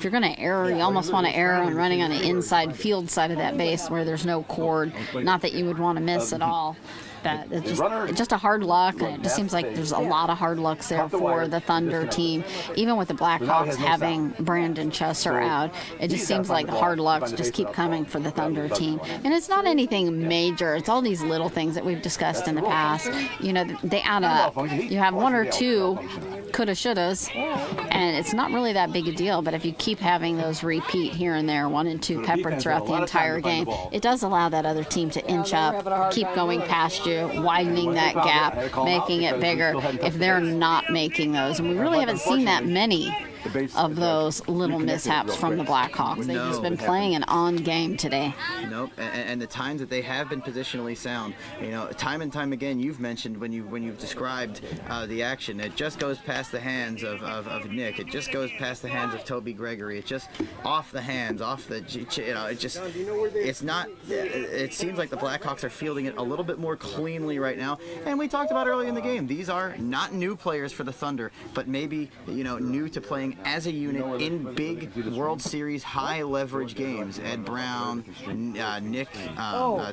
you're gonna err, you almost want to err on running on the inside field side of that base where there's no cord. Not that you would want to miss at all. But it's just a hard luck, and it just seems like there's a lot of hard lucks there for the Thunder team. Even with the Blackhawks having Brandon Chesser out, it just seems like the hard lucks just keep coming for the Thunder team. And it's not anything major. It's all these little things that we've discussed in the past. They add up. You have 1 or 2 coulda, shouldas, and it's not really that big a deal. But if you keep having those repeat here and there, 1 and 2 peppered throughout the entire game, it does allow that other team to inch up, keep going past you, widening that gap, making it bigger if they're not making those. And we really haven't seen that many of those little mishaps from the Blackhawks. They've just been playing an on game today. Nope, and the times that they have been positionally sound, you know, time and time again, you've mentioned when you've described the action, it just goes past the hands of Nick, it just goes past the hands of Toby Gregory, it just off the hands, off the, you know, it's not, it seems like the Blackhawks are fielding it a little bit more cleanly right now, and we talked about early in the game, these are not new players for the Thunder, but maybe, you know, new to playing as a unit in big World Series high leverage games. Ed Brown, Nick,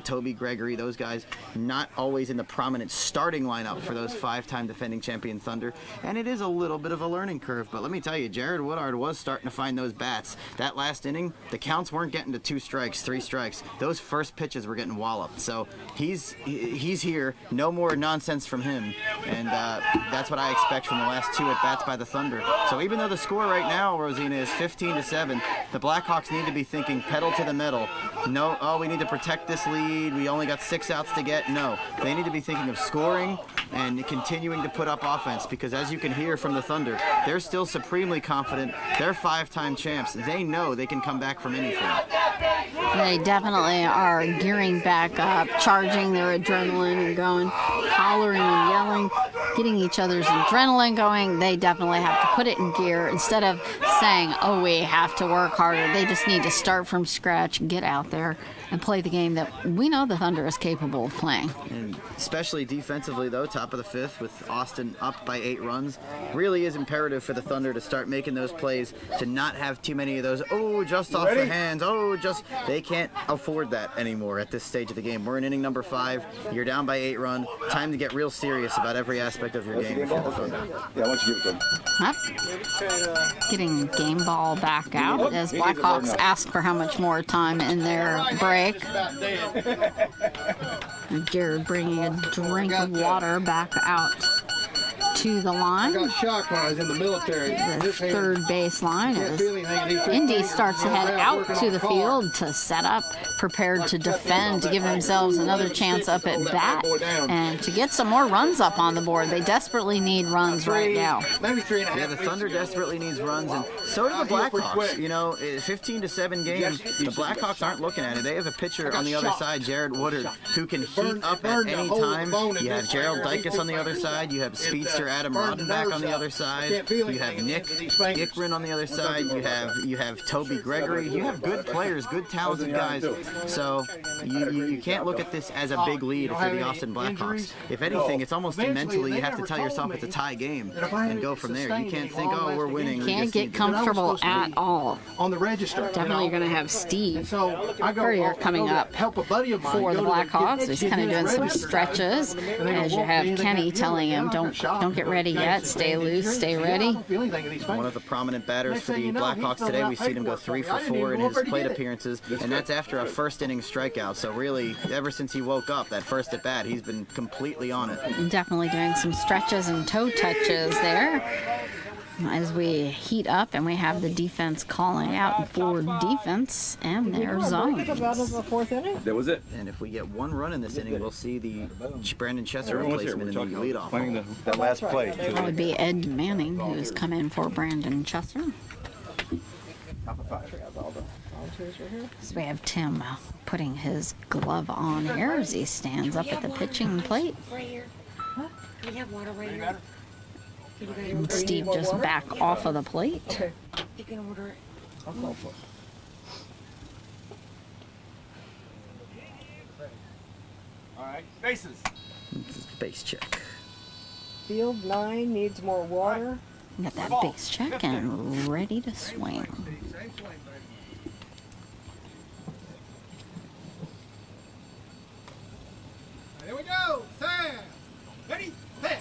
Toby Gregory, those guys not always in the prominent starting lineup for those 5-time defending champion Thunder, and it is a little bit of a learning curve, but let me tell you, Jared Woodard was starting to find those bats. That last inning, the counts weren't getting to 2 strikes, 3 strikes. Those first pitches were getting walloped, so he's here, no more nonsense from him, and that's what I expect from the last 2 at-bats by the Thunder. So even though the score right now, Rosina, is 15-7, the Blackhawks need to be thinking pedal to the metal. No, oh, we need to protect this lead. We only got 6 outs to get. No, they need to be thinking of scoring and continuing to put up offense, because as you can hear from the Thunder, they're still supremely confident. They're 5-time champs. They know they can come back from anything. They definitely are gearing back up, charging their adrenaline and going, hollering and yelling, getting each other's adrenaline going. They definitely have to put it in gear instead of saying, oh, we have to work harder. They just need to start from scratch and get out there and play the game that we know the Thunder is capable of playing. And especially defensively, though, top of the 5th with Austin up by 8 runs, really is imperative for the Thunder to start making those plays, to not have too many of those, oh, just off the hands, oh, just, they can't afford that anymore at this stage of the game. We're in inning number 5, you're down by 8 runs, time to get real serious about every aspect of your game. Yeah, why don't you give it to him? Getting game ball back out as Blackhawks ask for how much more time in their break. Jared bringing a drink of water back out to the line. I got shocked when I was in the military. The third base line as Indy starts to head out to the field to set up, prepared to defend, to give themselves another chance up at bat and to get some more runs up on the board. They desperately need runs right now. Yeah, the Thunder desperately needs runs, and so do the Blackhawks. You know, 15-7 game, the Blackhawks aren't looking at it. They have a pitcher on the other side, Jared Woodard, who can heat up at any time. You have Gerald Dykes on the other side. You have speedster Adam Rodenbach on the other side. You have Nick Ickren on the other side. You have Toby Gregory. You have good players, good talented guys. So you can't look at this as a big lead for the Austin Blackhawks. If anything, it's almost mentally you have to tell yourself it's a tie game and go from there. You can't think, oh, we're winning. Can't get comfortable at all. On the register. Definitely going to have Steve Courier coming up for the Blackhawks. He's kind of doing some stretches as you have Kenny telling him, don't get ready yet, stay loose, stay ready. One of the prominent batters for the Blackhawks today, we've seen him go 3 for 4 in his plate appearances, and that's after a first inning strikeout. So really, ever since he woke up, that first at bat, he's been completely on it. Definitely doing some stretches and toe touches there as we heat up, and we have the defense calling out for defense and their zones. That was it. And if we get 1 run in this inning, we'll see the Brandon Chesser replacement in the leadoff. That last play. That would be Ed Manning, who has come in for Brandon Chesser. So we have Tim putting his glove on here as he stands up at the pitching plate. Right here. Huh? We have water right here. And Steve just back off of the plate. Okay. You can order it. I'll call for it. All right, bases. Base check. Field 9 needs more water. Got that base check and ready to swing. Here we go. Sam. Ready? Set.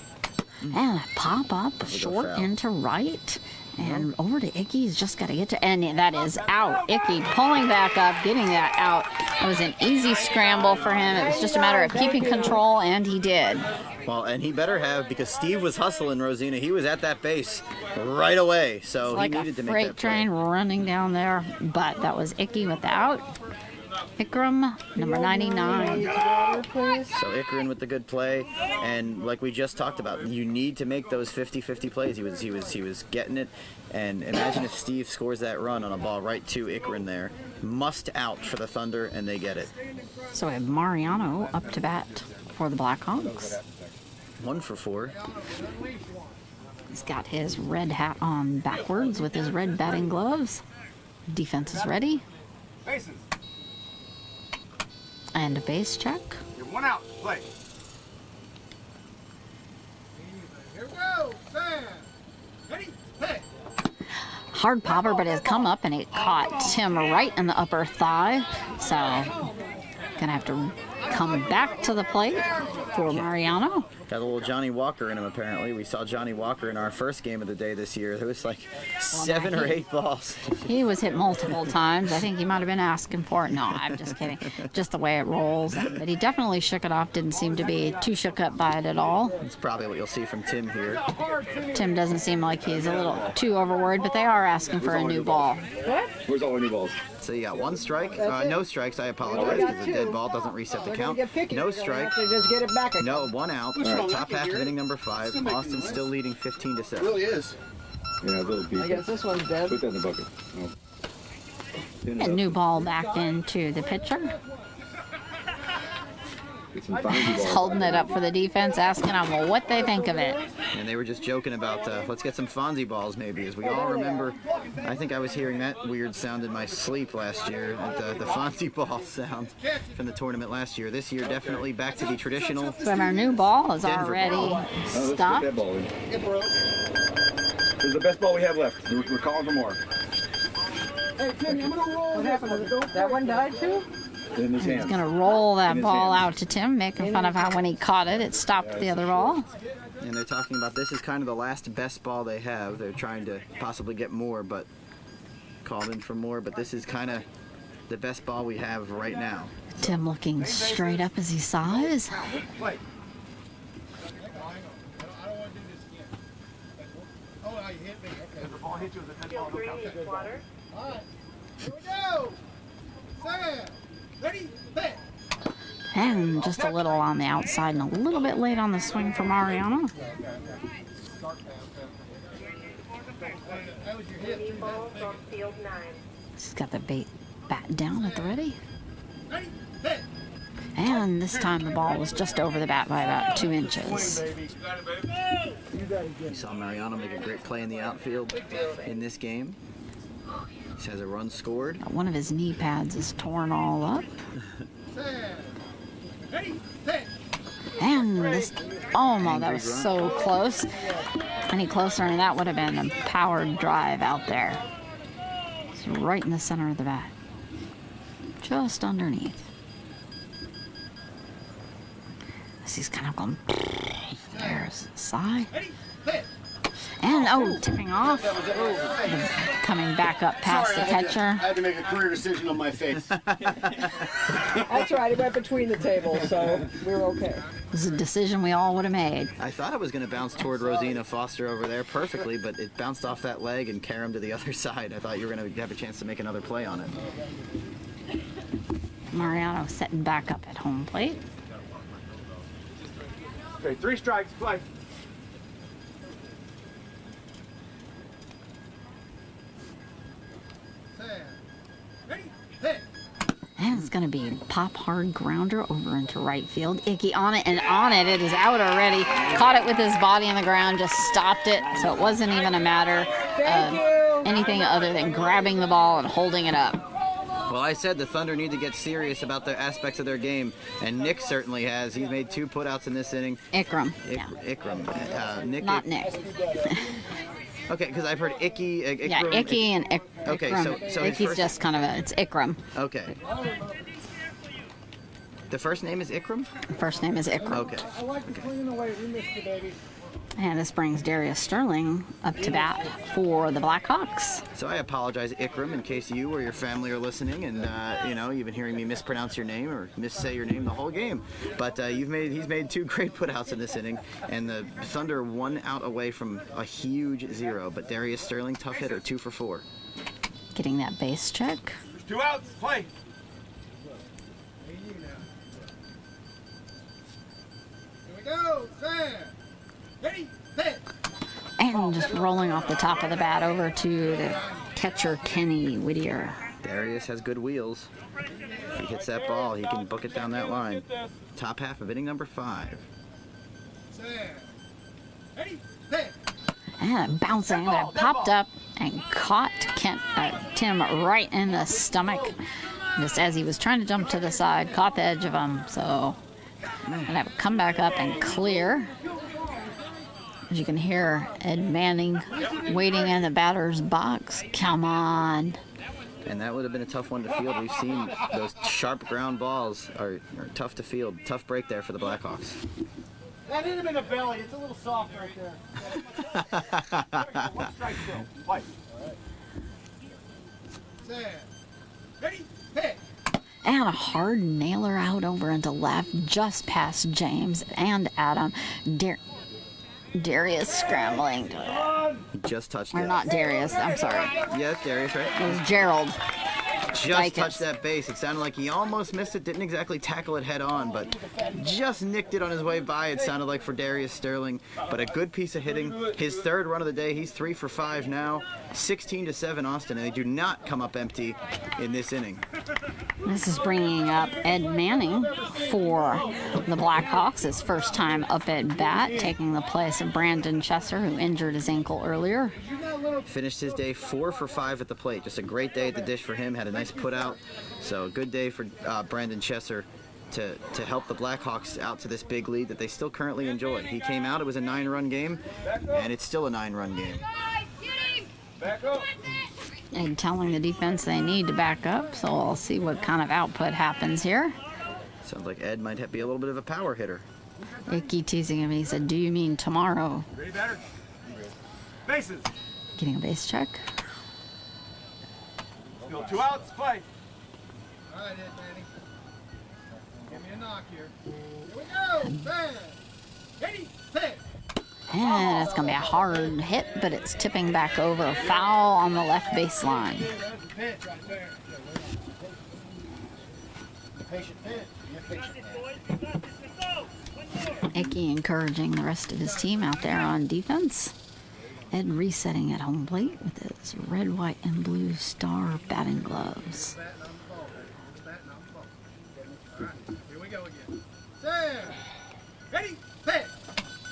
And a pop up short into right. And over to Icky. He's just got to get to, and that is out. Icky pulling back up, getting that out. It was an easy scramble for him. It was just a matter of keeping control, and he did. Well, and he better have, because Steve was hustling, Rosina. He was at that base right away, so It's like he needed to make that a freight train running down there. But that was Icky with the out. Ikram, number 99. So Ikram with the good play, and like we just talked about, you need to make those 50-50 plays. He was getting it, and imagine if Steve scores that run on a ball right to Ikram there. Must out for the Thunder, and they get it. So we have Mariano up to bat for the Blackhawks. 1 for 4. He's got his red hat on backwards with his red batting gloves. Defense is ready. Bases. And a base check. You're 1 out. Play. Here we go. Sam. Ready? Play. Hard popper, but it has come up and it caught Tim right in the upper thigh. So, gonna have to come back to the plate for Mariano. Got a little Johnny Walker in him, apparently. We saw Johnny Walker in our first game of the day this year. There was like 7 or 8 balls. He was hit multiple times. I think he might have been asking for it. No, I'm just kidding. Just the way it rolls. But he definitely shook it off. Didn't seem to be too shook up by it at all. That's probably what you'll see from Tim here. Tim doesn't seem like he's a little too overworried, but they are asking for a new ball. Where's all our new balls? So you got 1 strike. No strikes. I apologize because the dead ball doesn't reset the count. No strike. Just get it back. No, 1 out. Top half of inning number 5. Austin still leading 15-7. It really is. Yeah, a little beef. I guess this one's dead. Put that in the bucket. Oh. A new ball back into the pitcher. Get some Fonzie He's balls. holding it up for the defense, asking them well, what they think of it. And they were just joking about, let's get some Fonzie balls maybe, as we all remember. I think I was hearing that weird sound in my sleep last year, the Fonzie ball sound from the tournament last year. This year, definitely back to the traditional. So our new ball is Denver already ball. Let's put stopped. that ball in. This is the best ball we have left. We're calling for more. Hey, Tim, I'm gonna roll. What happened? That one died too? In his He's hands. going to roll that In his ball hands. out to Tim, making fun of how when he caught it, it stopped the other ball. And they're talking about this is kind of the last best ball they have. They're trying to possibly get more, but called in for more. But this is kind of the best ball we have right now. Tim looking straight up as he sighs. Play. I don't want to do this again. Oh, now you hit me. Okay. The ball hit you with a dead Feel ball. free to use water. All right. Here we go. Sam. Ready? Play. And just a little on the outside and a little bit late on the swing for Mariano. That was your hit. Three balls on field 9. He's got the bat down at the ready. Ready? Play. And this time the ball was just over the bat by about 2 inches. You saw Mariano make a great play in the outfield in this game. He has a run scored. One of his knee pads is torn all up. Sam. Ready? Play. And this, oh no, that was so close. Any closer and that would have been a powered drive out there. It's right in the center of the bat. Just underneath. As he's kind of going, there's a sigh. Ready? Play. And oh, tipping off. Coming back up past the catcher. I had to make a career decision on my face. That's right. It went between the tables, so we were okay. It was a decision we all would have made. I thought it was going to bounce toward Rosina Foster over there perfectly, but it bounced off that leg and carried him to the other side. I thought you were going to have a chance to make another play on it. Mariano setting back up at home plate. Okay, 3 strikes. Play. Sam. Ready? Play. And it's going to be a pop hard grounder over into right field. Icky on it, and on it. It is out already. Caught it with his body on the ground, just stopped it. So it wasn't even a matter of anything other than grabbing the ball and holding it up. Well, I said the Thunder need to get serious about their aspects of their game, and Nick certainly has. He's made 2 putouts in this inning. Ikram. Ikram. Nick. Not Nick. Okay, because I've heard Icky. Yeah, Icky and Ikram. Okay, so his Icky's first- just kind of it's Ikram. Okay. The first name is Ikram? First name is Ikram. Okay. I like to clean away. We missed you, baby. And this brings Darius Sterling up to bat for the Blackhawks. So I apologize, Ikram, in case you or your family are listening, and you've been hearing me mispronounce your name or missay your name the whole game. But he's made 2 great putouts in this inning, and the Thunder 1 out away from a huge 0. But Darius Sterling, tough hitter, 2 for 4. Getting that base check. There's 2 outs. Play. And just rolling off the top of the bat over to the catcher, Kenny Whittier. Darius has good wheels. If he hits that ball, he can book it down that line. Top half of inning number 5. And bouncing, but it popped up and caught Tim right in the stomach. Just as he was trying to jump to the side, caught the edge of him. So, gonna have to come back up and clear. As you can hear Ed Manning waiting in the batter's box. Come on. And that would have been a tough one to field. We've seen those sharp ground balls are tough to field. Tough break there for the Blackhawks. That hit him in the belly. It's a little soft right there. One strike still. White. Ready, hit. And a hard nailer out over into left, just past James and Adam. Darius scrambling. He just touched Or it. not Darius, I'm sorry. Yeah, Darius, right? It was Gerald. Just touched that base. It sounded like he almost missed it. Didn't exactly tackle it head on, but just nicked it on his way by. It sounded like for Darius Sterling, but a good piece of hitting. His 3rd run of the day. He's 3 for 5 now. 16-7 Austin, and they do not come up empty in this inning. This is bringing up Ed Manning for the Blackhawks. His first time up at bat, taking the place of Brandon Chesser, who injured his ankle earlier. Finished his day 4 for 5 at the plate. Just a great day at the dish for him. Had a nice put out. So a good day for Brandon Chesser to help the Blackhawks out to this big lead that they still currently enjoy. He came out, it was a 9-run game, and it's still a 9-run game. And telling the defense they need to back up, so I'll see what kind of output happens here. Sounds like Ed might be a little bit of a power hitter. Icky teasing him, he said, "Do you mean tomorrow?" Ready, batter? Bases. Getting a base check. Still 2 outs. Fight. All right, Ed Manning. Give me a knock here. Here we go. Bang. Ready, hit. And it's going to be a hard hit, but it's tipping back over. Foul on the left baseline. Pitch right there. Patient pitch. Icky encouraging the rest of his team out there on defense. Ed resetting at home plate with his red, white, and blue star batting gloves. Here we go again. Sam. Ready, hit.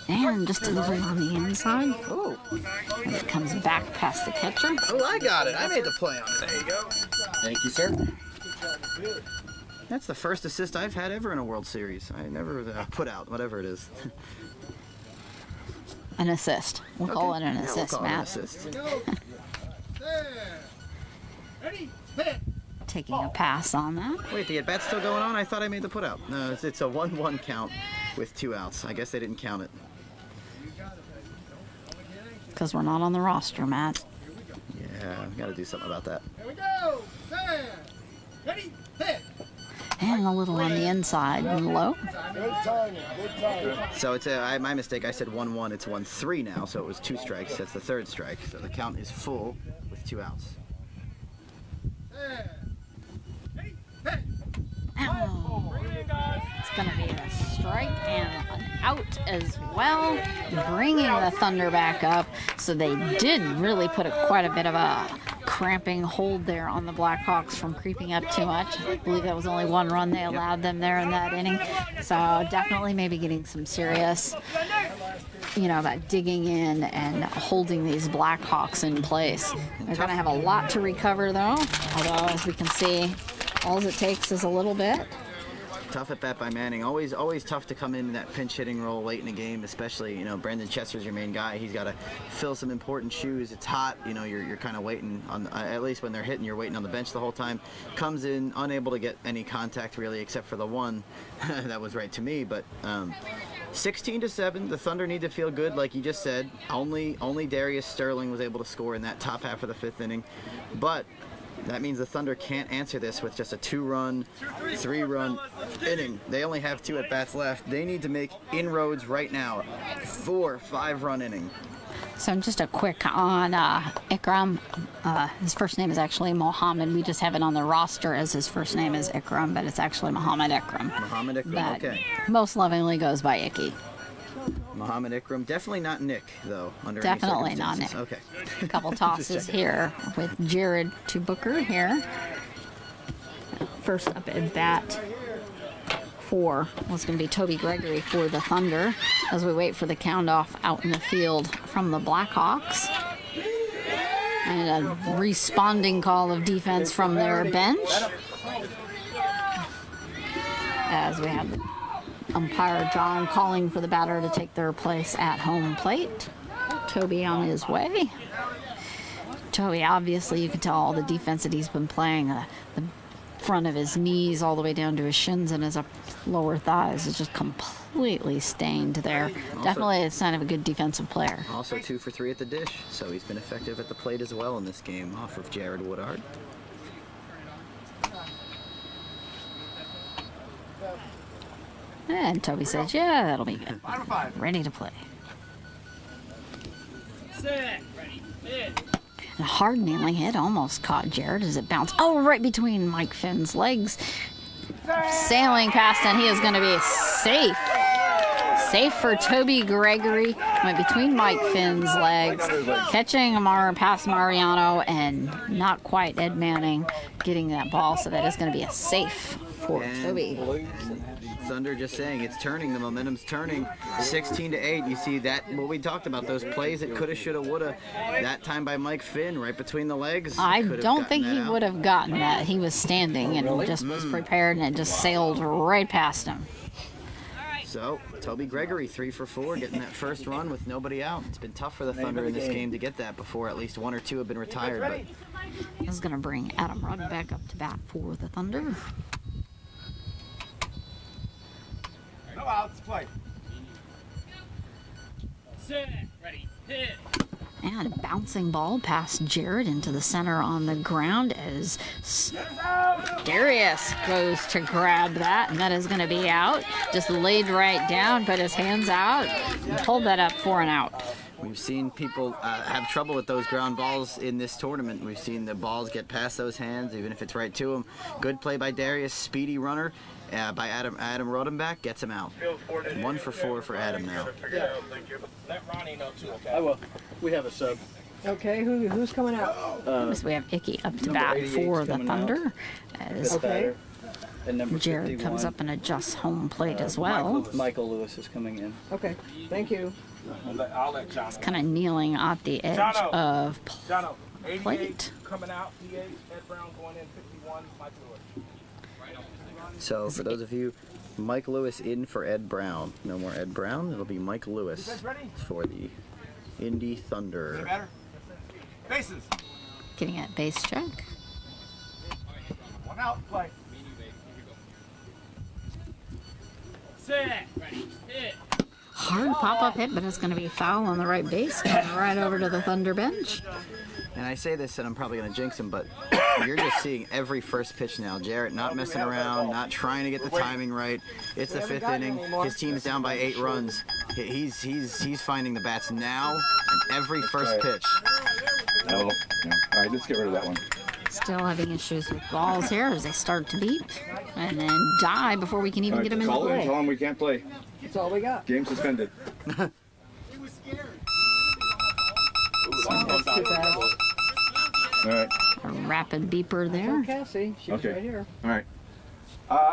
And just a little on the inside. Oh, it comes back past the catcher. Oh, I got it. I made the play on it. There you go. Thank you, sir. That's the first assist I've had ever in a World Series. I never put out, whatever it is. An assist. We'll call it an assist, we'll call Matt. it an assist. Ready, hit. Taking a pass on that. Wait, the at-bat's still going on? I thought I made the put out. No, it's a 1-1 count with 2 outs. I guess they didn't count it. Because we're not on the roster, Matt. Yeah, got to do something about that. Here we go. Sam. Ready, hit. And a little on the inside and low. Good timing. Good timing. So it's my mistake. I said 1-1. It's 1-3 now, so it was 2 strikes. That's the 3rd strike. So the count is full with 2 outs. Ready, hit. Ow. It's going to be a strike and an out as well, bringing the Thunder back up. So they did really put quite a bit of a cramping hold there on the Blackhawks from creeping up too much. I believe that was only 1 run they allowed them there in that inning. So definitely maybe getting some serious, about digging in and holding these Blackhawks in place. They're going to have a lot to recover though, although as we can see, all it takes is a little bit. Tough at bat by Manning. Always tough to come in that pinch hitting role late in the game, especially, Brandon Chester's your main guy. He's got to fill some important shoes. It's hot, you're kind of waiting on, at least when they're hitting, you're waiting on the bench the whole time. Comes in unable to get any contact really, except for the one that was right to me. But 16-7, the Thunder need to feel good, like you just said. Only Darius Sterling was able to score in that top half of the 5th inning, but that means the Thunder can't answer this with just a 2-run, 3-run inning. They only have 2 at-bats left. They need to make inroads right now. 4, 5-run inning. So just a quick on Ikram. His first name is actually Mohammed. We just have it on the roster as his first name is Ikram, but it's actually Mohammed Ikram. Mohammed Ikram, But okay. most lovingly goes by Icky. Muhammad Ikram. Definitely not Nick, though. Under Definitely any not circumstances. Nick. Okay. A couple tosses here with Jared to Booker here. First up at bat for what's going to be Toby Gregory for the Thunder as we wait for the count off out in the field from the Blackhawks. And a responding call of defense from their bench. As we have umpire John calling for the batter to take their place at home plate. Toby on his way. Toby, obviously, you can tell all the defense that he's been playing. The front of his knees all the way down to his shins and his lower thighs is just completely stained there. Definitely a sign of a good defensive player. Also 2 for 3 at the dish, so he's been effective at the plate as well in this game off of Jared Woodard. And Toby says, yeah, that'll be good. Ready to play. Set. Ready. Hit. A hard kneeling hit almost caught Jared as it bounced. Oh, right between Mike Finn's legs. Sailing past, and he is going to be safe. Safe for Toby Gregory. Went between Mike Finn's legs, catching past Mariano, and not quite Ed Manning getting that ball. So that is going to be a safe for Toby. Thunder just saying it's turning, the momentum's turning. 16-8. You see that, what we talked about, those plays that coulda, shoulda, woulda. That time by Mike Finn, right between the legs. I don't think he would have gotten that. He was standing and just was prepared, and it just sailed right past him. So, Toby Gregory, 3 for 4, getting that first run with nobody out. It's been tough for the Thunder in this game to get that before at least 1 or 2 have been retired. But this is going to bring Adam Rudden back up to bat for the Thunder. No outs, play. Set. Ready. Hit. And a bouncing ball past Jared into the center on the ground as Darius goes to grab that, and that is going to be out. Just laid right down, put his hands out, and pulled that up for an out. we've seen people have trouble with those ground balls in this tournament. We've seen the balls get past those hands, even if it's right to them. Good play by Darius, speedy runner. By Adam Rodenbach, gets him out. 1 for 4 for Adam now. Yeah. Let Ronnie know too, okay? I will. We have a sub. Okay, who's coming out? So we have Icky up to bat for the Thunder. As Okay. And Jared comes up and adjusts home plate as well. Michael Lewis is coming in. Okay, thank you. I'll let John. He's kind of kneeling at the edge of plate. Coming out, PA, Ed Brown going in 51, Mike Lewis. So for those of you, Mike Lewis in for Ed Brown. No more Ed Brown. It'll be Mike Lewis for the Indy Thunder. Better? Bases. Getting at base check. 1 out, play. Set. Ready. Hit. Hard pop-up hit, but it's going to be foul on the right base. Coming right over to the Thunder bench. And I say this, and I'm probably going to jinx him, but you're just seeing every first pitch now. Jarrett not messing around, not trying to get the timing right. It's the 5th inning. His team's down by 8 runs. He's finding the bats now, and every first pitch. Oh, yeah. All right, let's get rid of that one. Still having issues with balls here as they start to beep and then die before we can even get them into play. Tell him we can't play. That's all we got. Game suspended. That's too fast. All right. A rapid beeper there. Cassie, she's Okay. right here. All right.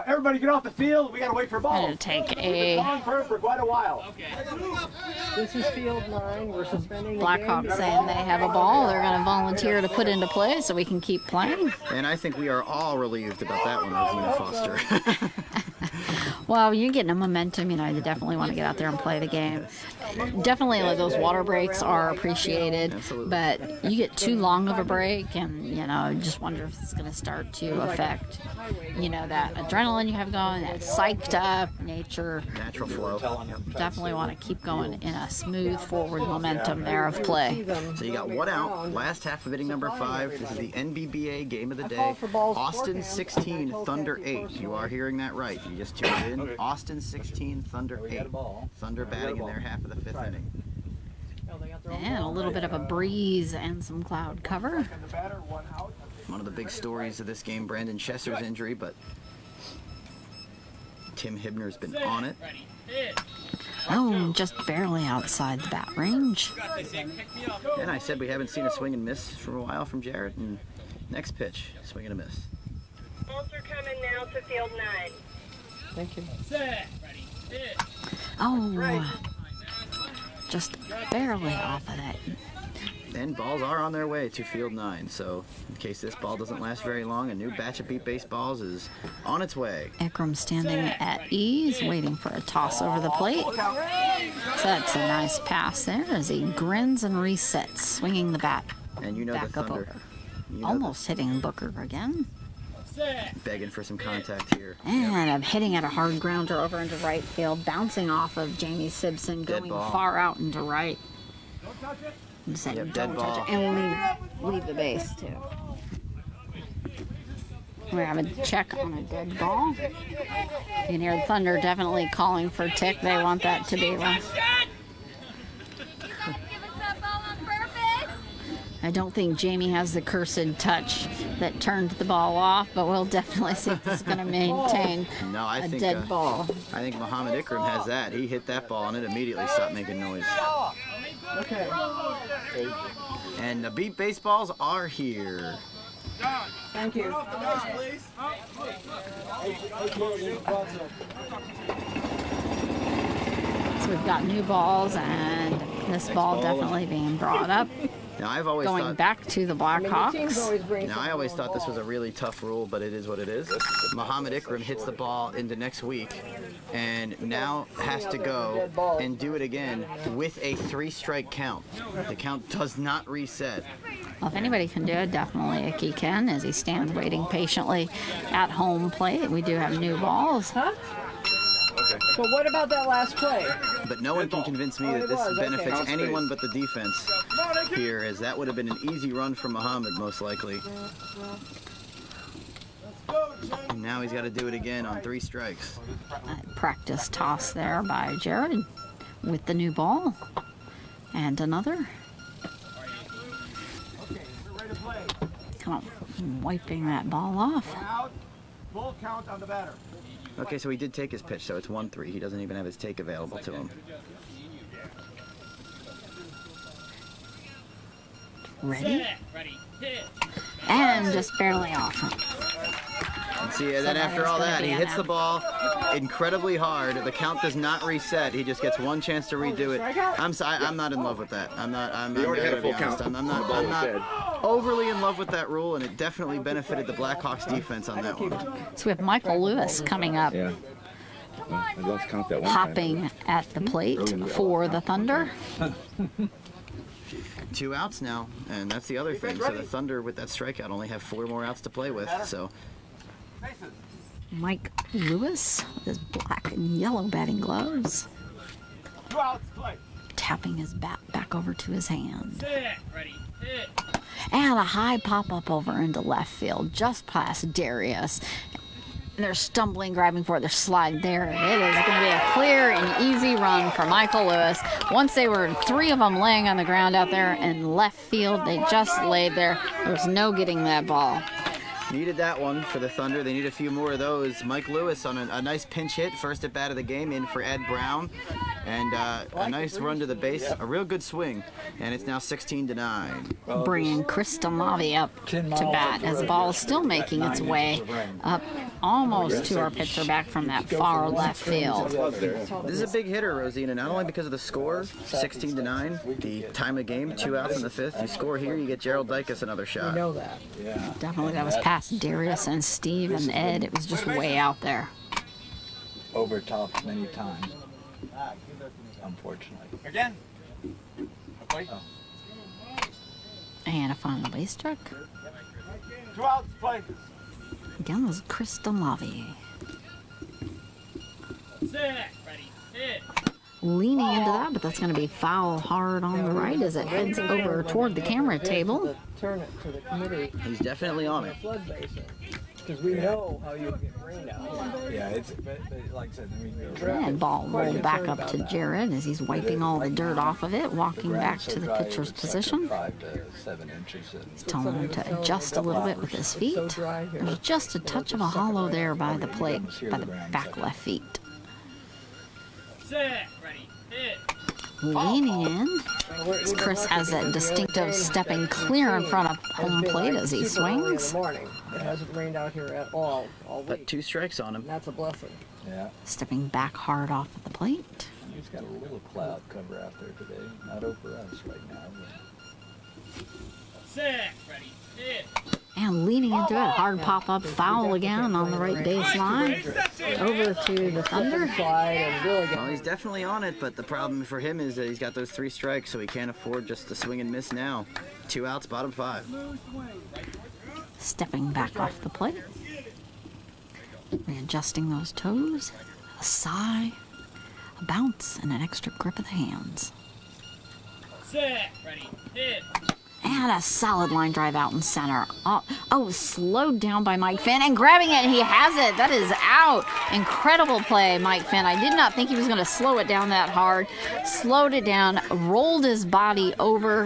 Everybody get off the field. We got to wait for balls. Gonna take We've been gone for quite a while. This is field 9. We're suspending the Blackhawks game. saying they have a ball. They're going to volunteer to put into play so we can keep playing. And I think we are all relieved about that one, Rosina Foster. Well, you're getting a momentum. You know, you definitely want to get out there and play the game. Definitely, like, those water breaks are appreciated. Absolutely. But you get too long of a break, and you know, just wonder if it's going to start to affect, you know, that adrenaline you have going, that psyched up nature. Natural flow. Definitely want to keep going in a smooth forward momentum there of play. So you got 1 out. Last half of inning number 5. This is the NBBA game of the day. Austin 16, Thunder 8. You are hearing that right. You just tuned in. Austin 16, Thunder 8. Thunder batting in their half of the 5th inning. And a little bit of a breeze and some cloud cover. One of the big stories of this game, Brandon Chesser's injury, but Tim Hibner's been on it. Ready, hit. Oh, just barely outside the bat range. And I said we haven't seen a swing and miss for a while from Jarrett. And next pitch, swing and a miss. Balls are coming now to field 9. Thank you. Set, ready, hit. Oh, just barely off of that. And balls are on their way to field 9. So in case this ball doesn't last very long, a new batch of beat baseballs is on its way. Ekram standing at ease, waiting for a toss over the plate. So that's a nice pass there as he grins and resets, swinging the bat And you know the back up Thunder. over. You know Almost hitting Booker again. begging for some contact here. And I'm hitting at a hard grounder over into right field, bouncing off of Jamie Simpson, Dead going ball. far out into right. And said, Yep, dead don't touch ball. it. And leave the base, too. We have a check on a dead ball. You can hear the Thunder definitely calling for Tick. They want that to be one. I don't think Jamie has the cursed touch that turned the ball off, but we'll definitely see if this is going to maintain No, I a think dead ball. I think Muhammad Ikram has that. He hit that ball and it immediately stopped making noise. Okay. And the beat baseballs are here. Thank you. So we've got new balls, and this ball definitely being brought up. Now I've always Going thought back to the Blackhawks. Now I always thought this was a really tough rule, but it is what it is. Muhammad Ikram hits the ball into next week and now has to go and do it again with a 3-strike count. The count does not reset. Well, if anybody can do it, definitely Icky can, as he stands waiting patiently at home plate. We do have new balls. Huh? So what about that last play? But no one can convince me that this benefits anyone but the defense here, as that would have been an easy run for Muhammad, most likely. And now he's got to do it again on 3 strikes. Practice toss there by Jared with the new ball. And another. Kind of wiping that ball off. Full count on the batter. Okay, so he did take his pitch, so it's 1-3. He doesn't even have his take available to him. Ready? And just barely off. And see, and then after all that, he hits the ball incredibly hard. The count does not reset. He just gets one chance to redo it. I'm not in love with that. I'm already had a gotta full be honest. count. I'm not overly in love with that rule, and it definitely benefited the Blackhawks defense on that one. So we have Michael Lewis coming up, Yeah. Well, I lost count that one hopping at the plate for the Thunder. 2 outs now, and that's the other thing. So the Thunder, with that strikeout, only have 4 more outs to play with. So Mike Lewis with his black and yellow batting gloves, 2 outs, play. tapping his bat back over to his hand. Set, ready, hit. And a high pop-up over into left field, just past Darius. And they're stumbling, grabbing for it. They're sliding there. It is going to be a clear and easy run for Michael Lewis. Once they were 3 of them laying on the ground out there in left field, they just laid there. There's no getting that ball. needed that one for the Thunder. They need a few more of those. Mike Lewis on a nice pinch hit, first at bat of the game, in for Ed Brown. And a nice run to the base, a real good swing. And it's now 16-9. Bringing Chris Delavi up to bat as the ball is still making its way up almost to our pitcher back from that far left field. This is a big hitter, Rosina, not only because of the score, 16-9, the time of game, 2 outs in the 5th. You score here, you get Gerald Dicus another shot. We know that. Yeah. Definitely that was past Darius and Steve and Ed. It was just way out there. Overtopped many times. Unfortunately. Again. Play. Oh. And a final base check. 2 outs, play. Again was Chris Delavi. Set, ready, hit. Leaning into that, but that's going to be foul hard on the right as it heads over toward the camera table. Turn it to the committee. He's definitely on it. Flood basin. Because we know how you get rain out. Yeah, but like I said, I mean, And ball rolled back up to Jared as he's wiping all the dirt off of it, walking back to the pitcher's position. 5 to 7 inches. He's telling him to adjust a little bit with his feet. There's just a touch of a hollow there by the plate, by the back left feet. Set. Ready. Hit. Leaning in, as Chris has that distinctive stepping clear in front of home plate as he swings. It hasn't rained out here at all week. But 2 strikes on him. That's a blessing. Yeah. Stepping back hard off of the plate. He's got a little cloud cover out there today. Not over us right now. Set. Ready. Hit. And leading into it, hard pop-up foul again on the right baseline. Over to the Thunder. Well, he's definitely on it, but the problem for him is that he's got those 3 strikes, so he can't afford just to swing and miss now. 2 outs, bottom 5. Stepping back off the plate. Readjusting those toes. A sigh, a bounce, and an extra grip of the hands. Set. Ready. Hit. And a solid line drive out in center. Oh, slowed down by Mike Finn and grabbing it. He has it. That is out. Incredible play, Mike Finn. I did not think he was going to slow it down that hard. Slowed it down, rolled his body over,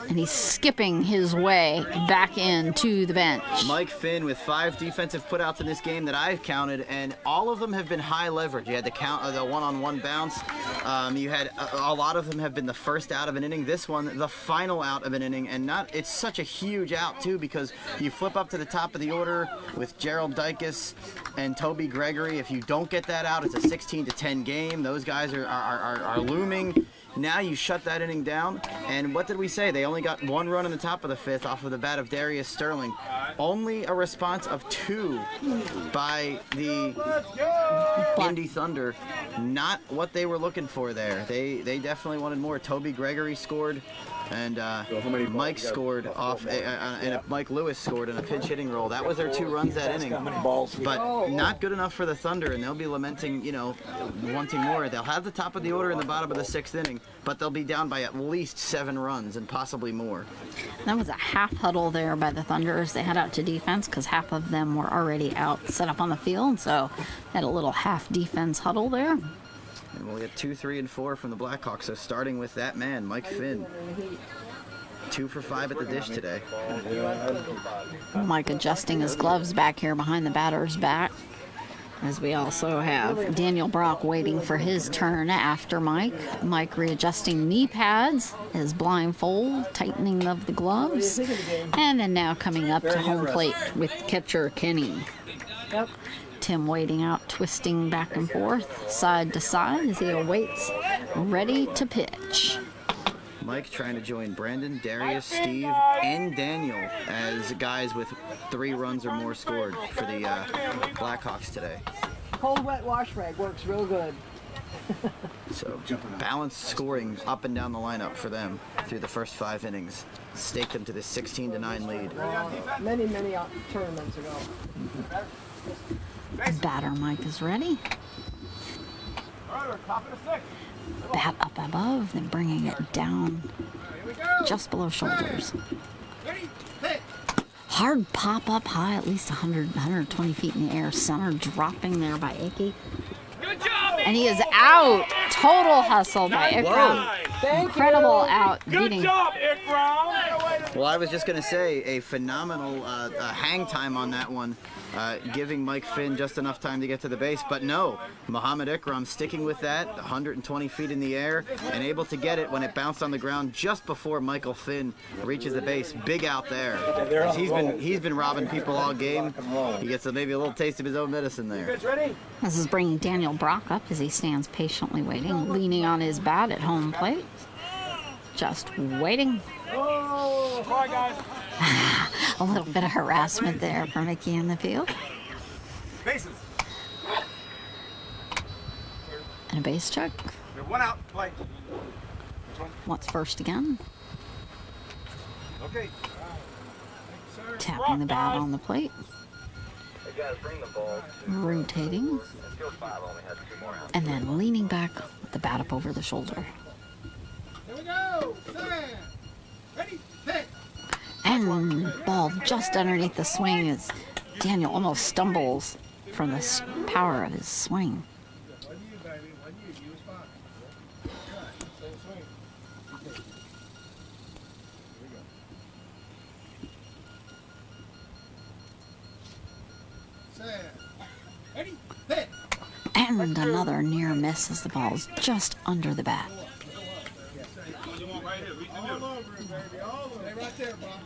and he's skipping his way back into the bench. Mike Finn with 5 defensive putouts in this game that I've counted, and all of them have been high leverage. You had the one-on-one bounce. You had a lot of them have been the first out of an inning. This one, the final out of an inning, and it's such a huge out too, because you flip up to the top of the order with Gerald Dykes and Toby Gregory. If you don't get that out, it's a 16-10 game. Those guys are looming. Now you shut that inning down, and what did we say? They only got 1 run in the top of the 5th off of the bat of Darius Sterling. Only a response of 2 by the Indy Thunder. Not what they were looking for there. They definitely wanted more. Toby Gregory scored, and Mike scored off, and Mike Lewis scored in a pinch hitting roll. That was their 2 runs that inning. But not good enough for the Thunder, and they'll be lamenting, wanting more. They'll have the top of the order in the bottom of the 6th inning, but they'll be down by at least 7 runs and possibly more. That was a half huddle there by the Thunders. They head out to defense because half of them were already out, set up on the field, so had a little half defense huddle there. And we'll get 2, 3, and 4 from the Blackhawks. So starting with that man, Mike Finn. 2 for 5 at the dish today. Mike adjusting his gloves back here behind the batter's back. As we also have Daniel Brock waiting for his turn after Mike. Mike readjusting knee pads, his blindfold, tightening of the gloves. And then now coming up to home plate with catcher Kenny. Tim waiting out, twisting back and forth, side to side as he awaits, ready to pitch. Mike trying to join Brandon, Darius, Steve, and Daniel as guys with 3 runs or more scored for the Blackhawks today. Cold wet wash rag works real good. So balanced scoring up and down the lineup for them through the first 5 innings. Staked them to this 16-9 lead. Many tournaments ago. Batter Mike is ready. Bat up above, then bringing it down just below shoulders. Hard pop up high, at least 120 feet in the air. Center dropping there by Icky. And he is out. Total hustle by Ikram. Incredible out. Good job, Ikram. Well, I was just going to say a phenomenal hang time on that one, giving Mike Finn just enough time to get to the base. But no, Muhammad Ikram sticking with that, 120 feet in the air, and able to get it when it bounced on the ground just before Michael Finn reaches the base. Big out there. He's been robbing people all game. He gets maybe a little taste of his own medicine there. This is bringing Daniel Brock up as he stands patiently waiting, leaning on his bat at home plate. Just waiting. Oh, bye, guys. A little bit of harassment there for Mickey in the field. Bases. And a base check. 1 out, play. Wants first again. Okay. Tapping the bat on the plate. Hey guys, bring the ball to Rotating. field 5 only has 2 more outs. And then leaning back with the bat up over the shoulder. Here we go. Stand. Ready. Hit. And ball just underneath the swing as Daniel almost stumbles from the power of his swing. Wasn't you, baby. Wasn't you. You was fine. Good. Same swing. Set. Ready? Hit. And another near miss as the ball's just under the bat. All over it, baby. All over it. Stay right there, Bob.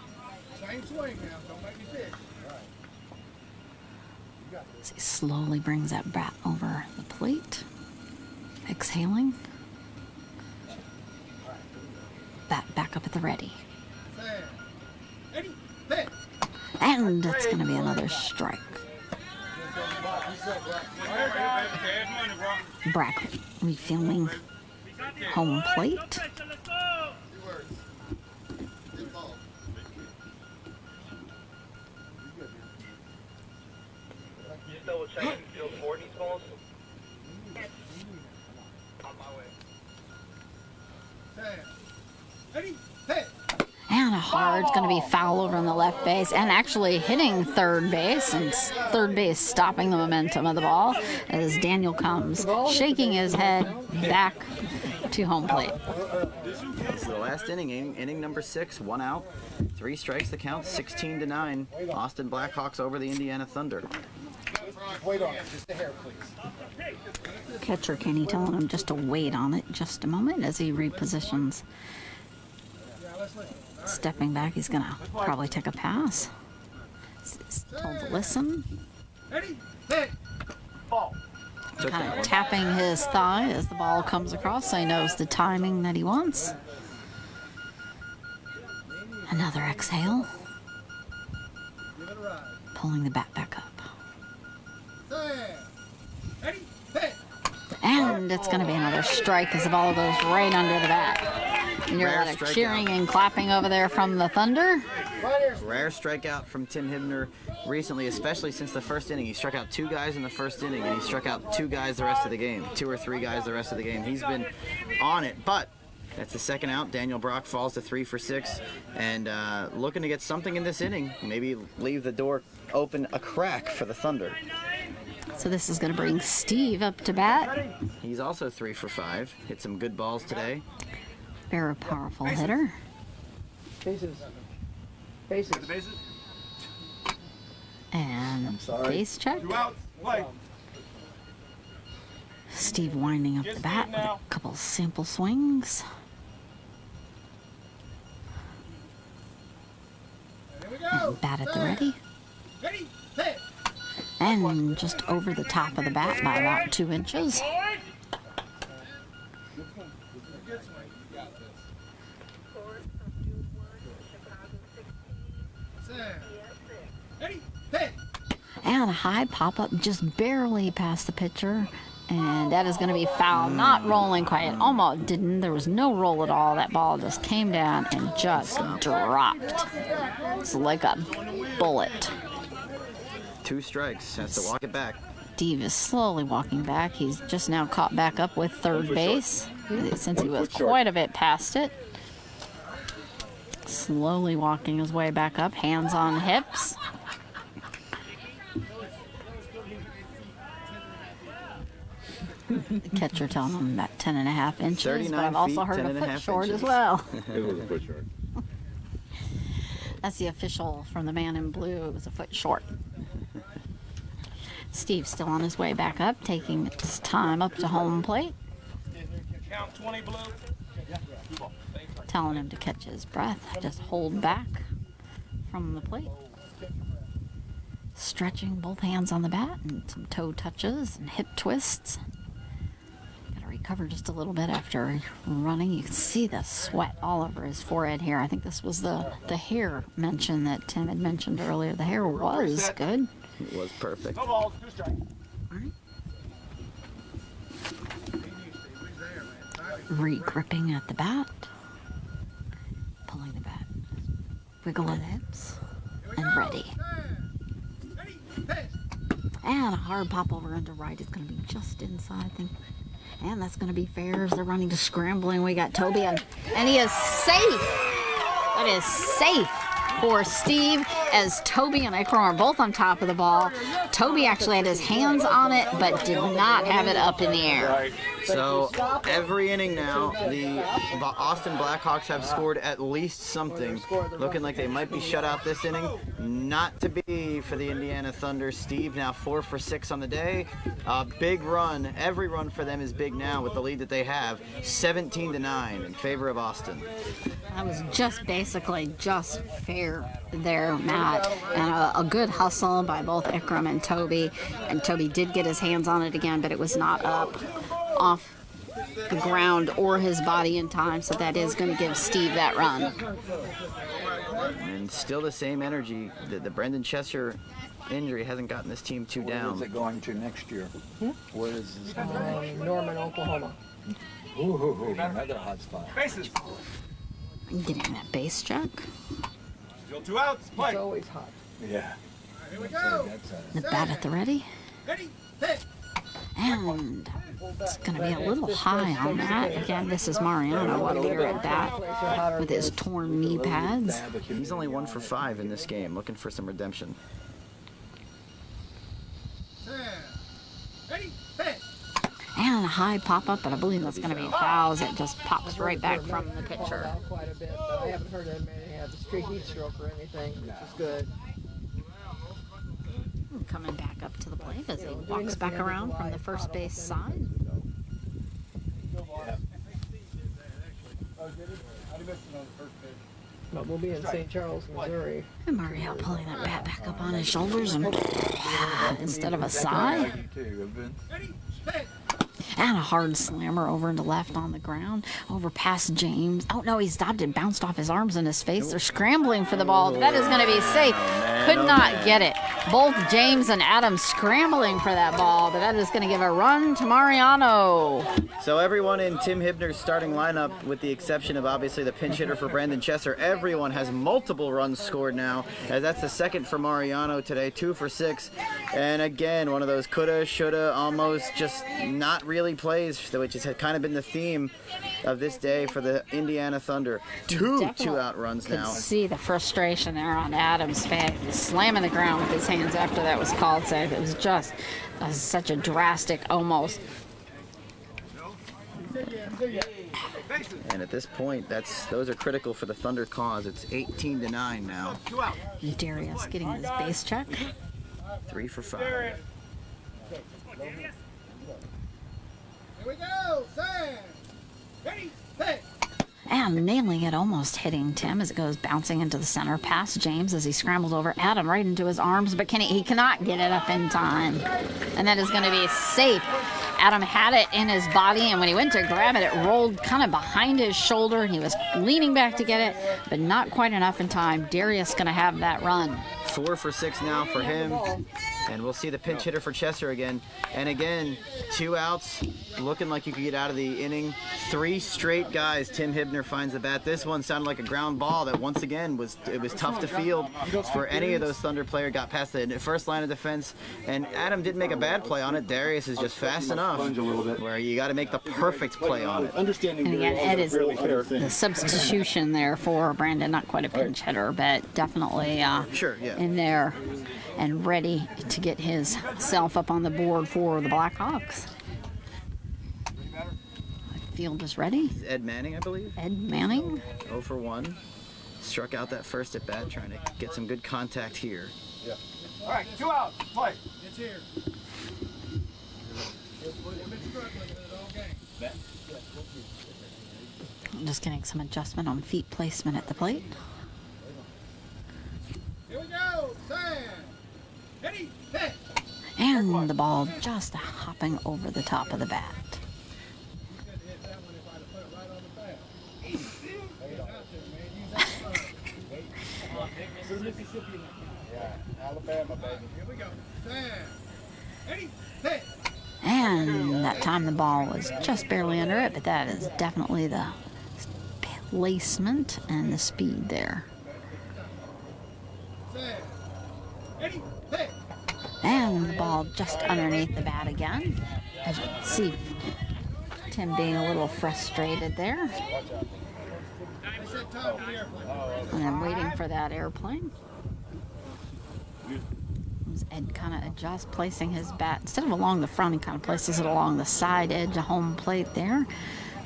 Same swing now. Don't make me pitch. As he slowly brings that bat over the plate. Exhaling. Bat back up at the ready. Set. Ready? Hit. And it's going to be another strike. Brack refilling home plate. Just double checking field 4 needs balls. On my way. Set. Ready? Hit. And a hard's going to be foul over on the left base and actually hitting third base, and third base stopping the momentum of the ball as Daniel comes shaking his head back to home plate. This is the last inning, inning number 6, 1 out, 3 strikes, the count 16-9. Austin Blackhawks over the Indiana Thunder. Wait on it, just a hair, please. Catcher Kenny telling him just to wait on it just a moment as he repositions. Stepping back, he's gonna probably take a pass. He's told to listen. Ready? Hit. Ball. Kind of tapping his thigh as the ball comes across so he knows the timing that he wants. Another exhale. Give it a ride. Pulling the bat back up. Set. Ready? Hit. And it's going to be another strike as the ball goes right under the bat. And you're Rare like strikeout. cheering and clapping over there from the Thunder. Rare strikeout from Tim Hibner recently, especially since the first inning. He struck out 2 guys in the first inning, and he struck out 2 guys the rest of the game. 2 or 3 guys the rest of the game. He's been on it, but that's the second out. Daniel Brock falls to 3 for 6, and looking to get something in this inning. Maybe leave the door open a crack for the Thunder. So this is going to bring Steve up to bat. He's also 3 for 5. Hit some good balls today. Very powerful hitter. Bases. Bases. And base check. Play. Steve winding up the bat with a couple sample swings. Here we go. And bat at the ready. Ready? Hit. And just over the top of the bat by about 2 inches. Set. Ready? Hit. And a high pop-up just barely past the pitcher. And that is going to be foul. Not rolling quite. Almost didn't. There was no roll at all. That ball just came down and just dropped. It's like a bullet. 2 strikes. Has to walk it back. Steve is slowly walking back. He's just now caught back up with third base since he was quite a bit past it. Slowly walking his way back up, hands on hips. The catcher telling him about 10.5 inches, but I've also heard a foot short as well. It was a foot short. That's the official from the man in blue. It was a foot short. Steve's still on his way back up, taking his time up to home plate. Count 20 blue. Telling him to catch his breath, just hold back from the plate. Stretching both hands on the bat and some toe touches and hip twists. Gotta recover just a little bit after running. You can see the sweat all over his forehead here. I think this was the hair mention that Tim had mentioned earlier. The hair was good. It was perfect. No balls, 2 strikes. Re-gripping at the bat. Pulling the bat. Wiggle of the hips. And ready. Ready? Hit. And a hard pop over into right. It's going to be just inside, I think. And that's going to be fair as they're running to scrambling. We got Toby, and he is safe. That is safe for Steve. as Toby and Ikram are both on top of the ball. Toby actually had his hands on it, but did not have it up in the air. So every inning now, the Austin Blackhawks have scored at least something. Looking like they might be shut out this inning. Not to be for the Indiana Thunder. Steve now 4 for 6 on the day. Big run. Every run for them is big now with the lead that they have. 17-9 in favor of Austin. That was basically just fair there, Matt. And a good hustle by both Ikram and Toby. And Toby did get his hands on it again, but it was not up off the ground or his body in time, so that is going to give Steve that run. And still the same energy. The Brendan Chester injury hasn't gotten this team too down. Where is it going to next year? Where is this? Norman, Oklahoma. Ooh, another hot spot. Bases. Getting that base check. Still 2 outs. Play. It's always hot. Yeah. Here we go. The bat at the ready. Ready, hit. And it's going to be a little high on that. Again, this is Mariano up here at bat with his torn knee pads. He's only 1 for 5 in this game, looking for some redemption. Ready, hit. And a high pop-up, but I believe that's going to be fouls. It just pops right back from the pitcher. Quite a bit, but I haven't heard anybody have a straight heat stroke or anything, which is good. Coming back up to the plate as he walks back around from the first base side. But we'll be in St. Charles, Missouri. And Mario pulling that bat back up on his shoulders and instead of a sigh. And a hard slammer over into left on the ground. Over past James. Oh, no, he stopped it. Bounced off his arms and his face. They're scrambling for the ball. That is going to be safe. Could not get it. Both James and Adam scrambling for that ball. But that is going to give a run to Mariano. So everyone in Tim Hibner's starting lineup, with the exception of obviously the pinch hitter for Brandon Chester, everyone has multiple runs scored now. As that's the second for Mariano today, 2 for 6. And again, one of those coulda, shoulda, almost just not really plays, which has kind of been the theme of this day for the Indiana Thunder. Two out runs now. Could see the frustration there on Adam's face, slamming the ground with his hands after that was called safe. It was just such a drastic almost. And at this point, those are critical for the Thunder cause. It's 18-9 now. Darius getting his base check. 3 for 5. Here we go, Sam. Ready, hit. And nailing it, almost hitting Tim as it goes bouncing into the center. Past James as he scrambles over Adam right into his arms, but he cannot get it up in time. And that is going to be safe. Adam had it in his body, and when he went to grab it, it rolled kind of behind his shoulder, and he was leaning back to get it, but not quite enough in time. Darius going to have that run. 4 for 6 now for him. And we'll see the pinch hitter for Chester again. And again, 2 outs, looking like you could get out of the inning. 3 straight guys. Tim Hibner finds the bat. This one sounded like a ground ball that once again was tough to field for any of those Thunder players. Got past the first line of defense. And Adam didn't make a bad play on it. Darius is just fast enough where you got to make the perfect play on it. And again, Ed is the substitution there for Brandon. Not quite a pinch hitter, but definitely in there and ready to get himself up on the board for the Blackhawks. Field is ready. Ed Manning, I believe. Ed Manning. 0 for 1. Struck out that first at bat, trying to get some good contact here. Yeah. All right, 2 outs. Play. It's here. Just getting some adjustment on feet placement at the plate. Here we go, Sam. Ready, hit. And the ball just hopping over the top of the bat. Alabama, baby. Here we go, Sam. Ready, hit. And that time the ball was just barely under it, but that is definitely the placement and the speed there. Sam. Ready, hit. And the ball just underneath the bat again. As you can see, Tim being a little frustrated there. I said time for the airplane. And then waiting for that airplane. As Ed kind of adjusts, placing his bat, instead of along the front, he kind of places it along the side edge of home plate there.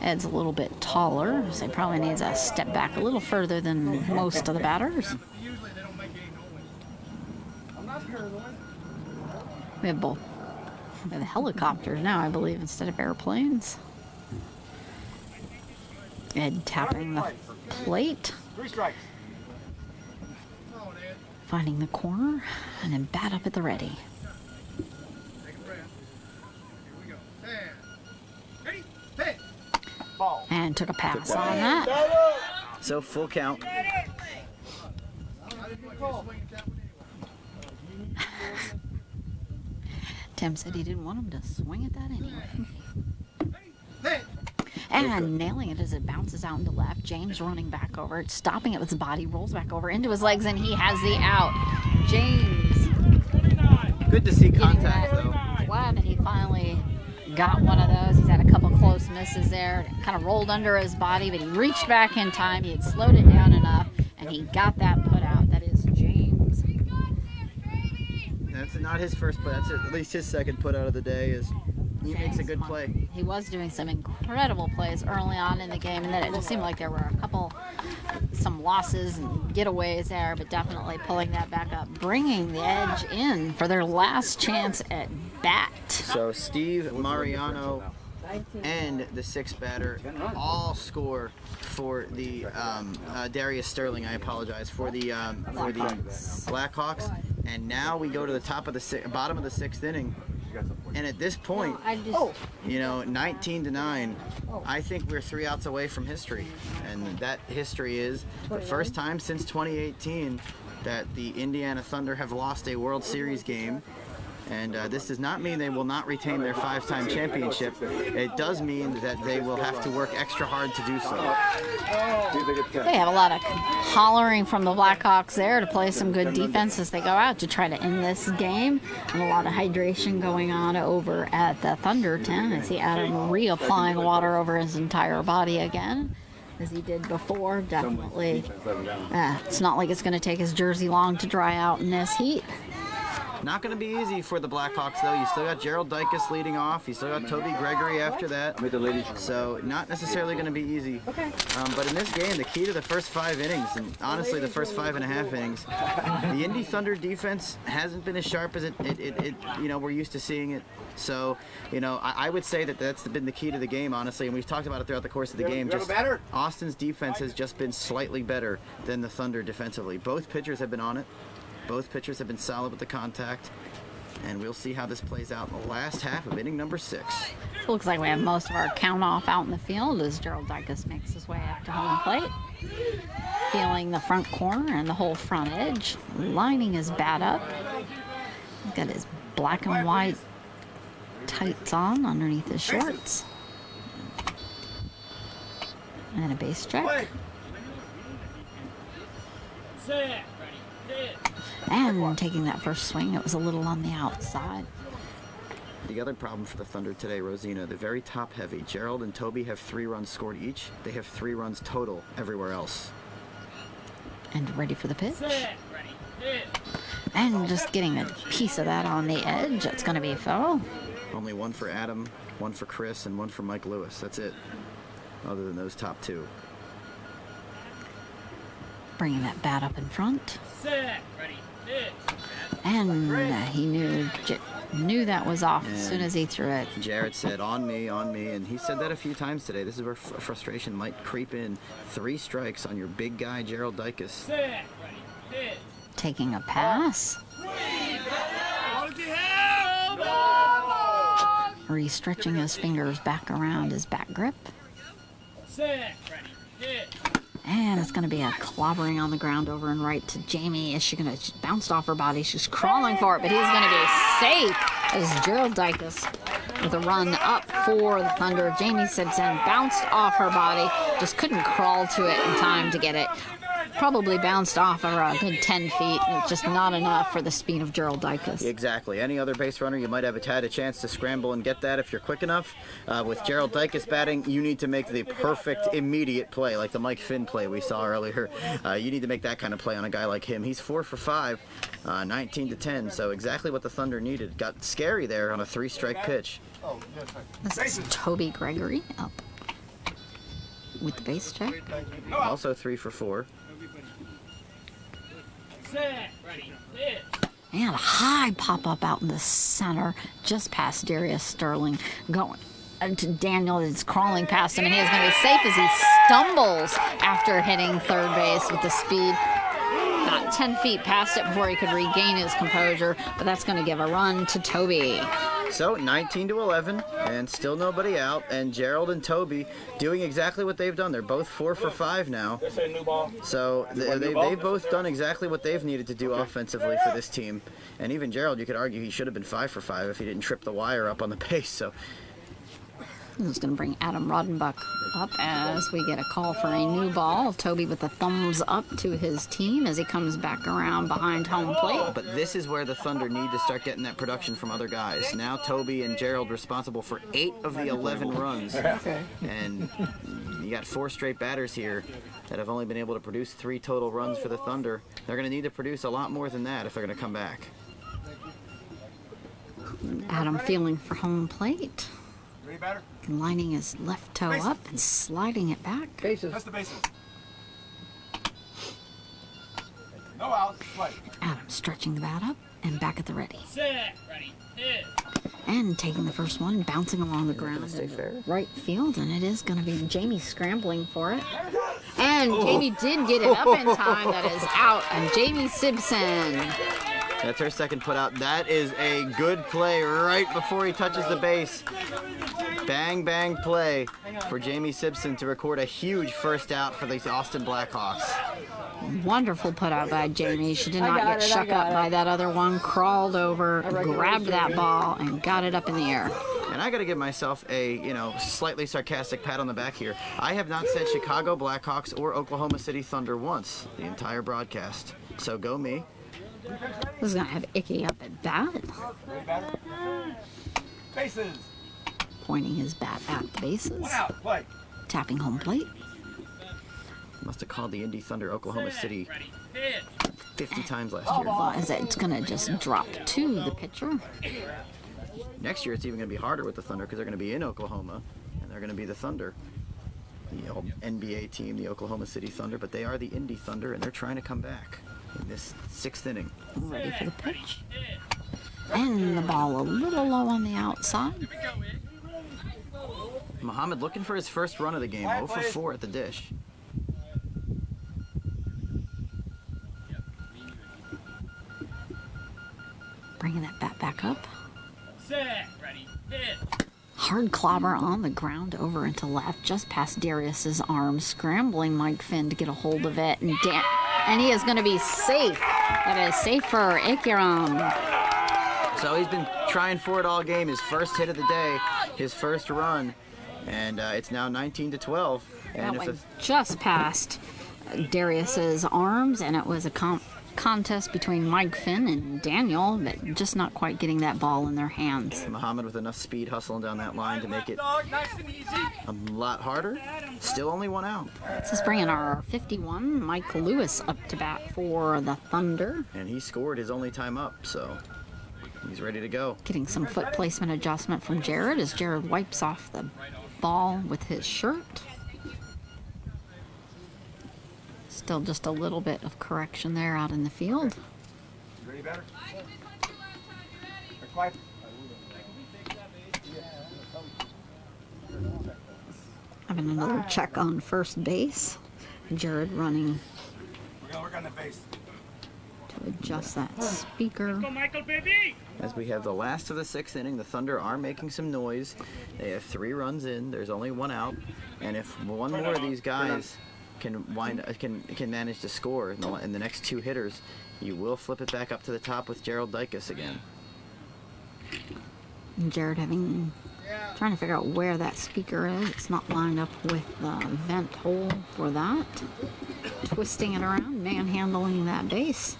Ed's a little bit taller, so he probably needs a step back a little further than most of the batters. Usually they don't make any noise. I'm not paranoid. We have both. We have helicopters now, I believe, instead of airplanes. Ed tapping the plate. 3 strikes. Finding the corner, and then bat up at the ready. Take a breath. Here we go. Stand. Ready? Hit. Ball. And took a pass on that. So full count. I didn't want you to swing at that one anyway. Tim said he didn't want him to swing at that anyway. Hit. And nailing it as it bounces out into left. James running back over it, stopping it with his body, rolls back over into his legs, and he has the out. James Good to see getting contact, that though. flat, and he finally got one of those. He's had a couple close misses there. It kind of rolled under his body, but he reached back in time. He had slowed it down enough, and he got that put out. That is James. That's not his first play. That's at least his second put out of the day. He makes a good play. He was doing some incredible plays early on in the game, and then it just seemed like there were some losses and getaways there, but definitely pulling that back up, bringing the Edge in for their last chance at bat. So Steve, Mariano, and the sixth batter all score for the Darius Sterling. I apologize for the Blackhawks, and now we go to the bottom of the sixth inning. And at this point, 19-9, I think we're 3 outs away from history. And that history is the first time since 2018 that the Indiana Thunder have lost a World Series game. And this does not mean they will not retain their 5-time championship. It does mean that they will have to work extra hard to do so. They have a lot of hollering from the Blackhawks there to play some good defense as they go out to try to end this game. And a lot of hydration going on over at the Thunder tent. I see Adam reapplying water over his entire body again, as he did before. Definitely, it's not like it's going to take his jersey long to dry out in this heat. Not going to be easy for the Blackhawks, though. You still got Gerald Dicus leading off. You still got Toby Gregory after that. So not necessarily going to be easy. But in this game, the key to the first 5 innings, and honestly the first 5.5 innings, the Indy Thunder defense hasn't been as sharp as we're used to seeing it. So, I would say that that's been the key to the game, honestly, and we've talked about it throughout the course of the game. Just Austin's defense has just been slightly better than the Thunder defensively. Both pitchers have been on it. Both pitchers have been solid with the contact, and we'll see how this plays out in the last half of inning number 6. Looks like we have most of our count off out in the field as Gerald Dicus makes his way up to home plate. Feeling the front corner and the whole front edge, lining his bat up. He's got his black and white tights on underneath his shorts. And a base check. Set. Ready. Hit. And taking that first swing, it was a little on the outside. The other problem for the Thunder today, Rosina, they're very top heavy. Gerald and Toby have 3 runs scored each. They have 3 runs total everywhere else. And ready for the pitch. Set. Ready. Hit. And just getting a piece of that on the edge. It's going to be a foul. Only 1 for Adam, 1 for Chris, and 1 for Mike Lewis. That's it, other than those top 2. Bringing that bat up in front. Set. Ready. Hit. And he knew that was off as soon as he threw it. Jarrett said, on me, and he said that a few times today. This is where frustration might creep in. 3 strikes on your big guy, Gerald Dicus. Set. Ready. Hit. Taking a pass. Re-stretching his fingers back around his back grip. Set. Ready. Hit. And it's going to be a clobbering on the ground over and right to Jamie. Is she going to bounce off her body? She's crawling for it, but he's going to be safe as Gerald Dicus with a run up for the Thunder. Jamie Simpson bounced off her body, just couldn't crawl to it in time to get it probably bounced off around a good 10 feet. It's just not enough for the speed of Gerald Dicus. Exactly. Any other base runner, you might have had a chance to scramble and get that if you're quick enough. With Gerald Dicus batting, you need to make the perfect immediate play, like the Mike Finn play we saw earlier. You need to make that kind of play on a guy like him. He's 4 for 5, 19 to 10, so exactly what the Thunder needed. Got scary there on a 3-strike pitch. This is Toby Gregory up with the base check. Also 3 for 4. Set. Ready. Hit. And a high pop-up out in the center, just past Darius Sterling. Going to Daniel is crawling past him, and he is going to be safe as he stumbles after hitting third base with the speed. About 10 feet past it before he could regain his composure, but that's going to give a run to Toby. So 19 to 11, and still nobody out. And Gerald and Toby doing exactly what they've done. They're both 4 for 5 now. So they've both done exactly what they've needed to do offensively for this team. And even Gerald, you could argue he should have been 5 for 5 if he didn't trip the wire up on the base. So this is going to bring Adam Rodenbuck up as we get a call for a new ball. Toby with a thumbs up to his team as he comes back around behind home plate. But this is where the Thunder need to start getting that production from other guys. Now Toby and Gerald responsible for 8 of the 11 runs. And you got 4 straight batters here that have only been able to produce 3 total runs for the Thunder. They're going to need to produce a lot more than that if they're going to come back. Adam feeling for home plate. Lining his left toe up and sliding it back. Bases. That's the bases. No outs. Play. Adam stretching the bat up and back at the ready. Set. Ready. Hit. And taking the first one, bouncing along the ground in right field, and it is going to be Jamie scrambling for it. And Jamie did get it up in time. That is out, and Jamie Simpson. That's her second put out. That is a good play right before he touches the base. Bang, bang play for Jamie Simpson to record a huge first out for the Austin Blackhawks. Wonderful put out by Jamie. She did not get shook up by that other one. Crawled over, grabbed that ball, and got it up in the air. And I got to give myself a, slightly sarcastic pat on the back here. I have not said Chicago Blackhawks or Oklahoma City Thunder once the entire broadcast. So go me. This is going to have Icky up at bat. Bases. Pointing his bat at the bases. One out. Play. Tapping home plate. Must have called the Indy Thunder Oklahoma City Ready. Hit. 50 times last year. As it's going to just drop to the pitcher. Next year it's even going to be harder with the Thunder because they're going to be in Oklahoma and they're going to be the Thunder. The old NBA team, the Oklahoma City Thunder, but they are the Indy Thunder and they're trying to come back in this 6th inning. Ready for the pitch. And the ball a little low on the outside. Muhammad looking for his first run of the game, 0 for 4 at the dish. Bringing that bat back up. Set. Ready. Hit. Hard clobber on the ground over into left, just past Darius's arm, scrambling Mike Finn to get a hold of it, and he is going to be safe. That is safe for Ikiram. So he's been trying for it all game. His first hit of the day, his first run, and it's now 19 to 12. And that went just past Darius's arms, and it was a contest between Mike Finn and Daniel, but just not quite getting that ball in their hands. Muhammad with enough speed hustling down that line to make it a lot harder. Still only 1 out. This is bringing our 51, Mike Lewis, up to bat for the Thunder. And he scored his only time up, so he's ready to go. Getting some foot placement adjustment from Jared as Jared wipes off the ball with his shirt. Still just a little bit of correction there out in the field. Ready, batter? Having another check on first base. Jared running We're gonna work on the base. to adjust that speaker. Go, Michael, baby. As we have the last of the 6th inning, the Thunder are making some noise. They have 3 runs in. There's only 1 out, and if one more of these guys can manage to score in the next 2 hitters, you will flip it back up to the top with Gerald Dicus again. And Jared having Trying to figure out where that speaker is. It's not lined up with the vent hole for that. Twisting it around, manhandling that bass.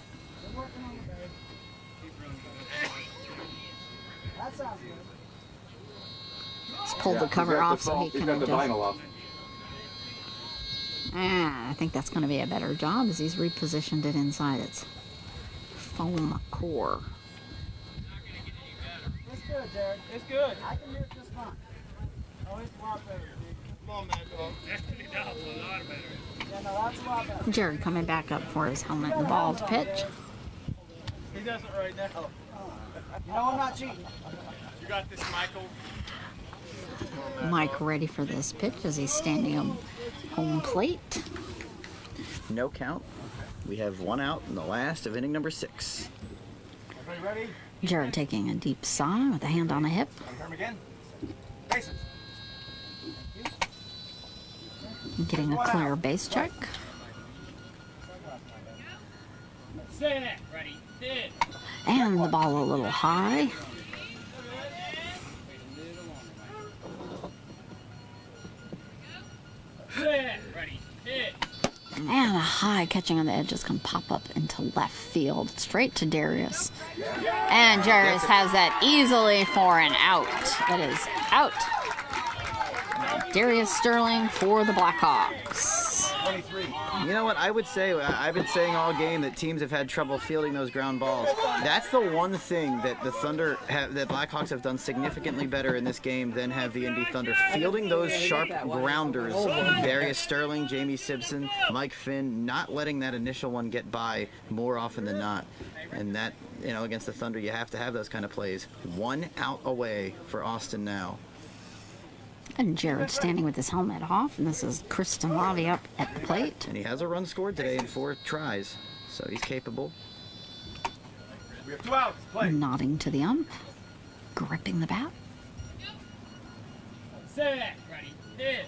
Let's pull the cover off so he can got the adjust. vinyl off. I think that's going to be a better job as he's repositioned it inside its foam core. It's good, Jared. It's good. I can do it just fine. Oh, it's a lot better. Come on, Mad Dog. A lot better. Yeah, no, that's a lot better. Jared coming back up for his helmet and ball to pitch. He does it right now. You know I'm not cheating. You got this, Michael. Mike ready for this pitch as he's standing on home plate. No count. We have one out in the last of inning number 6. Everybody ready? Jared taking a deep sigh with a hand on a hip. Turn again. Bases. Getting a clear base check. Set. Ready. Hit. And the ball a little high. Set. Ready. Hit. And a high catching on the edges can pop up into left field, straight to Darius. And Darius has that easily for an out. That is out. Darius Sterling for the Blackhawks. 23. You know what I would say? I've been saying all game that teams have had trouble fielding those ground balls. That's the one thing that the Thunder that Blackhawks have done significantly better in this game than have the Indy Thunder. Fielding those sharp grounders. Darius Sterling, Jamie Simpson, Mike Finn, not letting that initial one get by more often than not. And that, you know, against the Thunder, you have to have those kind of plays. 1 out away for Austin now. And Jared standing with his helmet off, and this is Kristen Lavi up at the plate. And he has a run scored today in 4 tries, so he's capable. We have 2 outs. Play. Nodding to the ump, gripping the bat. Set. Ready. Hit.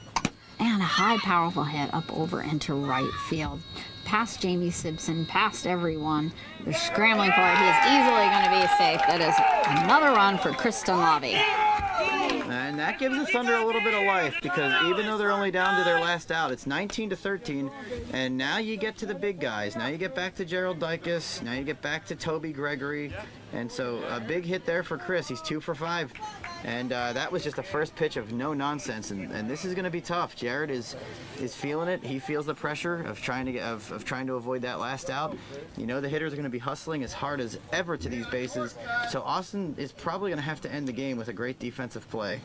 And a high, powerful hit up over into right field. Past Jamie Simpson, past everyone. They're scrambling for it. He is easily going to be safe. That is another run for Kristen Lavi. And that gives the Thunder a little bit of life, because even though they're only down to their last out, it's 19-13, and now you get to the big guys. Now you get back to Gerald Dicus. Now you get back to Toby Gregory. And so a big hit there for Chris. He's 2 for 5. And that was just the first pitch of no nonsense, and this is going to be tough. Jared is feeling it. He feels the pressure of trying to avoid that last out. You know the hitters are going to be hustling as hard as ever to these bases, so Austin is probably going to have to end the game with a great defensive play.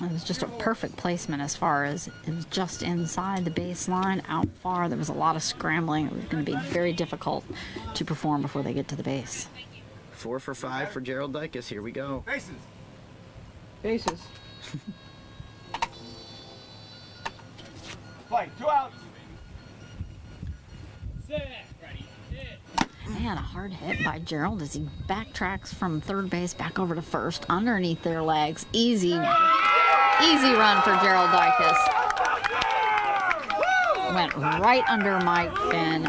It was just a perfect placement as far as it was just inside the baseline, out far. There was a lot of scrambling. It was going to be very difficult to perform before they get to the base. 4 for 5 for Gerald Dicus. Here we go. Bases. Bases. Play. 2 outs. Set. Ready. Hit. Man, a hard hit by Gerald as he backtracks from third base back over to first, underneath their legs. Easy run for Gerald Dicus. Went right under Mike Finn.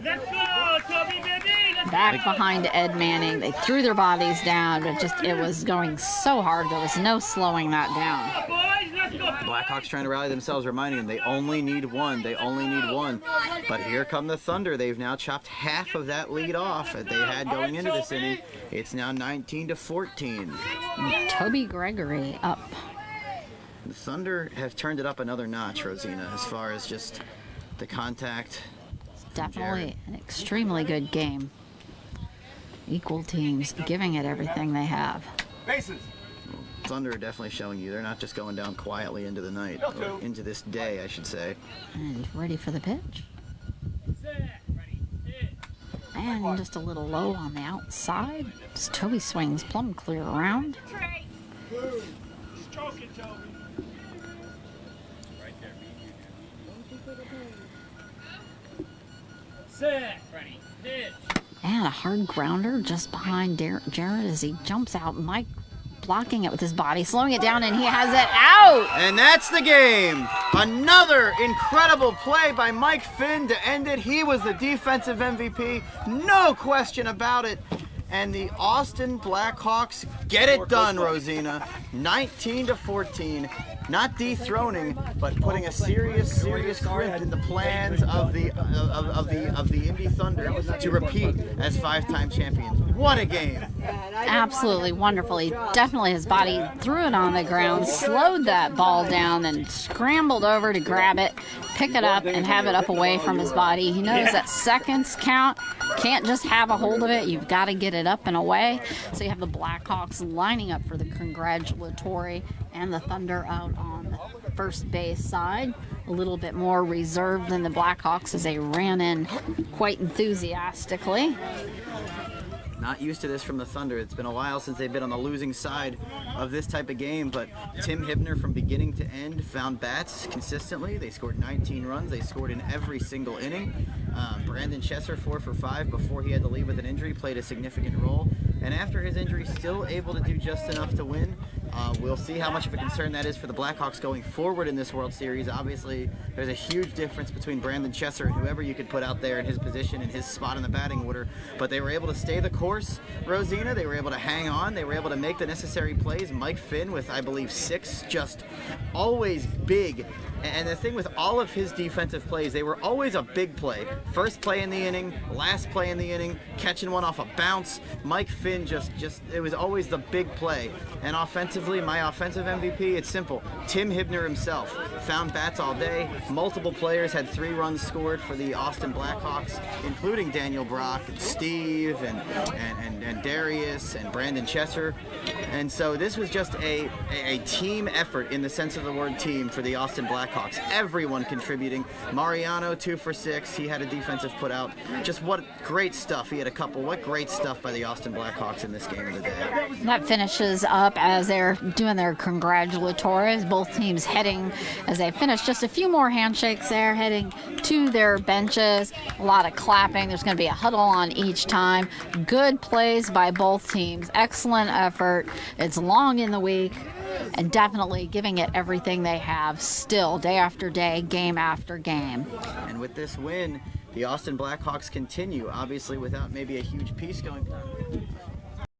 Let's go, Toby, baby. Let's Back behind Ed Manning. They threw their bodies down, but it was going so hard, there was no slowing that down. go, boys. Let's go. Blackhawks trying to rally themselves, reminding them they only need one. They only need one. But here come the Thunder. They've now chopped half of that lead off that they had going into this inning. It's now 19-14. Toby Gregory up. The Thunder have turned it up another notch, Rosina, as far as just the contact. Definitely an extremely good game. Equal teams giving it everything they have. Bases. Thunder are definitely showing you they're not just going down quietly into the night, or into this day, I should say. And ready for the pitch. Set. Ready. Hit. And just a little low on the outside. As Toby swings plumb clear around. Stroke it, Toby. Set. Ready. Hit. And a hard grounder just behind Jared as he jumps out. Mike blocking it with his body, slowing it down, and he has it out. And that's the game. Another incredible play by Mike Finn to end it. He was the defensive MVP, no question about it. And the Austin Blackhawks get it done, Rosina. 19-14. Not dethroning, but putting a serious grip in the plans of the Indy Thunder to repeat as 5-time champions. What a game! Absolutely wonderful. He definitely, his body threw it on the ground, slowed that ball down, and scrambled over to grab it, pick it up, and have it up away from his body. He knows that seconds count. Can't just have a hold of it. You've got to get it up and away. So you have the Blackhawks lining up for the congratulatory, and the Thunder out on the first base side. A little bit more reserved than the Blackhawks as they ran in quite enthusiastically. Not used to this from the Thunder. It's been a while since they've been on the losing side of this type of game, but Tim Hibner from beginning to end found bats consistently. They scored 19 runs. They scored in every single inning. Brandon Chesser, 4 for 5 before he had to leave with an injury, played a significant role. And after his injury, still able to do just enough to win. We'll see how much of a concern that is for the Blackhawks going forward in this World Series. Obviously, there's a huge difference between Brandon Chesser and whoever you could put out there in his position and his spot in the batting order. But they were able to stay the course, Rosina. They were able to hang on. They were able to make the necessary plays. Mike Finn with, I believe, 6, just always big. And the thing with all of his defensive plays, they were always a big play. First play in the inning, last play in the inning, catching one off a bounce. Mike Finn just it was always the big play. And offensively, my offensive MVP, it's simple. Tim Hibner himself found bats all day. Multiple players had 3 runs scored for the Austin Blackhawks, including Daniel Brock and Steve and Darius and Brandon Chesser. And so this was just a team effort in the sense of the word team for the Austin Blackhawks. Everyone contributing. Mariano, 2 for 6. He had a defensive put out. Just what great stuff. He had a couple. What great stuff by the Austin Blackhawks in this game of the day. That finishes up as they're doing their congratulatories. Both teams heading, as they finish, just a few more handshakes there, heading to their benches. A lot of clapping. There's going to be a huddle on each time. Good plays by both teams. Excellent effort. It's long in the week, and definitely giving it everything they have still, day after day, game after game. And with this win, the Austin Blackhawks continue, obviously without maybe a huge piece going on.